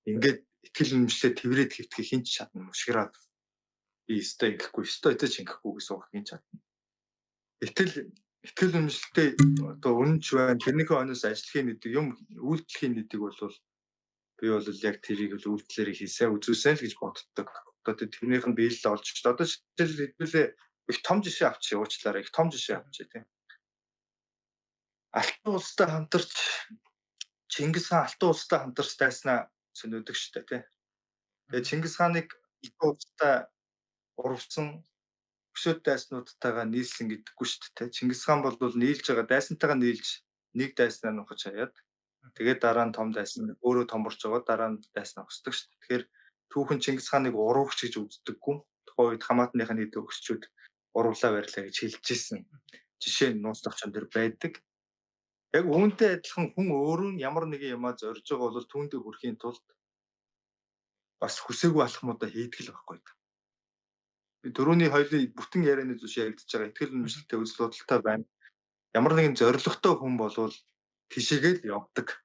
ингээд итгэл үнэмшлээ тэрвэрэд хэвтгэх хэн ч чадна мушгираад би өстой ингэхгүй өстой өдөөч ингэхгүй гэсэн үг хэн чадна. Итгэл үнэмшилтэй одоо үнэнч байна тэрнийхээ хойноос ажиллахын гэдэг юм үйлдэхийн гэдэг бол би бол яг тэрийг л үйлдэлээр хийсээ үзүүлсэн л гэж боддог. Одоо тэрнийх нь биелэл олж ч одоо жишээл хэлбэлээ их том жишээ авчи уучлаарай их том жишээ авчи тийм. Алтан улстай хамтарч Чингис хаан Алтан улстай хамтарч дайснаа сонирдог шүү дээ тийм. Тэгээ Чингис хааныг Алтан улстай урвсан өсөд дайснуудтайгаа нийлсэн гэдэггүй шүү дээ. Чингис хаан бол нийлж байгаа дайсантайгаа нийлж нэг дайснаа нухаж хаяад тэгээд дараа нь том дайсан өөрөө томорч байгаа дараа нь дайснаа өсдөг шүү дээ. Тэгэхээр түүхэн Чингис хааныг уруугч гэж үздэггүй. Тухайн үед хамаатныхаа нийт өгсчүүд уруулаа барьлаа гэж хэлж ирсэн. Жишээ нь нууц товчон дээр байдаг. Яг үүнтэй адилхан хүн өөрөө ямар нэгэн юмаа зорж байгаа бол түүндээ хүрэхийн тулд бас хүсээгүй алхмуудаа хийдэг л байхгүй. Би дөрөвний хоёулын бүтэн ярианы зүш яригдж байгаа итгэл үнэмшилтэй үзэл бодолтой байна. Ямар нэгэн зоригтой хүн болвол тийшээгээл явдаг.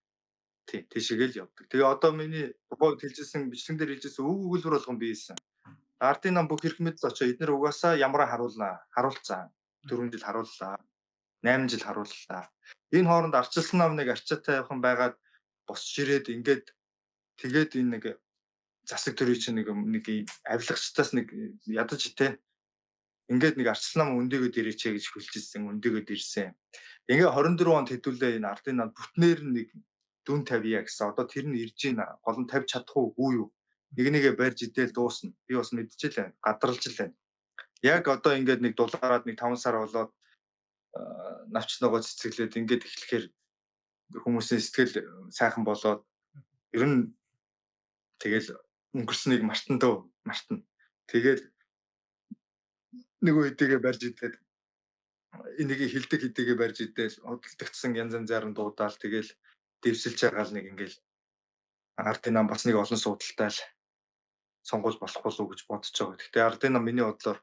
Тий, тийшээгээл явдаг. Тэгээ одоо миний тухайд хэлжсэн бичлэг дээр хэлжсэн үг өгүүлбэр болгон биесэн. Ардын нам бүх эрх мэдэл очоо эдгээр угаасаа ямраа харуулцаа. 4 жил харууллаа. 8 жил харууллаа. Энэ хооронд арчилсан намныг арчаатай явхан байгаад босч ирээд ингээд тэгээд энэ нэг засаг төрийн чинь нэг авилгачтаас нэг ядаж те ингээд нэг арчилсан нам өндөгөд ирээч гэж хүлжсэн өндөгөд ирсэн. Ингээ 24 онд хэдүүлээ энэ ардын нам бүтнээр нэг дүн тавья гэсэн. Одоо тэр нь ирж байна. Гол нь тавьж чадах уу юу? Нэг нэгэ барьж идэл дуусна. Би бас мэдчихлээ. Гадралж лээ. Яг одоо ингээд нэг дулаараад нэг 5 сар болоод навч ногоо цэцэглээд ингээд эхлэхээр хүмүүсийн сэтгэл сайхан болоод ер нь тэгэл өнгөрснийг мартна. Тэгэл нэг үедээ барьж идээд энийг хилдэг хэдийгээ барьж идэл хөдөлтөгдсөн янз янзаар нь дуудаал тэгэл дэвсэлж байгаа л нэг ингээл ардын нам бас нэг олон суудалтай л сонгуул болох болов уу гэж бодож байгаа. Гэхдээ ардын нам миний бодлоор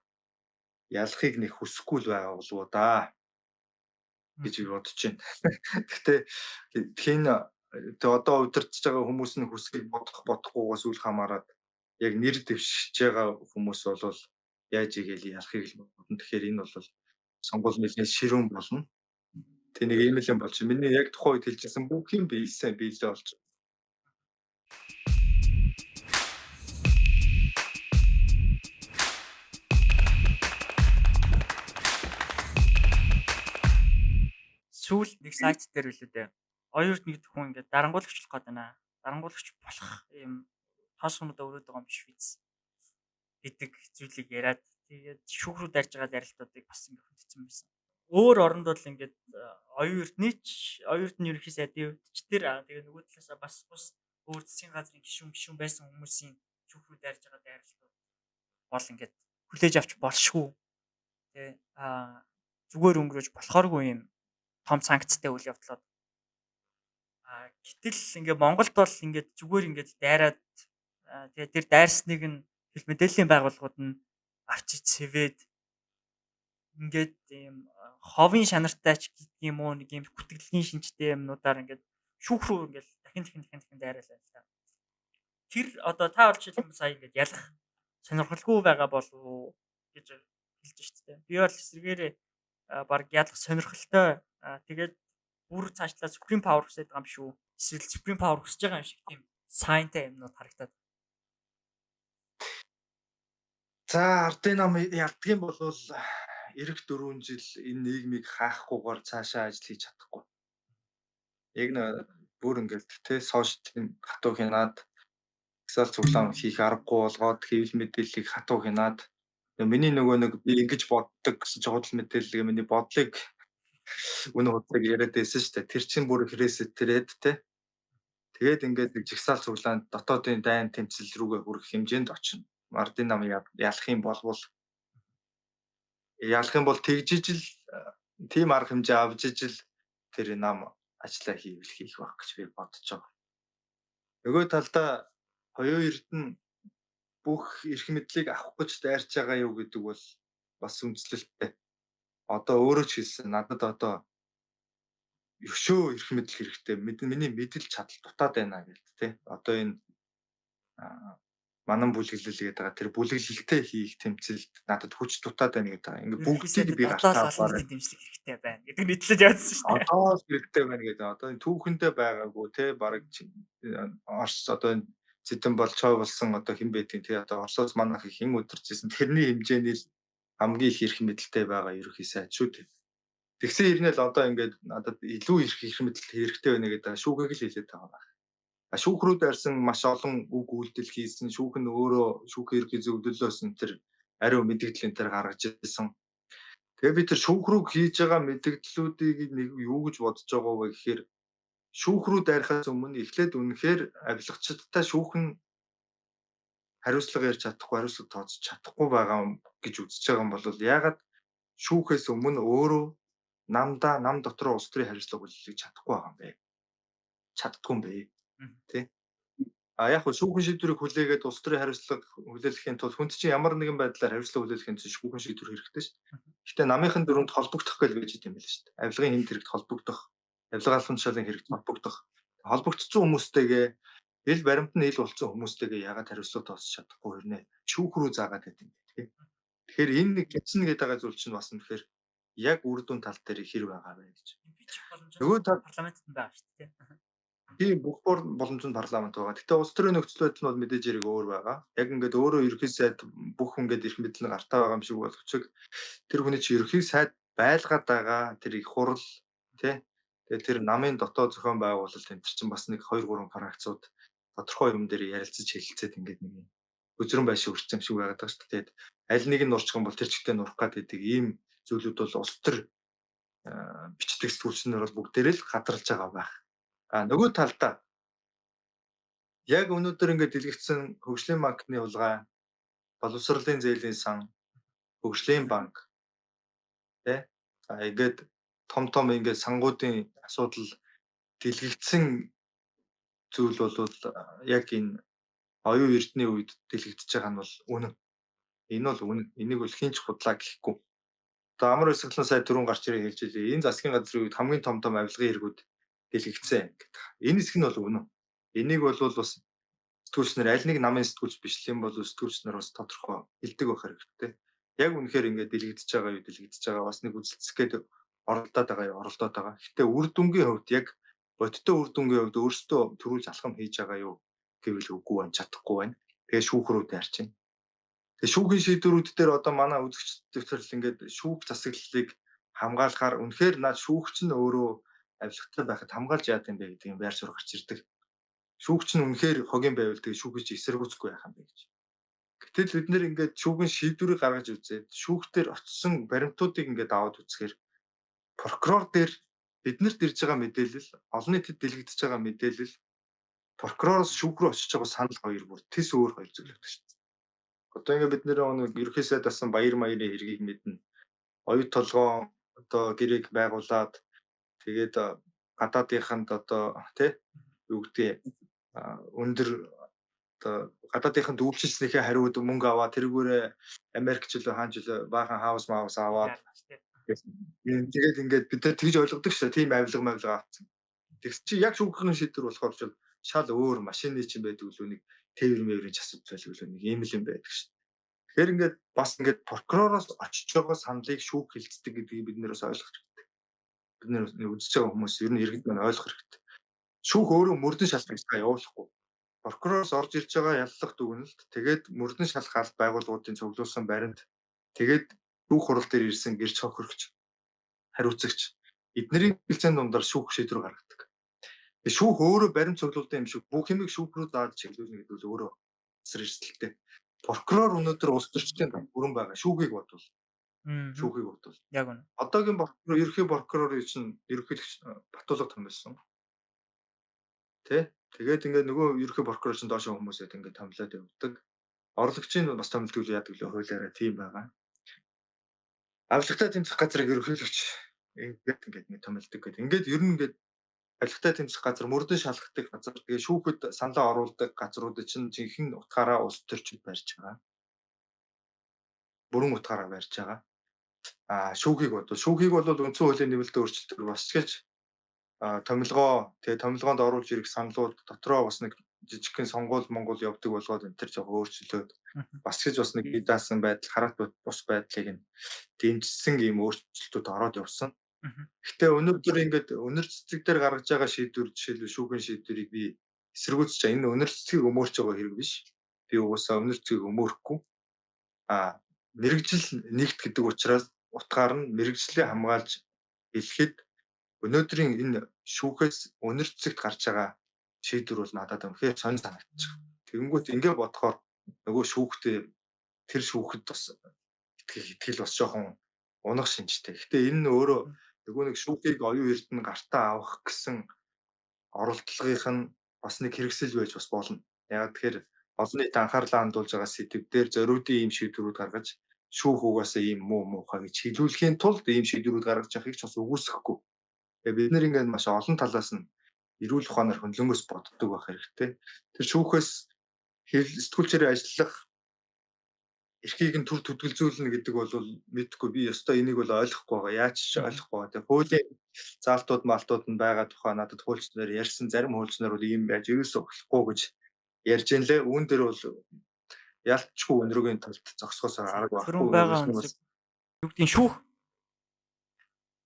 ялахыг нэг хүсэхгүй л байгаа болов уу да гэж би бодож байна. Гэхдээ тийм одоо удирдах байгаа хүмүүс нь хүсгийг бодохгүйгээс үл хамааран яг нэр дэвшиж байгаа хүмүүс бол яаж игээл ялахыг л бодно. Тэгэхээр энэ бол сонгуул нэлээд ширүүн болно. Тэ нэг ийм л юм болж миний яг тухайн үед хэлжсэн бүх юм биелсэн биелээ болж. Сүүл нэг сайт дээр үлээ дээ. Оюурд нэг хүн ингээд дарангуулагч болох гээд байна. Дарангуулагч болох юм тоосгонуудаа өрөөд байгаа юм биш биз гэдэг зүйлийг яриад тэгээд шүүхрүү дарж байгаа ярилцлагуудыг бас ингээд хөтцсөн байсан. Өөр оронд бол ингээд оюурд нь ерөнхий сайдын хувьд ч тэр тэгээд нөгөө талаасаа бас бус өөр засгийн газрын гишүүн байсан хүмүүсийн шүүхрүү дарж байгаа ярилцлагууд бол ингээд хүлээж авч болшгүй. Тэ зүгээр өнгөрөөж болохооргүй юм том санкцтай үйл явдлууд. Гэтэл ингээ Монголд бол ингээ зүгээр ингээ дайраад тэгээ тэр дайрсныг нь хэл мэдээллийн байгууллагууд нь авчиж цэвээд ингээд ийм ховын шанартай ч гэдэг юм уу нэг ийм бүтгэлийн шинжтэй юмнуудаар ингээд шүүх рүү ингээд дахин дайраалаа л та. Тэр одоо та болж юм сая ингээд ялах сонирхолгүй байгаа болов уу гэж хэлж штэ. Би бол эсвэргээрээ баг ядлах сонирхолтой тэгээд бүр цаашлаа supreme power хүсэж байгаа юм шүү. Эсвэл supreme power хүсэж байгаа юм шиг тийм сайнтай юмнууд харагдаад. За ардын нам ялдгийн болвол эх 4 жил энэ нийгмийг хаахгүйгээр цаашаа ажил хийж чадахгүй. Яг нэг бүр ингээд те сошиалын хатуу хянаад сал цуглаан хийх аргагүй болгоод хэвлэл мэдээллийг хатуу хянаад миний нөгөө нэг би ингэж боддог гэсэн чухал мэдээлэл миний бодлыг өнөө худлыг яриад байсан шүү дээ. Тэр чинь бүр хэрэгсэтрээд те. Тэгээд ингээд нэг жигсаал цуглаанд дотоодын дайн тэмцэл рүүгээ хүрэх хэмжээнд очино. Ардын нам ялах юм бол тэгжижил тийм арга хэмжээ авж ижил тэр нам ажиллаа хийх байх гэж би бодож байгаа. Нөгөө талдаа хоёрын эрдэнэ бүх эрх мэдлийг авах гэж дайрч байгаа юу гэдэг бол бас үндэслэлтэй. Одоо өөрөө ч хэлсэн надад одоо өшөө эрх мэдэл хэрэгтэй. Миний мэдэл чадал дутаад байна гэдэг тий. Одоо энэ манан бүлэглэл гэдэг байгаа тэр бүлэглэлтэй хийх тэмцэлд надад хүч дутаад байна гэдэг. Ингээ бүгдийг би гартаа аваад дэмжлэг хэрэгтэй байна гэдэг нийтлэлд явуулсан шүү дээ. одоо л хэрэгтэй байна гэдэг. Одоо энэ түүхэндээ байгаагүй тий бараг Орос одоо энэ Зэдэн бол чой болсон одоо хэн байдгийг тий одоо Оросоос манайх хэн удирчсэн тэрний хэмжээний л хамгийн их эрх мэдэлтэй байгаа ерөнхий сайд шүү дээ. Тэгсэн хэрнээл одоо ингээд надад илүү эрх мэдэл хэрэгтэй байна гэдэг шүүхийг л хэлээд байгаа. Шүүхрүүд арьсан маш олон үг үйлдэл хийсэн. Шүүх нь өөрөө шүүхийн ерхий зөвлөлөөс энэ төр ариун мэдээлэл энэ төр гаргаж ирсэн. Тэгээ би тэр шүүх рүү хийж байгаа мэдээллүүдийг нэг юу гэж бодож байгаа вэ гэхээр шүүх рүү дайрахаас өмнө эхлээд үнэхээр авилгачдтай шүүх нь хариуцлага ярьж чадахгүй, хариуцлага тооцож чадахгүй байгаа гэж үзэж байгаа юм бол яагаад шүүхээс өмнө өөрөө нам дотроо улс төрийн хариуцлага хүлээх чадахгүй байгаа юм бэ? Чаддгүй юм бэ? Тэ? Яг нь шүүхэн шийдвэрийг хүлээгээд улс төрийн хариуцлага хүлээлгэхийн тулд хүнд чинь ямар нэгэн байдлаар хариуцлага хүлээлгэхийн тулд шүүхэн шийдвэр хэрэгтэй шүү дээ. Гэхдээ намынхан дөрөнд холбогдох гэж байж идэм байл шүү дээ. Авилгын хэмт хэрэгт холбогдох, авилга албан тушаалын хэрэгт холбогдох. Холбогдсон хүмүүстэйгээ ил баримт нь ил болсон хүмүүстэйгээ яагаад хариуцлага тооцож чадахгүй хэрнээ шүүх рүү заагаад байт юм бэ тийм. Тэгэхээр энэ нэг гисна гэдэг байгаа зүйл чинь бас үнэхээр яг үр дүн тал дээр хэр байгаа вэ гэж. Нөгөө тал парламентд байгаа шүү дээ. Тийм бүх боломжтой парламент байгаа. Гэтэ улс төрийн нөхцөл байдал нь бол мэдээж хэрэг өөр байгаа. Яг ингээд өөрөө ерөнхий сайд бүх ингээд эрх мэдэл нь гартаа байгаа юм шиг боловч тэр хүний чи ерөнхий сайд байлгаад байгаа тэр их хурл тий. Тэгээ тэр намын дотоод зохион байгуулалт энэ чинь бас нэг 2 3 фракцууд тодорхой юм дээр ярилцаж хэлэлцээд ингээд нэг өзрөн байшин өрчсөн юм шиг байгаад байгаа шүү дээ. Аль нэг нь нурчих юм бол тэр чигтээ нурах гэдэг ийм зүйлүүд бол улс төр бичдэг сэтгүүлчнэр бол бүгдээрээ л гадарлаж байгаа байх. Нөгөө талдаа яг өнөөдөр ингээд дэлгэцсэн хөгжлийн банкны хулгай, боловсролын зээлийн сан, хөгжлийн банк тий. Ингээд том ингээд сангуудын асуудал дэлгэгдсэн зүйл бол яг энэ оюун эрдэнэ үед дэлгэгдэж байгаа нь бол үнэн. Энэ бол үнэн. Энийг бол хинч худлаа гэхгүй. Одоо амар өсгөлэн сая түрүүн гарч ирээ хэлж илээ. Энэ засгийн газрын үед хамгийн том авилгын хэрэгүүд дэлгэгдсэн гэдэг. Энэ хэсэг нь бол үнэн. Энийг бол бас сэтгүүлчнэр аль нэг намын сэтгүүлч биш юм бол сэтгүүлчнэр бас тодорхой хэлдэг байх хэрэгтэй. Яг үнэхээр ингээд дэлгэгдэж байгаа бас нэг үзэлцэх гээд оролдоод байгаа. Гэтэ үр дүнгийн хувьд яг бодиттой үр дүнгийн хувьд өөрсдөө төрүүлж алхам хийж байгаа юу гэвэл үгүй байна, чадахгүй байна. Тэгээ шүүх рүү дайрч байна. Тэгээ шүүхийн шийдвэрүүд дээр одоо манай үзэгч төвчрөл ингээд шүүх засаглалыг хамгаалахаар үнэхээр наад шүүгч нь өөрөө авилгатай байхад хамгаалж яад юм бэ гэдэг юм байр суурь гарч ирдэг. Шүүгч нь үнэхээр хогийн байвал тэгээ шүүгч эсэргүүцэхгүй байх юм бэ гэж. Гэтэл бид нэр ингээд шүүгийн шийдвэрийг гаргаж үзээд шүүхтэр очсон баримтуудыг ингээд аваад үзэхээр прокурор дээр биднэрт ирж байгаа мэдээлэл, олон нийтэд дэлгэгдэж байгаа мэдээлэл прокуророос шүүх рүү очиж байгаа санал хоёр бүр тис өөр хоёр зүйл байдаг шүү дээ. Одоо ингээд бид нэр ерөнхий сайд асан баяр маярын хэргийг мэднэ. Оюу толгоо одоо гэрээг байгуулад тэгээд гадаадынханд одоо тий юу гэдэг өндөр одоо гадаадынханд үйлчилснийхээ хариуд мөнгө аваад тэргүүрээ Америк ч үлээ хаан ч үлээ баахан хаус аваад тэгээд ингээд бид нар тэгж ойлгодог шүү дээ. Тийм авилга авсан. Тэгс чи яг шүүхийн шийдвэр болохоор ч шал өөр машины чинь байдаг үлээ нэг тээвэр мэврийн асуудал байлгүй үлээ нэг ийм л юм байдаг шүү дээ. Тэгэхээр ингээд бас ингээд прокуророос очиж байгаа саналыг шүүх хилцдэг гэдгийг бид нэрээс ойлгох хэрэгтэй. Бид нэр үзэж байгаа хүмүүс ер нь иргэд маань ойлгох хэрэгтэй. Шүүх өөрөө мөрдөн шалгах гэж явуулахгүй. Прокуророос орж ирж байгаа яллах дүгнэлт тэгээд мөрдөн шалгах аль байгууллагуудын цуглуулсан баримт тэгээд шүүх хурал дээр ирсэн гэрч хохирогч хариуцагч эднэрийн хэлцээний дундаар шүүх шийдвэр гаргадаг. Тэгээ шүүх өөрөө баримт цуглуулсан юм шиг бүх юмыг шүүх рүү дааж чиглүүлнэ гэдэг бол өөрөө асар эрсдэлтэй. Прокурор өнөөдөр улс төрчдийн бүрэн байгаа шүүхийг бодвол Мгм. шүүхийг бодвол Яг үнэ. одоогийн прокурор ерөнхий прокурорын чинь ерөнхийлөгч Батулга томилсон. Тэ? Тэгээд ингээд нөгөө ерөнхий прокурор чинь доошоо хүмүүсэд ингээд томилоод явдаг. Орлогчийн бас томилдог л яадаг л хуулиараа тийм байгаа. Авилгатай тэмцэх газрыг ерөнхийлөгч ингээд томилдог гэдэг. Ингээд ер нь ингээд авилгатай тэмцэх газар мөрдөн шалгадаг газар. Тэгээ шүүхэд саналаа оруулдаг газруудад чинь жинхэнэ утгаараа улс төрчид барьж байгаа. Бүрэн утгаараа барьж байгаа. Шүүхийг бодвол үндсэн хуулийн нэмэлтийн өөрчлөлтөөр бас ч гэж томилгоо тэгээ томилгоонд оруулж ирэх саналууд дотроо бас нэг жижигхэн сонгуул Монгол явдаг болгоод энэ төр жоо өөрчлөлөөд бас ч гэж бас нэг бие даасан байдал хараат бус байдлыг нь дэмжсэн ийм өөрчлөлтүүд ороод явсан. Гэхдээ өнөөдөр ингээд өнөр цэцэг дээр гаргаж байгаа шийдвэр жишээлбэл шүүхийн шийдвэрийг би эсэргүүцэж байгаа. Энэ өнөр цэцгийг өмөрч байгаа хэрэг биш. Би угаасаа өнөр цэцгийг өмөрөхгүй. Мэргэжил нэгт гэдэг учраас утгаар нь мэргэжлээ хамгаалж хэлэхэд өнөөдрийн энэ шүүхээс өнөр цэцэгт гарч байгаа шийдвэр бол надад үнэхээр сонь санагдчих. Тэгэнгүүт ингээд бодохоор нөгөө шүүхтээ тэр шүүхэд бас итгэл бас жоохон унах шинжтэй. Гэхдээ энэ нь өөрөө нөгөө нэг шүүхийг оюун эрдэнэ гартаа авах гэсэн оролдлогынх нь бас нэг хэрэгсэл байж бас болно. Яг тэгэхээр олон нийт анхаарлаа хандуулж байгаа сэдв дээр зориудын ийм шийдвэрүүд гаргаж шүүх угаасаа ийм муухай гэж хэлүүлэхийн тулд ийм шийдвэрүүд гаргаж явахыг ч бас үгүйсэхгүй. Тэгээ бид нэр ингээд маш олон талаас нь эрүүл ухаанаар хөндлөнгөөс боддог байх хэрэгтэй. Тэр шүүхээс сэтгүүлчээр ажиллах эрхийг нь төр төдөлзүүлнэ гэдэг бол мэдхгүй би ёстой энийг бол ойлгохгүй байгаа. Яаж ч ойлгохгүй байгаа. Тэгээ хуулийн заалтууд малтууд нь байгаа тухай надад хуульчнаар ярьсан зарим хуульчнаар бол ийм байж ерөөсөө болохгүй гэж ярьж ин лээ. Үүн дээр бол ялцчгүй өнрөгийн талд зогсохоос арга Түрүүн байхгүй. байгаа үнэлэг юу гэдгийг шүүх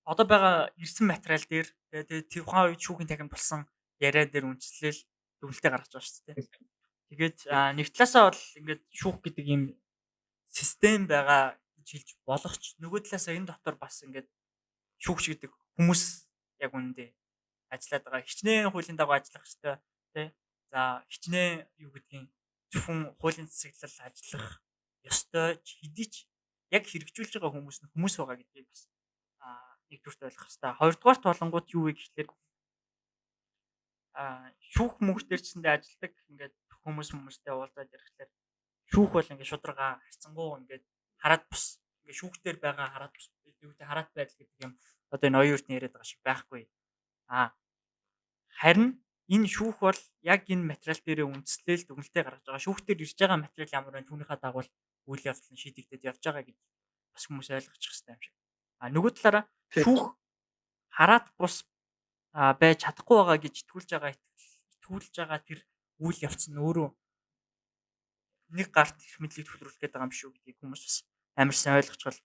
одоо байгаа ирсэн материал дээр тэгээд тухайн үед шүүхийн танхим болсон яриа дээр үндэслэл дүгнэлтээ гаргаж байгаа шүү дээ. Тэгээд нэг талаасаа бол ингээд шүүх гэдэг ийм систем байгаа гэж хэлж болохч нөгөө талаасаа энэ дотор бас ингээд шүүгч гэдэг хүмүүс яг үнэндээ ажиллаад байгаа. Хичнээн хуулийн дагуу ажиллах хэрэгтэй тий. За хичнээн юу гэдгийг зөвхөн хуулийн засаглал ажиллах ёстой ч хэдий ч яг хэрэгжүүлж байгаа хүмүүс нь хүмүүс байгаа гэдгийг бас нэгдүгürt ойлгох хэрэгтэй. Хоёрдугаарт болонгууд юу вэ гэхлээр шүүх мөнгөөр чсэндээ ажилладаг ингээд хүмүүстэй уулзаад ирэхлээр шүүх бол ингээд шударга харцангуй ингээд хараад бус ингээд шүүхтэр байгаа хараад бус юу гэдэг хараат байдал гэдэг юм одоо энэ оюун эрдэнэ яриад байгаа шиг байхгүй. Харин энэ шүүх бол яг энэ материал дээрээ үндэслэл дүгнэлтээ гаргаж байгаа. Шүүхтэр ирж байгаа материал ямар вэ? Түүнийхээ дагуу үйл явдал нь шийдэгдээд явж байгаа гэж бас хүмүүс ойлгочих хэрэгтэй юм шиг. Нөгөө талаараа шүүх хараат бус байж чадахгүй байгаа гэж итгүүлж байгаа тэр үйл явц нь өөрөө нэг гарт их мэдлэг төвлөрүүлэх гээд байгаа юм шүү гэдгийг хүмүүс бас амар сайн ойлгочихвол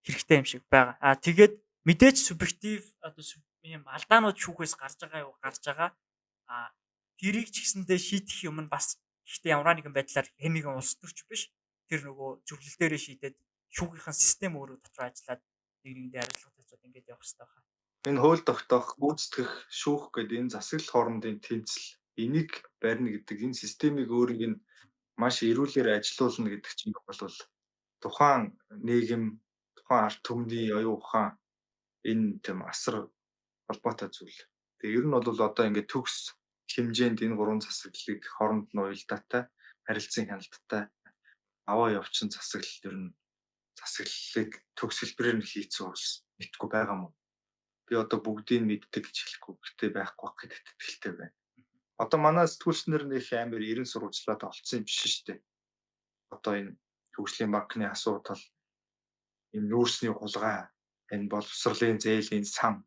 хэрэгтэй юм шиг байгаа. Тэгээд мэдээж субъектив одоо ийм алдаанууд шүүхээс гарч байгаа. Тэрийг ч гэсэндээ шийдэх юм нь бас гэхдээ ямар нэгэн байдлаар хэн нэгэн улс төрч биш. Тэр нөгөө зөвлөл дээрээ шийдээд шүүхийнхэн систем өөрөө дотор ажиллаад нэг нэгэндээ хариуцлага тавьчихад ингэж явах хэрэгтэй байна. Энэ хууль тогтоох, гүйцэтгэх, шүүх гэдэг энэ засаглал хоорондын тэнцэл энийг барьна гэдэг энэ системийг өөрийг нь маш эрүүлэр ажилуулна гэдэг чинь бол тухайн нийгэм, тухайн ард түмний оюун ухаан энэ тийм асар холбоотой зүйл. Тэгээ ер нь бол одоо ингээд төгс хэмжээнд энэ гурван засаглалыг хооронд нь уялдаатай, харилцан хяналттай аваа явчин засаглал ер нь засаглалыг төгс хэлбэрээр нь хийцэн улс мэдгүй байгаа мó. Би одоо бүгдийг мэддэг гэж хэлэхгүй гэхдээ байхгүй гэдэгт итгэлтэй байна. Одоо манай сэтгүүлчнэр нэг амар 90 сурвалжлаад олцсон юм биш шүү дээ. Одоо энэ хөгжлийн банкны асуудал, энэ нүүрсний хулгай, энэ боловсролын зээлийн сан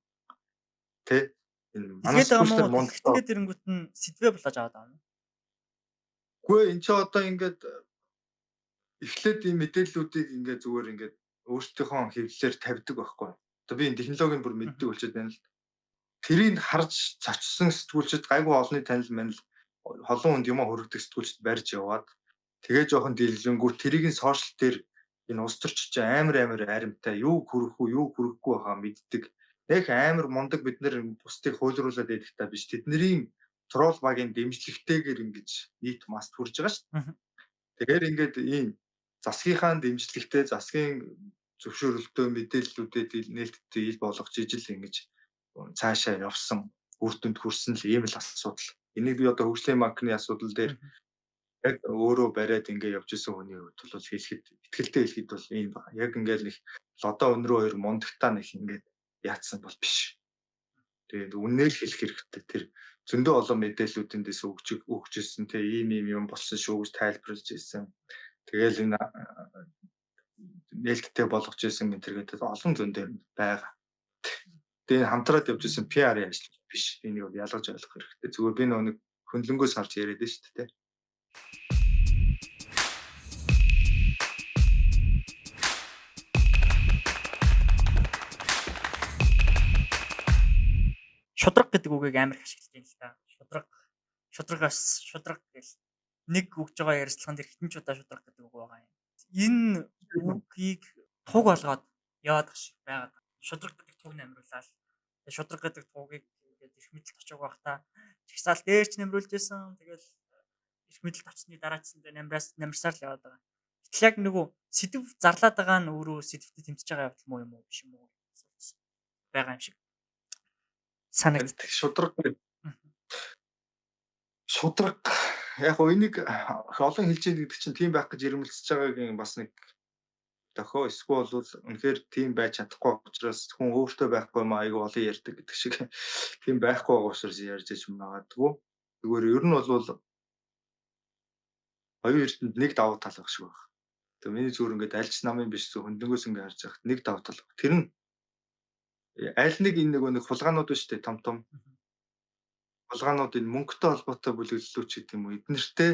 тэ энэ манай сэтгүүлчнэр монголчууд тэрэнгүүт нь сэдвээ булааж аваад байгаа юм. Үгүй энэ ч одоо ингээд эхлээд ийм мэдээллүүдийг ингээд зүгээр ингээд өөрсдийнхөө хэвлэлээр тавьдаг байхгүй. Одоо би энэ технологийн бүр мэддэг болчиход байна л. Тэрийг харж зочсон сэтгүүлчид гайгүй олонний танил манил холон хүнд юмаа хүргэдэг сэтгүүлчид барьж яваад тэгээ жоохон дийлжэнгүүт тэрийг нь сошиал дээр энэ улс төрчид чинь амар аримтай юу хүрэх үү, юу хүрэхгүй байхаа мэддэг. Нэг амар мундаг бид нэр бусдыг хуйлруулад идэх та биш. Тэдний трол багийн дэмжлэгтэйгээр ингэж нийт маст хүрж байгаа шүү дээ. Мгм. Тэгэхээр ингээд ийм засгийнхаа дэмжлэгтэй засгийн зөвшөөрөлтөө мэдээллүүдэд нээлттэй ил болгож ижил ингэж цаашаа явсан үр дүнд хүрсэн л ийм л асуудал. Энийг би одоо хөгжлийн банкны асуудал дээр Мгм. яг өөрөө бариад ингээ явж исэн хүний хувьд бол хэлэхэд итгэлтэй хэлэхэд бол ийм байна. Яг ингээл нэг лодоо өнрөө хоёр мундагтаа нэг ингээд яатсан бол биш. Тэгээд үнээр хэлэх хэрэгтэй. Тэр зөндөө олон мэдээллүүдээс өгч ирсэн те ийм юм болсон шүү гэж тайлбарлаж ирсэн. Тэгээл энэ нээлттэй болгож ирсэн энэ төргээд олон зөндөө байгаа. Тэгээд хамтраад явж исэн PR-ийн ажил биш. Энийг ялгаж ойлгох хэрэгтэй. Зүгээр би нэг хөндлөнгөөс харж яриад нь шүү дээ. Шудраг гэдэг үгийг амар их ашиглаж байна л да. Шудрагаас гэл нэг өгж байгаа ярилцлаган дээр хитэн ч удаа шудраг гэдэг үг байгаа юм. Энэ үгийг туг болгоод яваад ах шиг байгаад байна. Шудраг гэдэг туг нэмруулаад шудраг гэдэг тугийг ингээд эрх мэдэлд очиж байхдаа чагсаал дээр ч нэмрүүлж байсан. Тэгэл эрх мэдэлд очсны дараачсан дээр намрсаар л яваад байгаа. Гэтэл яг нөгөө сэдв зарлаад байгаа нь өөрөө сэдвтэ тэмцэж байгаа явдал муу юм уу биш юм уу байгаа юм шиг санагд. Шудраг шудраг яг гоо энийг олон хэлж яах гэдэг чинь тийм байх гэж ирмэлцэж байгаагийн бас нэг дохио эсвэл бол үнэхээр тийм байж чадахгүй учраас хүн өөртөө байхгүй юм айгүй олон ярьдаг гэдэг шиг тийм байхгүй байгаа учраас ярьж иж магадгүй. Зүгээр ер нь бол хоёр эрдэнд нэг давуу тал байх шиг байна. Тэгээ миний зүгээр ингээд альч намын биш зөв хөндлөнгөөс ингээд харж байхад нэг давуу тал. Тэр нь аль нэг энэ нэг хулгаанууд ба штэ том хулгаанууд энэ мөнгөтэй холбоотой бүлэглэлүүд ч гэдэг юм уу эднэртэй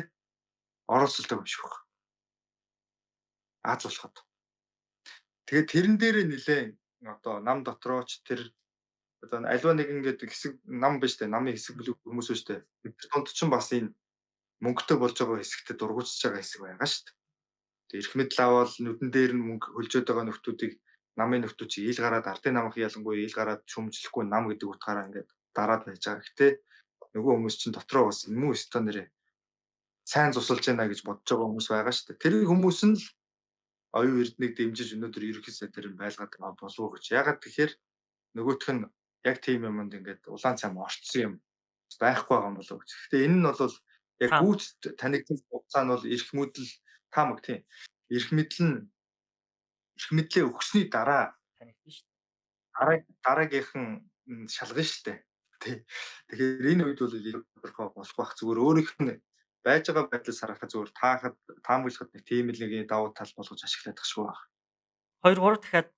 оролцолдог юм шиг байна. Аз болоход. Тэгээд тэрэн дээрээ нилээн одоо нам дотроо ч тэр одоо альва нэг ингээд хэсэг нам биш тэ намын хэсэг бүлэг хүмүүс биш тэ. Тэр донд ч бас энэ мөнгөтэй болж байгаа хэсэгтээ дургуутсаж байгаа хэсэг байгаа шүү дээ. Тэг эрх мэдэл аваад нүдэн дээр нь мөнгө хөлжөөд байгаа нөхдүүдийг намын нөхдүүд чи ил гараад ардын намх ялангуяа ил гараад шүмжлэхгүй нам гэдэг утгаараа ингээд дараад байж байгаа. Гэхдээ нөгөө хүмүүс чинь дотроо бас юм уу өстө нэрээ сайн тусалж байна гэж бодож байгаа хүмүүс байгаа шүү дээ. Тэр хүмүүс нь л оюун эрднийг дэмжиж өнөөдөр ерөнхий сайдаар байлгаад байгаа болов уу гэж. Ягаад тэгэхээр нөгөөх нь яг тийм юмд ингээд улаан цайм орцсон юм байхгүй байгаа юм болов уу гэж. Гэхдээ энэ нь бол яг гүйт танигдсан хугацаа нь бол эрх мэдэл таамаг тийм. Эрх мэдлээ өгсөний дараа Танигдсан шүү дээ. дараагийнхан шалгана шүү дээ. Тэгэхээр энэ үед бол тодорхой болох байх. Зүгээр өөрийнх нь байж байгаа байдлаас харахад зүгээр таамаглахад нэг тийм л нэг давуу тал болгож ашиглаад тах шүү байна. 2 3 дахиад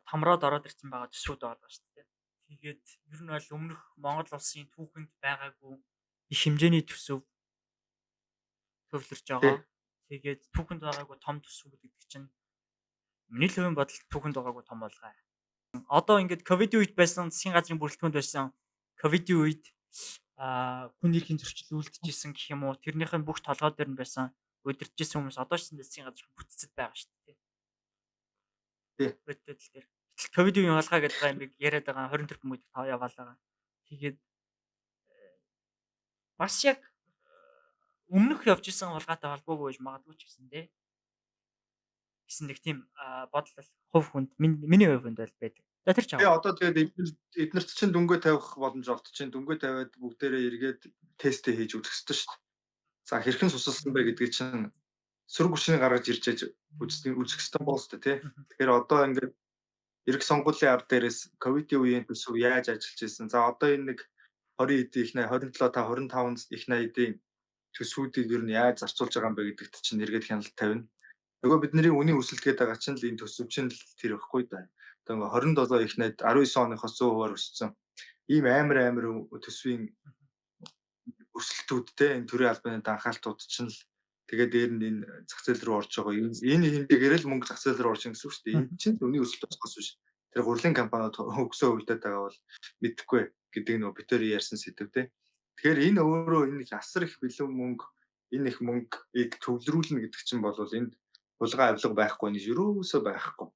тамраад ороод ирсэн байгаа төсрүүд байгаа шүү дээ. Тэгээд ер нь бол өмнөх Монгол улсын түүхэнд байгаагүй их хэмжээний төсөв төвлөрч байгаа. Тэгээд түүхэнд байгаагүй том төсөв гэдэг чинь миний л хувийн бодолд түүхэнд байгаагүй том болгоо. Одоо ингээд ковидын үед байсан засгийн газрын бүрэлдэхүүнд байсан ковидын үед хүн эрхийн зөрчил үлдчихсэн гэх юм уу тэрнийхэн бүх толгой дээр нь байсан удирдахжсэн хүмүүс одоо ч засгийн газар бүтцэд байгаа шүү дээ. Тий. Бодтол дээр. Ковидын үеийн холгаа гэдэг юм яриад байгаа 24 хүн гэдэг тоо яваал байгаа. Тэгээд бас яг өмнөх явж исэн холгаатай холбоогүй гэж магадгүй ч гэсэн тий. Гэсэн нэг тийм бодол хувь хүнд миний хувь хүнд бол байдаг. За тэр ч аа. Одоо тэгээд эднэрт чинь дүнгээ тавих боломж олд чинь дүнгээ тавиад бүгдээрээ эргээд тестээ хийж үзэх ёстой шүү дээ. За хэрхэн сусалсан бэ гэдгийг чинь сөрөг хүчний гаргаж ирж үзэх ёстой бол шүү дээ тий. Тэгэхээр одоо ингээд эрх сонгуулийн ард дээрээс ковидын үеийн төсөв яаж ажиллаж ирсэн. За одоо энэ нэг 20 эдийн их 27 та 25 их 80-ийн төсвүүдийг ер нь яаж зарцуулж байгаа юм бэ гэдэгт чинь эргээд хяналт тавина. Нөгөө бидний үнийн өсөлтгээд байгаа чинь л энэ төсөв чинь л тэр ихгүй да. Одоо 27 их 80 19 оноохоос 100% өссөн. Ийм амар төсвийн өрсөлдөлтүүдтэй энэ төрийн албаны данхаалтууд чинь л Тэгээд дээр нь энэ зах зээл рүү орж байгаа. Энэ хэмжээгээр л мөнгө зах зээл рүү орж ийн гэсэн үг шүү дээ. Энэ чинь үнийн өсөлт болохоос биш. Тэр гурилан компаниуд өгсөө үлдээд байгаа бол мэдэхгүй гэдэг нөө битээр ярьсан сэдв те. Тэгэхээр энэ өөрөө энэ их асар их бэлэн мөнгө, энэ их мөнгөийг төвлөрүүлнэ гэдэг чинь бол энд хулгай авилга байхгүй нь юусоо байхгүй.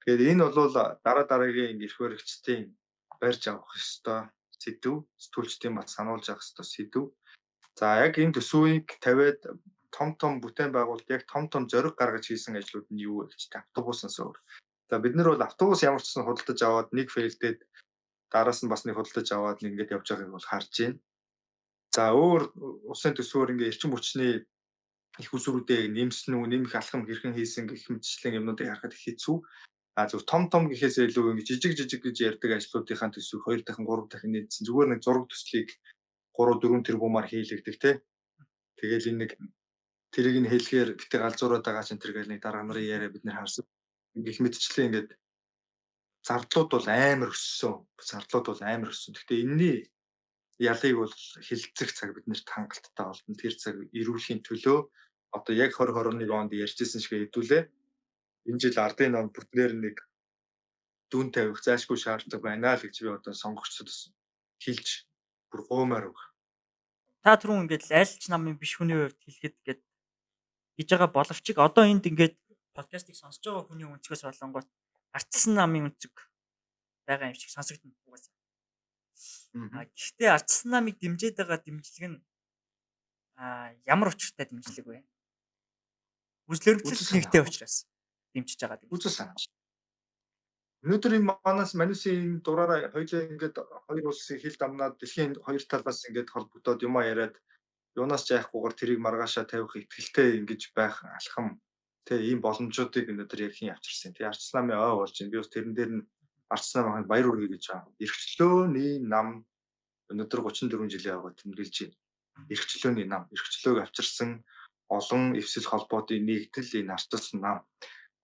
Тэгэхээр энэ бол дараагийн эрх баригчдын барьж авах ёстой сэдв, сэтгүүлчдийн бас сануулж авах ёстой сэдв. За яг энэ төсвийг тавиад том бүтээн байгуулалт яг том зориг гаргаж хийсэн ажлууд нь юу вэ гэж автобуснаас өөр. За бид нар бол автобус ямар ч гэсэн худалдаж аваад нэг фейлдээд дараас нь бас нэг худалдаж аваад ингээд явж байгааг бол харж байна. За өөр улсын төсвөөр ингээд эрчим хүчний их усруудыг нэмсэн үү, нэмэх алхам хэрхэн хийсэн гэх мэтчлэн юмнуудыг харахад их хэцүү. Зөв том гэхээсээ илүү ингээд жижиг гэж ярьдаг ажлуудынхаа төсвийг 2 дахин 3 дахин нээсэн. Зүгээр нэг зураг төслийг 3-4 тэрбумаар хийлэгдэх те. Тэгэл энэ нэг тэрийг нь хэлэхээр гэтээ галзуураад байгаа чинь тэр гэл нэг дарга нарын яриа бид нэр харсан. Гэх мэтчлэн ингээд зардлууд бол амар өссөн. Гэхдээ энэний ялыг бол хилцэх цаг биднэрт хангалттай болно. Тэр цаг эрүүлэхийн төлөө одоо яг 2021 онд ярьжсэн шиг хэдүүлээ. Энэ жил ардын ном бүтнээр нэг дүн тавих зайлшгүй шаардлага байна л гэж би одоо сонгогчдод хэлж бүр гуймаар үг. Та түрүүн ингээд аль ч намын биш хүний хувьд хэлэхэд гээд хийж байгаа боловч одоо энд ингээд подкастыг сонсож байгаа хүний өнцгөөс болонгот ардчилсан намын өнцөг байгаа юм шиг сонсогдно угаасаа. Гэхдээ ардчилсан намыг дэмжиж байгаа дэмжлэг нь ямар учиртай дэмжлэг вэ? Үзлэрэгцэл нэгтэй учраас дэмжиж байгаа дэмжлэг. Үзэл санаа. Өнөөдөр энэ манайсын дураараа хоёулаа ингээд хоёр улсын хил дамнаад дэлхийн хоёр талаас ингээд холбогдоод юмаа яриад юунаас ч айхгүйгээр тэрийг маргаашаа тавих ихтгэлтэй ингэж байх алхам ийм боломжуудыг өнөөдөр яг хин авчирсан. Ардчилсан намын ой болж байна. Би бас тэрэн дээр нь ардчилсан намын баяр хүргэе гэж байгаа. Эрхчлөөний нам өнөөдөр 34 жилийн аваад тэмдэглэж байна. Эрхчлөөний нам, эрхчлөөг авчирсан олон эвсэл холбоотын нэгдэл энэ ардчилсан нам.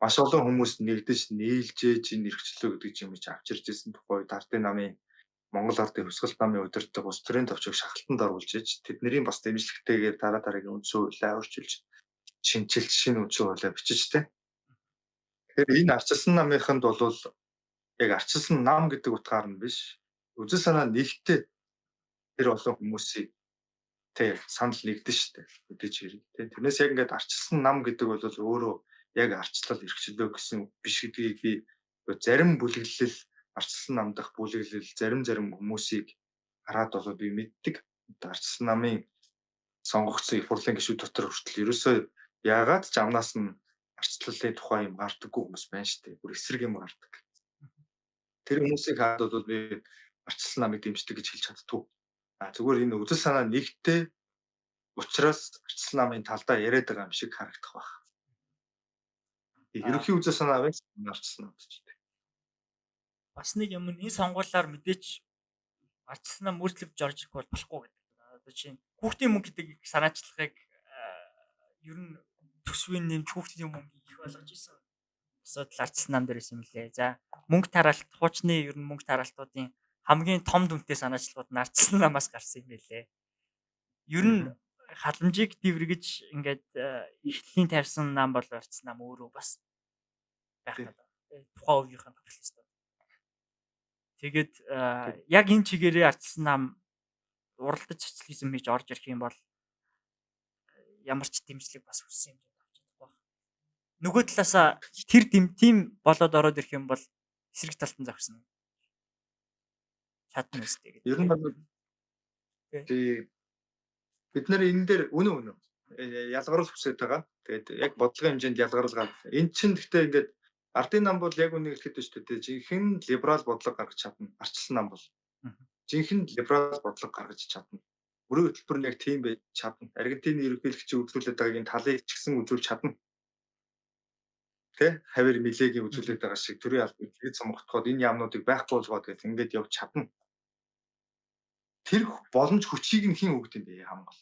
Маш олон хүмүүс нэгдэж нийлжээж энэ эрхчлөө гэдэг юм чи авчирж ирсэн тухай ардын намын Монгол ардын хувьсгалт намын удирддаг улс төрийн төвчийг шахалтанд оруулж иж тэдний бас дэмжлэгтэйгээр дараагийн үндсэн хуулиа өөрчилж шинжилж шинэ үндсэн хуулиа бичиж тэ. Тэгэхээр энэ ардчилсан намынханд бол яг ардчилсан нам гэдэг утгаар нь биш. Үзэл санаа нэгтэй тэр олон хүмүүсийн санал нэгдэн штэ мэдээж хэрэг тэ. Тэрнээс яг ингээд ардчилсан нам гэдэг бол өөрөө яг ардчлал эрхчлөө гэсэн биш гэдгийг би зарим бүлэглэл ардчилсан нам дах бүлэглэл зарим хүмүүсийг хараад бол би мэддэг. Ардчилсан намын сонгогдсон их хурлын гишүүд дотор хүртэл ерөөсөө яагаад ч амнаас нь ардчлалын тухай юм гардаггүй хүмүүс байна шүү дээ. Бүр эсрэг юм гардаг. Тэр хүмүүсийг хаад бол би ардчилсан намыг дэмждэг гэж хэлж чаддгүй. Зүгээр энэ үзэл санаа нэгтэй учраас ардчилсан намын талдаа яриад байгаа юм шиг харагдах байна. Ерөнхий үзэл санаа байна ардчилсан намд ч. Бас нэг юм энэ сонгуулиар мэдээч ардчилсан нам өөрчлөгдөж орж ирэх бол болохгүй гэдэг. Одоо чинь хүүхдийн мөнгө гэдэг санаачлагыг ер нь төсвийн нэмж хүүхдийн мөнгөийг их болгож ирсэн. Асуудал ардчилсан нам дээр юм лээ. За мөнгө тараалт хуучны ер нь мөнгө тараалтуудын хамгийн том дүнтэй санаачлагууд нь ардчилсан намаас гарсан юм байлээ. Ер нь халамжийг дэврэгэж ингээд эхлэлийн тавьсан нам бол ардчилсан нам өөрөө бас байх надад тухайн үеийнхэн тоглох ёстой. Тэгээд яг энэ чигээрээ ардчилсан нам уралдаж социализм хийж орж ирэх юм бол ямар ч дэмжлэг бас хүссэн юм авч чадахгүй байна. Нөгөө талаасаа тэр тийм болоод ороод ирэх юм бол эсрэг талтан зогсно. Чадна үстэй гэдэг. Ер нь бид нар энэ дээр үнэн ялгаруулах хүсэж байгаа. Тэгээд яг бодлогын хэмжээнд ялгаруулгаа. Энд чинь гэхдээ ингээд ардын нам бол яг үнийг хэлэхэд шүү дээ. Жинхэнэ либерал бодлого гаргаж чадна. Ардчилсан нам бол жинхэнэ либерал бодлого гаргаж чадна. Мөрөө хөтөлбөр нь яг тийм байж чадна. Аргентины ерөнхийлөгчийн үзүүлээд байгааг энэ талыг ч гэсэн үзүүлж чадна. Тэ? Хавир Милегийн үзүүлээд байгаа шиг төрийн албан тэгээд сонгогдоход энэ яамнуудыг байхгүй болгоод гэж ингээд явж чадна. Тэр боломж хүчийг нь хэн өгд юм бэ хамгаал.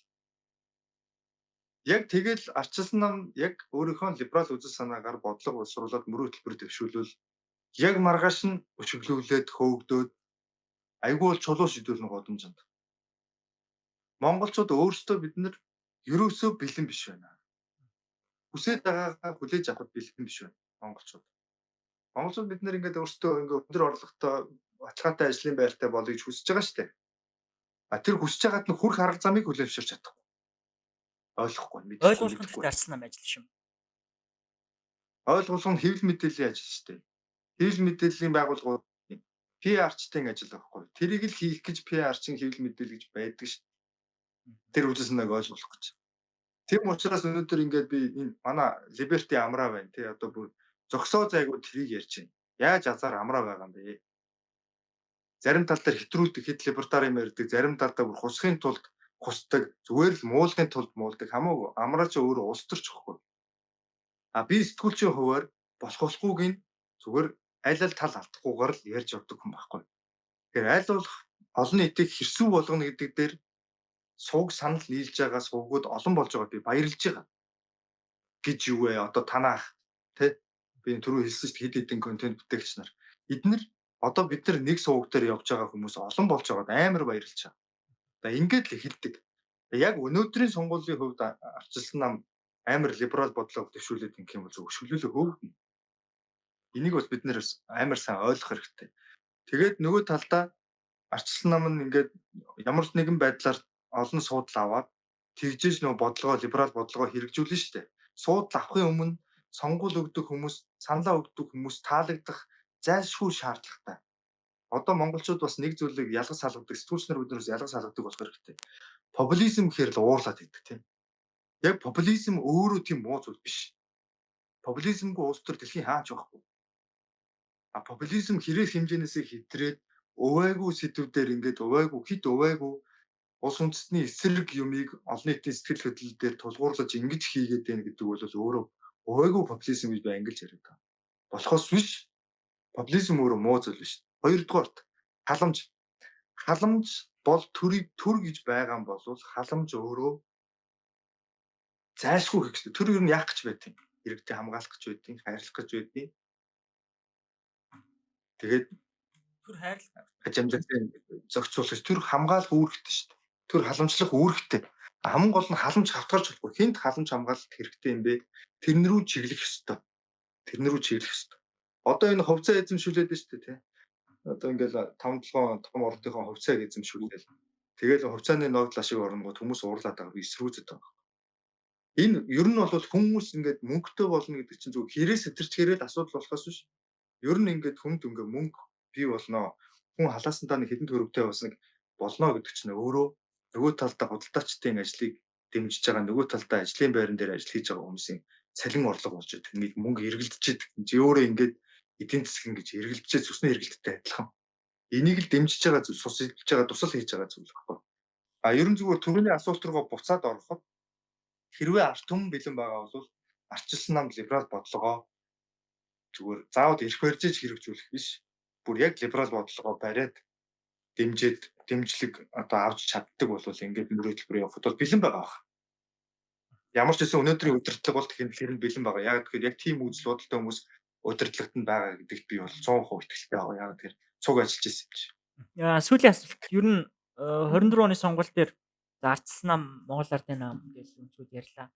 Яг тэгэл ардчилсан нам яг өөрийнхөө либерал үзэл санаагаар бодлого боловсруулад мөрөө хөтөлбөр дэвшүүлвэл яг маргааш нь өчөглүүлээд хөөгдөөд айгүй бол чулуу шийдвэрлэн годомжинд. Монголчууд өөрсдөө бид нар ерөөсөө бэлэн биш байна. хүсэж байгаагаа хүлээж авахд бэлэн биш байна монголчууд. Монголчууд бид нэр ингээд өөрсдөө ингээд өндөр орлоготой ачаатай ажлын байртай болъё гэж хүсэж байгаа шүү дээ. А тэр хүсэж байгаад нь хүрх арга замыг хүлээмжширч чадахгүй. Ойлгохгүй, мэдэхгүй, Ойлгуулах нь мэдэхгүй. гэхдээ арслан нам ажил шүү. Ойлгуулах нь хэвлэл мэдээллийн ажил шүү дээ. Хэвлэл мэдээллийн байгууллагууд PR-чдын ажил байхгүй. Тэрийг л хийх гэж PR-чин хэвлэл мэдээлэл гэж байдаг шүү. Тэр үжил санааг ойлгох гэж. Тийм учраас өнөөдөр ингээд би энэ манай Liberty амраа байна тий одоо бүр зөксөө зайгууд тэрийг ярьж байна. Яаж азар амраа байгаа юм бэ? Зарим тал дээр хэтрүүлдэг, хэд либертари юм ярьдаг, зарим талдаа бүр хусахын тулд хусдаг, зүгээр л муулахын тулд муулдаг. Хамаагүй амраа ч өөрөө улс төрч واخхой. А би сэтгүүлчийн хуваар болохгүйг нь зүгээр аль тал алдахгүйгээр л ярьж явдаг хүн байхгүй. Тэгэхээр аль болох олон нийтийг хэрсүү болгоно гэдэг дээр сууг санал нийлж байгаа суугууд олон болж байгаа би баярлж байгаа. Гэж юу вэ? Одоо танаах тий би түрүү хэлсэн шүү дээ хэд хэдэн контент бүтээгч нар. Эднэр одоо бид нар нэг сууг дээр явж байгаа хүмүүс олон болж байгаад амар баярлж байгаа. За ингээд л хэлдэг. Яг өнөөдрийн сонгуулийн хувьд арчилсан нам амар либерал бодлого дэвшүүлээд ингэх юм бол зөв өшөглөлөө хөөгдөн. Энийг бас бид нэр амар сайн ойлгох хэрэгтэй. Тэгээд нөгөө талдаа арчилсан нам нь ингээд ямар ч нэгэн байдлаар олон суудл аваад тэгжээж нөгөө бодлогоо либерал бодлогоо хэрэгжүүлнэ шүү дээ. Суудл авахын өмнө сонгуул өгдөг хүмүүс, саналаа өгдөг хүмүүс таалагдах зайлшгүй шаардлагатай. Одоо монголчууд бас нэг зүйлийг ялгаж салгадаг, сэтгүүлч нар өдрөөс ялгаж салгадаг болох хэрэгтэй. Популизм гэхээр л уурлаад идэг тийм. Яг популизм өөрөө тийм муу зүйл биш. Популизмгүй улс төр дэлхийн хаач байхгүй. А популизм хэрэг хэмжээнээсээ хэтрээд увайгүй сэдвүүдээр ингээд увайгүй хит увайгүй улс үндэстний эсрэг юмыг олон нийтийн сэтгэл хөдлөл дээр тулгуурлаж ингэж хийгээд байна гэдэг бол өөрөө увайгүй популизм гэж би ангилж яриад байгаа. Болохоос биш популизм өөрөө муу зүйл биш. Хоёрдугаарт халамж. Халамж бол төр гэж байгаа юм бол халамж өөрөө зайлшгүй хийх хэрэгтэй. Төр юу нь яах гэж байдیں۔ Иргэдээ хамгаалах гэж байдیں, хайрлах гэж байдیں۔ Тэгээд Тэр хайрлах хажимдалтай зохицуулах, төр хамгаалах үүрэгтэй шүү дээ. Төр халамжлах үүрэгтэй. Хамгийн гол нь халамж хавтгарч болохгүй. Хинт халамж хамгаалалт хэрэгтэй юм бэ? Тэрнэрүү чиглэх ёстой. Тэрнэрүү чиглэх ёстой. Одоо энэ хувьцаа эзэмшүүлээд шүү дээ, тий. Одоо ингээл 5-7 том ордынхоо хувьцааг эзэмшүүлээл. Тэгэл хувьцааны ногдол ашиг оронгууд хүмүүс уурлаад байгаа, эсрүүцэд байгаа. Энэ ер нь бол хүмүүс ингээд мөнгөтэй болно гэдэг чинь зөв хэрэг сэтэрчгээрээ л асуудал болохоос биш. Ер нь ингээд хүнд ингээ мөнгө бий болноо. Хүн халаасандаа нэг хэдэн төгрөгтэй бас нэг болно гэдэг чинь өөрөө нөгөө талдаа худалдаачдын ажлыг дэмжиж байгаа, нөгөө талдаа ажлын байран дээр ажил хийж байгаа хүмүүсийн цалин орлого болж байгаа. Нэг мөнгө эргэлдэж идэг. Өөрөө ингээд эдийн засаг ингэж эргэлдэж зүсний эргэлттэй адилхан. Энийг л дэмжиж байгаа зүйл, сус хэлж байгаа, тусал хийж байгаа зүйл баггүй. А ерөн зүгээр төрөний асуулт руу буцаад ороход хэрвээ арт түмэн бэлэн байгаа бол арчилсан нам либерал бодлогоо зүгээр заавал эрх барьж хэрэгжүүлэх биш. Бүр яг либерал бодлогоо бариад дэмжлэг одоо авч чаддаг бол ингээд мөрөдөлбөр явахд бол бэлэн байгаа баг. Ямар ч гэсэн өнөөдрийн удирдлага бол тэгэхээр бэлэн байгаа. Яг тэгэхээр яг тийм үзэл бодолтой хүмүүс удирдлагт нь байгаа гэдэгт би бол 100% итгэлтэй байгаа. Яг тэгэхээр цуг ажиллаж ирсэн юм чи. Сүүлийн асуулт ер нь 24 оны сонгуул дээр зарцсан нам Монгол Ардын нам гэж үнцүүд ярьлаа.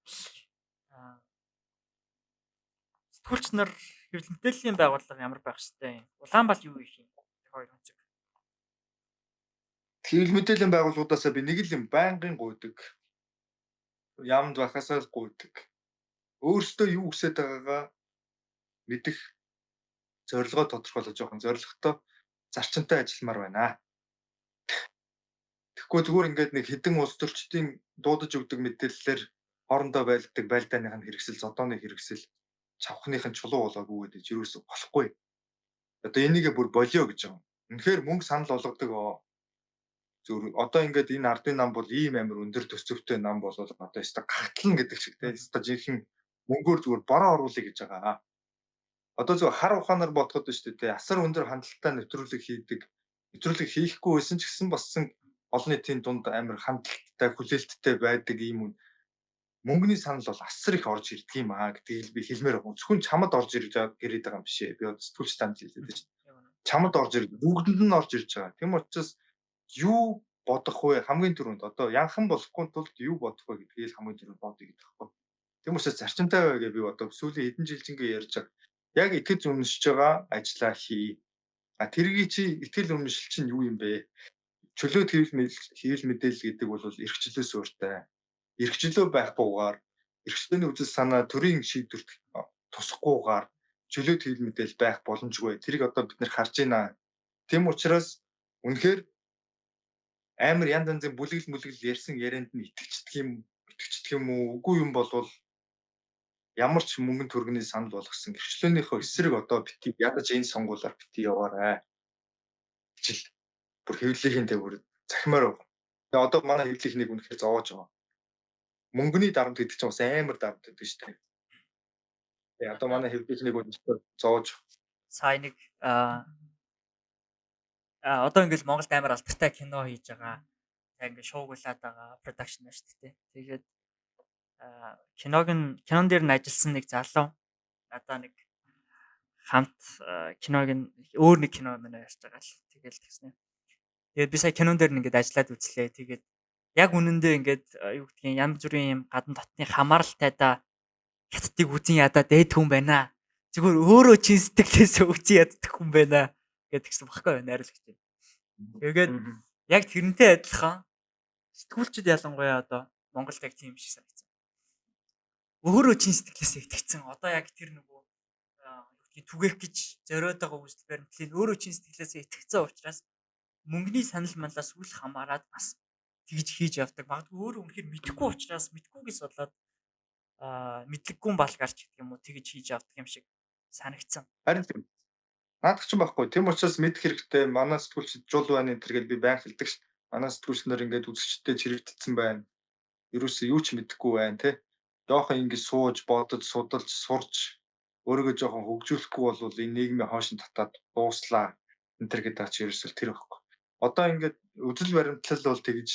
Сэтгүүлч нар хэвлэл мэдээллийн байгууллага ямар байх ёстой юм? Улаанбаал юу их юм? Хоёр үнцэг. Хэвлэл мэдээллийн байгууллагуудаасаа би нэг л юм байнгын гуйдаг. Ямд бахасаа л гуйдаг. Өөрсдөө юу хүсэж байгаагаа мэдэх зорилгоо тодорхойлож жоохон зорилготой зарчимтай ажилламаар байна. Тэгэхгүй зүгээр ингээд нэг хэдэн улс төрчдийн дуудаж өгдөг мэдээллээр хоорондоо байлгадаг байлдааных нь хэрэгсэл, зодооны хэрэгсэл, чавхных нь чулуу болоогүй гэдэг юусэн болохгүй. Одоо энийгээ бүр болио гэж байгаа. Үнэхээр мөнгө санал болгодог. Зүгээр одоо ингээд энэ ардын нам бол ийм амар өндөр төсөвтэй нам болоод одоо яста гахтлан гэдэг шиг те яста жинхэнэ мөнгөөр зүгээр бороо оруулъя гэж байгаа. Одоо зөв хар ухаанаар бодоход нь шүү дээ. Асар өндөр хандлттай нэвтрүүлэг хийдэг. Нэвтрүүлэг хийхгүй байсан ч гэсэн болсон олон нийтийн дунд амар хандлттай, хүлээлттэй байдаг ийм мөнгөний санал бол асар их орж ирдэг юм гэдгийг би хэлмээр байгаа. Зөвхөн чамд орж ирж байгаа гэрээд байгаа юм биш ээ. Би одоо сэтгүүлч танд хэлээд байна шүү дээ. Чамд орж ирдэг. Бүгдэнд нь орж ирж байгаа. Тийм учраас юу бодох вэ? Хамгийн түрүүнд одоо янхан болохгүй тулд юу бодох вэ гэдгийг хамгийн түрүүнд бодъё гэдэг байхгүй. Тийм учраас зарчимтай бай гэж би одоо сүүлийн хэдэн жилжингээ ярьж байгаа. Яг итгэж үнэмшиж байгаа ажлаа хий. Тэргийг чи итгэл үнэмшил чинь юу юм бэ? Чөлөөт хэвлэл мэдээлэл гэдэг бол эрхчлөөс өөртэй. Эрхчлөө байхгүйгээр эрхчлөөний үзэл санаа төрийн шийдвэрт тусахгүйгээр чөлөөт хэвлэл мэдээлэл байх боломжгүй. Тэрийг одоо бид нэр харж байна. Тийм учраас үнэхээр амар янз янзын бүлэгэл ярьсан ярианд нь итгэцдэг юм уу? Үгүй юм болвол ямар ч мөнгөн төргөний санал болгосон эрхчлөөнийхөө эсрэг одоо бити ядаж энэ сонгуулаар бити яваарай. Хичил бүр хэвлэлийн дэвэр захимаар байна. Тэгээ одоо манай хэвлэлийг үнэхээр зовоож байгаа. Мөнгөний дарамт гэдэг чинь бас амар дарамт гэдэг шүү дээ. Тэгээ одоо манай хэвлэлийг үнэхээр зовоож Сая нэг одоо ингээл Монголд амар алдартай кино хийж байгаа. Тэг ингээд шуугуулад байгаа production байна шүү дээ. Тэгээд кинон дээр нь ажилласан нэг залуу надаа нэг хамт киног нь өөр нэг кино мань ярьж байгаа л тэгэл тэгснэ. Тэгээд би сая кинон дээр нь ингээд ажиллаад үзлээ. Тэгээд яг үнэндээ ингээд юу гэдгийг янз бүрийн юм гадна дотны хамааралтайдаа хятадыг үзэн ядаа дээд хүн байна. Зүгээр өөрөө чин сэтгэлээс үзэн яддаг хүн байна гэдгийгсэн баггүй найруулагч. Тэгээд яг тэрнтэй адилхан сэтгүүлчд ялангуяа одоо Монголд яг тийм шиг санагдсан. Өөрөө чин сэтгэлээсээ итгэцэн одоо яг тэр нөгөө түгээх гэж зориод байгаа үйл баримтлалыг өөрөө чин сэтгэлээсээ итгэцэн учраас мөнгөний санал манлаас үл хамааран бас тэгж хийж явдаг. Магадгүй өөрөө үнэхээр мэдхгүй учраас мэдхгүйгээс болоод мэдлэггүй бал гарч гэдэг юм уу тэгж хийж явдаг юм шиг санагдсан. харин тийм. Наадах ч байхгүй. Тийм учраас мэдэх хэрэгтэй. Манай сэтгүүлчид жул байна энэ төр гэж би баян хэлдэг ш. Манай сэтгүүлчнэр ингээд үзэгчтэй чирэгдсэн байна. Ерөөсөө юу ч мэдэхгүй байна те. Жохон ингээд сууж, бодож, судалж, сурч өөрийгөө жохон хөгжүүлэхгүй бол энэ нийгмийн хоошин татаад дууслаа. Энэ төр гэдэг ач ерөөсөө тэр байхгүй. Одоо ингээд үзэл баримтлал бол тэгж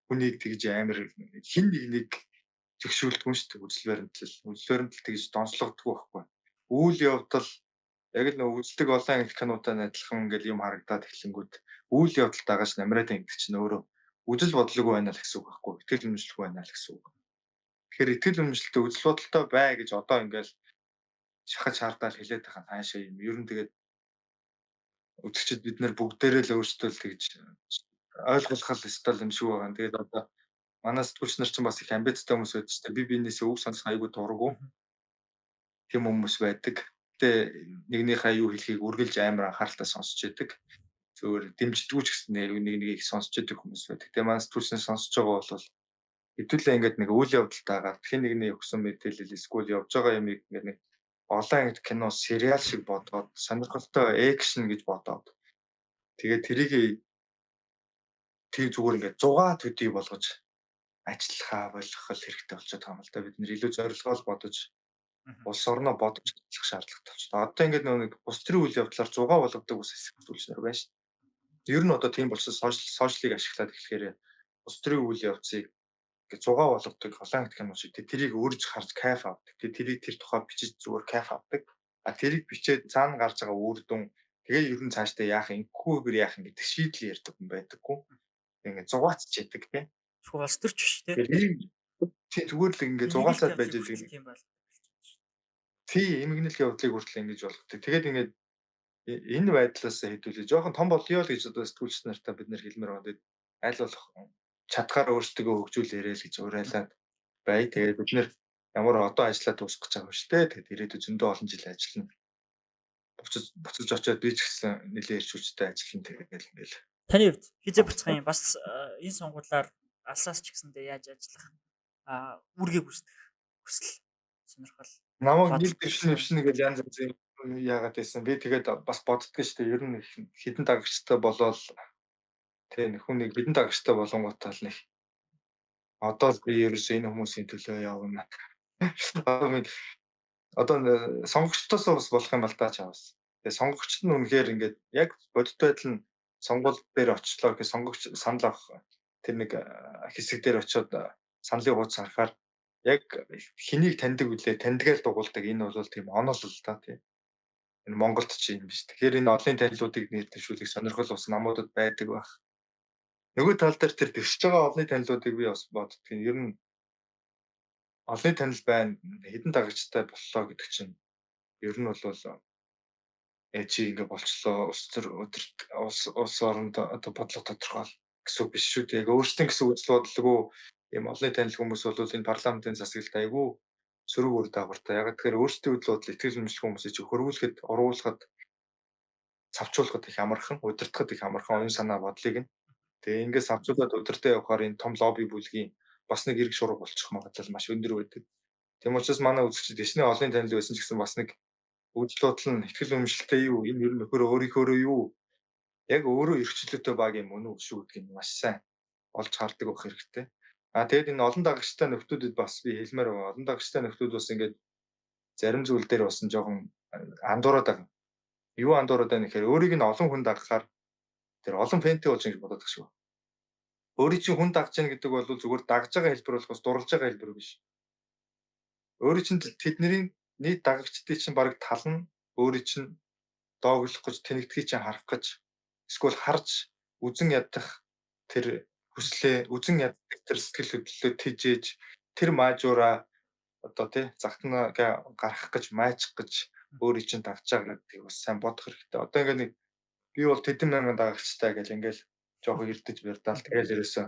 хүнийг тэгж амар хин нэг зэгшүүлдэг юм шүү дээ үзэл баримтлал. Үзэл баримтлал тэгж донслогддог байхгүй. Үйл явдал яг л нөгөө үздэг олон анги кинотой адилхан ингээл юм харагдаад эхлэнгүүт үйл явдалд дагаж намраад ингэдэг чинь өөрөө үзэл бодлого байна л гэсэн үг байхгүй. Итгэл үнэмшлэх байна л гэсэн үг. Тэгэхээр итгэл үнэмшилтэй үзэл бодолтой бай гэж одоо ингээл шахаж шаардаад хэлээд байгаа хаашаа юм. Ер нь тэгээд үзэгчид бид нэр бүгдээрээ л өөрсдөө л тэгж ойлгох ёстой юм шиг байгаа. Тэгээд одоо манай сэтгүүлч нар ч бас их амбицтай хүмүүс байдаг ч би биенээсээ үг сонсох айгүй дургу. Тийм хүмүүс байдаг. Гэтэ нэгнийхээ юу хэлхийг үргэлж амар анхааралтай сонсч байдаг. Зөвөр дэмждэггүй ч гэсэн нэг сонсч байдаг хүмүүс байдаг. Тэгээ манай сэтгүүлчнэр сонсож байгаа бол хэдүүлээ ингээд нэг үйл явдалтайгаа тхэн нэгний өгсөн мэдээлэл эсвэл явж байгаа юмыг ингээд нэг олон ангид кино сериал шиг бодоод сонирхолтой экшн гэж бодоод тэгээд тэрийг зүгээр ингээд 100 төдий болгож ажиллахаа болгох хэрэгтэй болчиход байгаа юм л да. Бид нэр илүү зорилгоор бодож улс орноо бодож ажиллах шаардлагатай болчиход. Одоо ингээд нэг бус төрийн үйл явдлаар 100 болгодог ус сэтгүүлчнэр байна шүү дээ. Ер нь одоо тийм болчихсон сошиалыг ашиглаад эхлэхээр бус төрийн үйл явцыг ингээд 100 болгодог олон ангид кино шиг тэрийг өөрж харж кайф авдаг. Тэрийг тэр тухай бичиж зүгээр кайф авдаг. Тэрийг бичээд цаана гарч байгаа үр дүн тэгээ ер нь цаашдаа яах юм, ингэхгүйгээр яах юм гэдэг шийдэл ярьдаг хүн байдаггүй. Ингээд 100-аац чийдэг тийм. Улс төрч биш те. Тийм зүгээр л ингээд 100 цаад байж байгаа юм байна. Тийм эмгэнэл явдлыг хүртэл ингэж болгодог. Тэгээд ингээд энэ байдлаас хэдүүлээ жоохон том болёо л гэж одоо сэтгүүлч нартаа бид нэр хэлмээр байгаа. Тэгээд аль болох чадхаар өөрсдөө хөгжүүлээрэй л гэж уриалаад бай. Тэгээд бид нэр ямар одоо ажиллаад дуусгах гэж байгаа юм шүү дээ. Тэгээд ирээдүйд зөндөө олон жил ажиллана. Буцаж очиод би ч гэсэн нэлээд ирчүүлжтэй ажиллана тэгээд ингээл. Таны хувьд хизээ буцах юм бас энэ сонгуулиар алсаас ч гэсэндээ яаж ажиллах үүргийг хүсдэг хүсэл сонирхол Намайг нэг дэвшин гэж янз янзын яагаад байсан. Би тэгээд бас боддгоо шүү дээ. Ер нь хідэн дагагчтай болоод тэг хүн нэг хідэн дагагчтай болонготой л нэг одоо л би ерөөсөө энэ хүмүүсийн төлөө явна. Одоо сонгогчдоос бас болох юм бол даа чаваас. Тэгээ сонгогчд нь үнэхээр ингээд яг бодит байдал нь сонгуул дээр очлоо гэх сонгогч санал авах тэр нэг хэсэг дээр очиод саналын хуудас харахаар яг хэнийг таньдаг үлээ таньдгаал дугуулдаг энэ бол тийм онол л та тийм. Энэ Монголд ч юм биш. Тэгэхээр энэ олонний танилуудыг нэр дэвшүүлэх сонирхол бас намуудад байдаг байх. Нөгөө тал дээр тэр дэвшиж байгаа олонний танилуудыг би бас боддог. Ер нь олонний танил байна, хэдэн дагагчтай боллоо гэдэг чинь ер нь бол чи ингээ болчлоо улс оронд одоо бодлого тодорхойл гэсэн үг биш шүү дээ. Яг өөрсдийн гэсэн үзэл бодлого ийм олонний танил хүмүүс бол энэ парламентын засаглалд айгүй сөрөг үр дагавартай. Яг тэгэхээр өөрсдийн үзэл бодлоо итгэл үнэмшил хүмүүсийг хөрвүүлэхэд, оруулахад, цавчуулахад их амархан, удирдахад их амархан оюун санаа бодлыг нь. Тэгээ ингээс авчуулаад удирдах явахаар энэ том лобби бүлгийн бас нэг эрг шуруу болчих магадлал маш өндөр байдаг. Тийм учраас манай үзэгчид эсний олонний танил байсан ч гэсэн бас нэг үзэл бодол нь итгэл үнэмшилтэй юу, энэ ер нь нөхөр өөрийнхөөрөө юу, яг өөрөө эрхчлөлтөө баг юм үнэ үү шүү гэдгийг маш сайн олж хардаг байх хэрэгтэй. Тэгээд энэ олон дагагчтай нөхдүүдэд бас би хэлмээр байгаа. Олон дагагчтай нөхдүүд бас ингээд зарим зүйл дээр бас жоохон андуураад байгаа. Юу андуураад байна гэхээр өөрийг нь олон хүн дагахаар тэр олон фэнтэй болж ингэж бодоод байгаа шүү. Өөрийн чинь хүн дагж яах гэдэг бол зүгээр дагж байгаа хэлбэр болохоос дурлж байгаа хэлбэр биш. Өөрийн чинь тэдний нийт дагагчдын чинь бараг тал нь өөрийн чинь дооглох гэж тэнэгдэхийг чинь харах гэж эсвэл харж үзен ядах тэр хүслээ үзен яддаг тэр сэтгэл хөдлөлөө тижээж тэр маажуура одоо тий загтнаа гаргах гэж майчих гэж өөрийн чинь дагж байгаа гэдгийг бас сайн бодох хэрэгтэй. Одоо ингээд нэг би бол тэдэн мянган дагагчтай гэж ингээл жоохон ирдэж бярдаал тэгэл ерөөсөө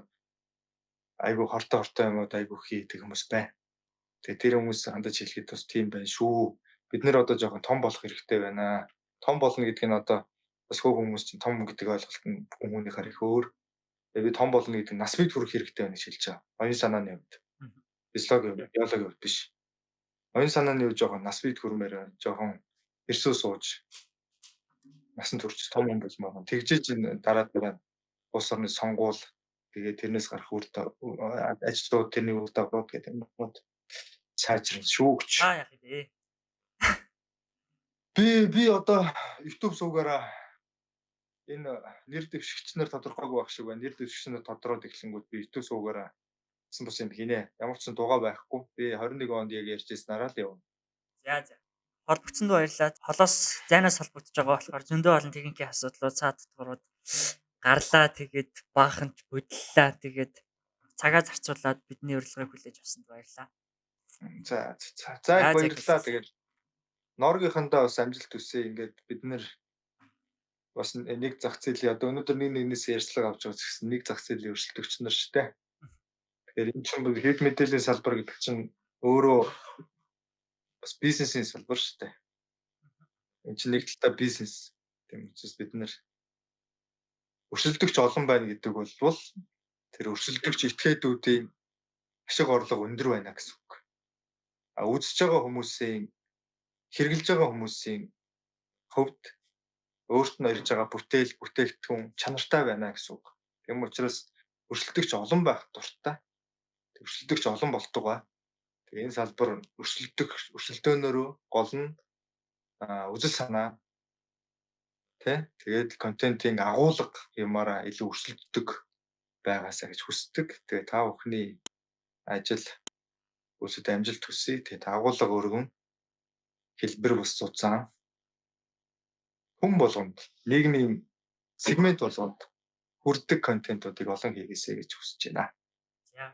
айгу хортой юмуд айгу хийдэг хүмүүс байна. Тэгээ тэр хүмүүс хандаж хэлэхэд бас тийм байна шүү. Бид нэр одоо жоохон том болох хэрэгтэй байна. Том болно гэдэг нь одоо бас хөө хүмүүс чинь том гэдэг ойлголт нь хүмүүнийхээр их өөр. Тэгээ би том болно гэдэг нь нас бид хүрэх хэрэгтэй байна гэж хэлж байгаа. Оюун санааны хувьд. Физиологийн, биологийн хувьд биш. Оюун санааны хувьд жоохон нас бид хүрмээр байна. Жоохон эрсүү сууж насан турш том юм болмоор. Тэгжээж энэ дараад байна. Улс орны сонгуул тэгээ тэрнээс гарах ажлууд тэрний үр дагаврууд гэдэг юм уу сайжрна шүү гэж. Яах вэ? Би одоо YouTube суугаараа энэ нэр дэвшигчнэр тодорхойгүй байх шиг байна. Нэр дэвшигчнэр тодорхойд эхлэнгүүд би YouTube суугаараа гэсэн бус юм хийнэ. Ямар ч сан дугаа байхгүй. Би 21 онд яг ярьжсэнараа л явна. За. Холбогдсонд баярлалаа. Холоос зайнаас холбогдож байгаа болохоор зөндөө олон техникийн асуудлууд, цаад татварууд гарлаа. Тэгээд бааханч бодлоо. Тэгээд цагаа зарцуулаад бидний урилгыг хүлээж авсанд баярлалаа. За баярлалаа. Тэгээд Норгийнхандаа бас амжилт хүсье. Ингээд бид нэр бас нэг зах зээлийн одоо өнөөдөр нэгнээс ярьцлага авч байгаа гэсэн нэг зах зээлийн өрсөлдөгч нар шүү дээ. Тэгэхээр энэ чинь хэд мэдээллийн салбар гэдэг чинь өөрөө бас бизнесийн салбар шүү дээ. Энэ чинь нэг талдаа бизнес. Тийм учраас бид нэр өрсөлдөгч олон байна гэдэг бол тэр өрсөлдөгч этгээдүүдийн ашиг орлого өндөр байна гэсэн үг. Үзэж байгаа хүмүүсийн хэрэгжилж байгаа хүмүүсийн хувьд өөрт нь ирж байгаа бүтээгдэхүүн чанартай байна гэсэн үг. Тийм учраас өрсөлдөгч олон байх дуртай. Өрсөлдөгч олон болтугай. Тэгээ энэ салбар өрсөлдөөнөөрөө гол нь үзэл санаа тэгээд контентын агуулга юмараа илүү өрсөлддөг байгаасаа гэж хүсдэг. Тэгээ та бүхний ажил үсэд амжилт хүсье. Тэгээд агуулга өргөн хэлбэр бус цуцаан хүн болгонд нийгмийн сегмент болгонд хүрдэг контентуудыг олон хийгээсэй гэж хүсэж байна. За.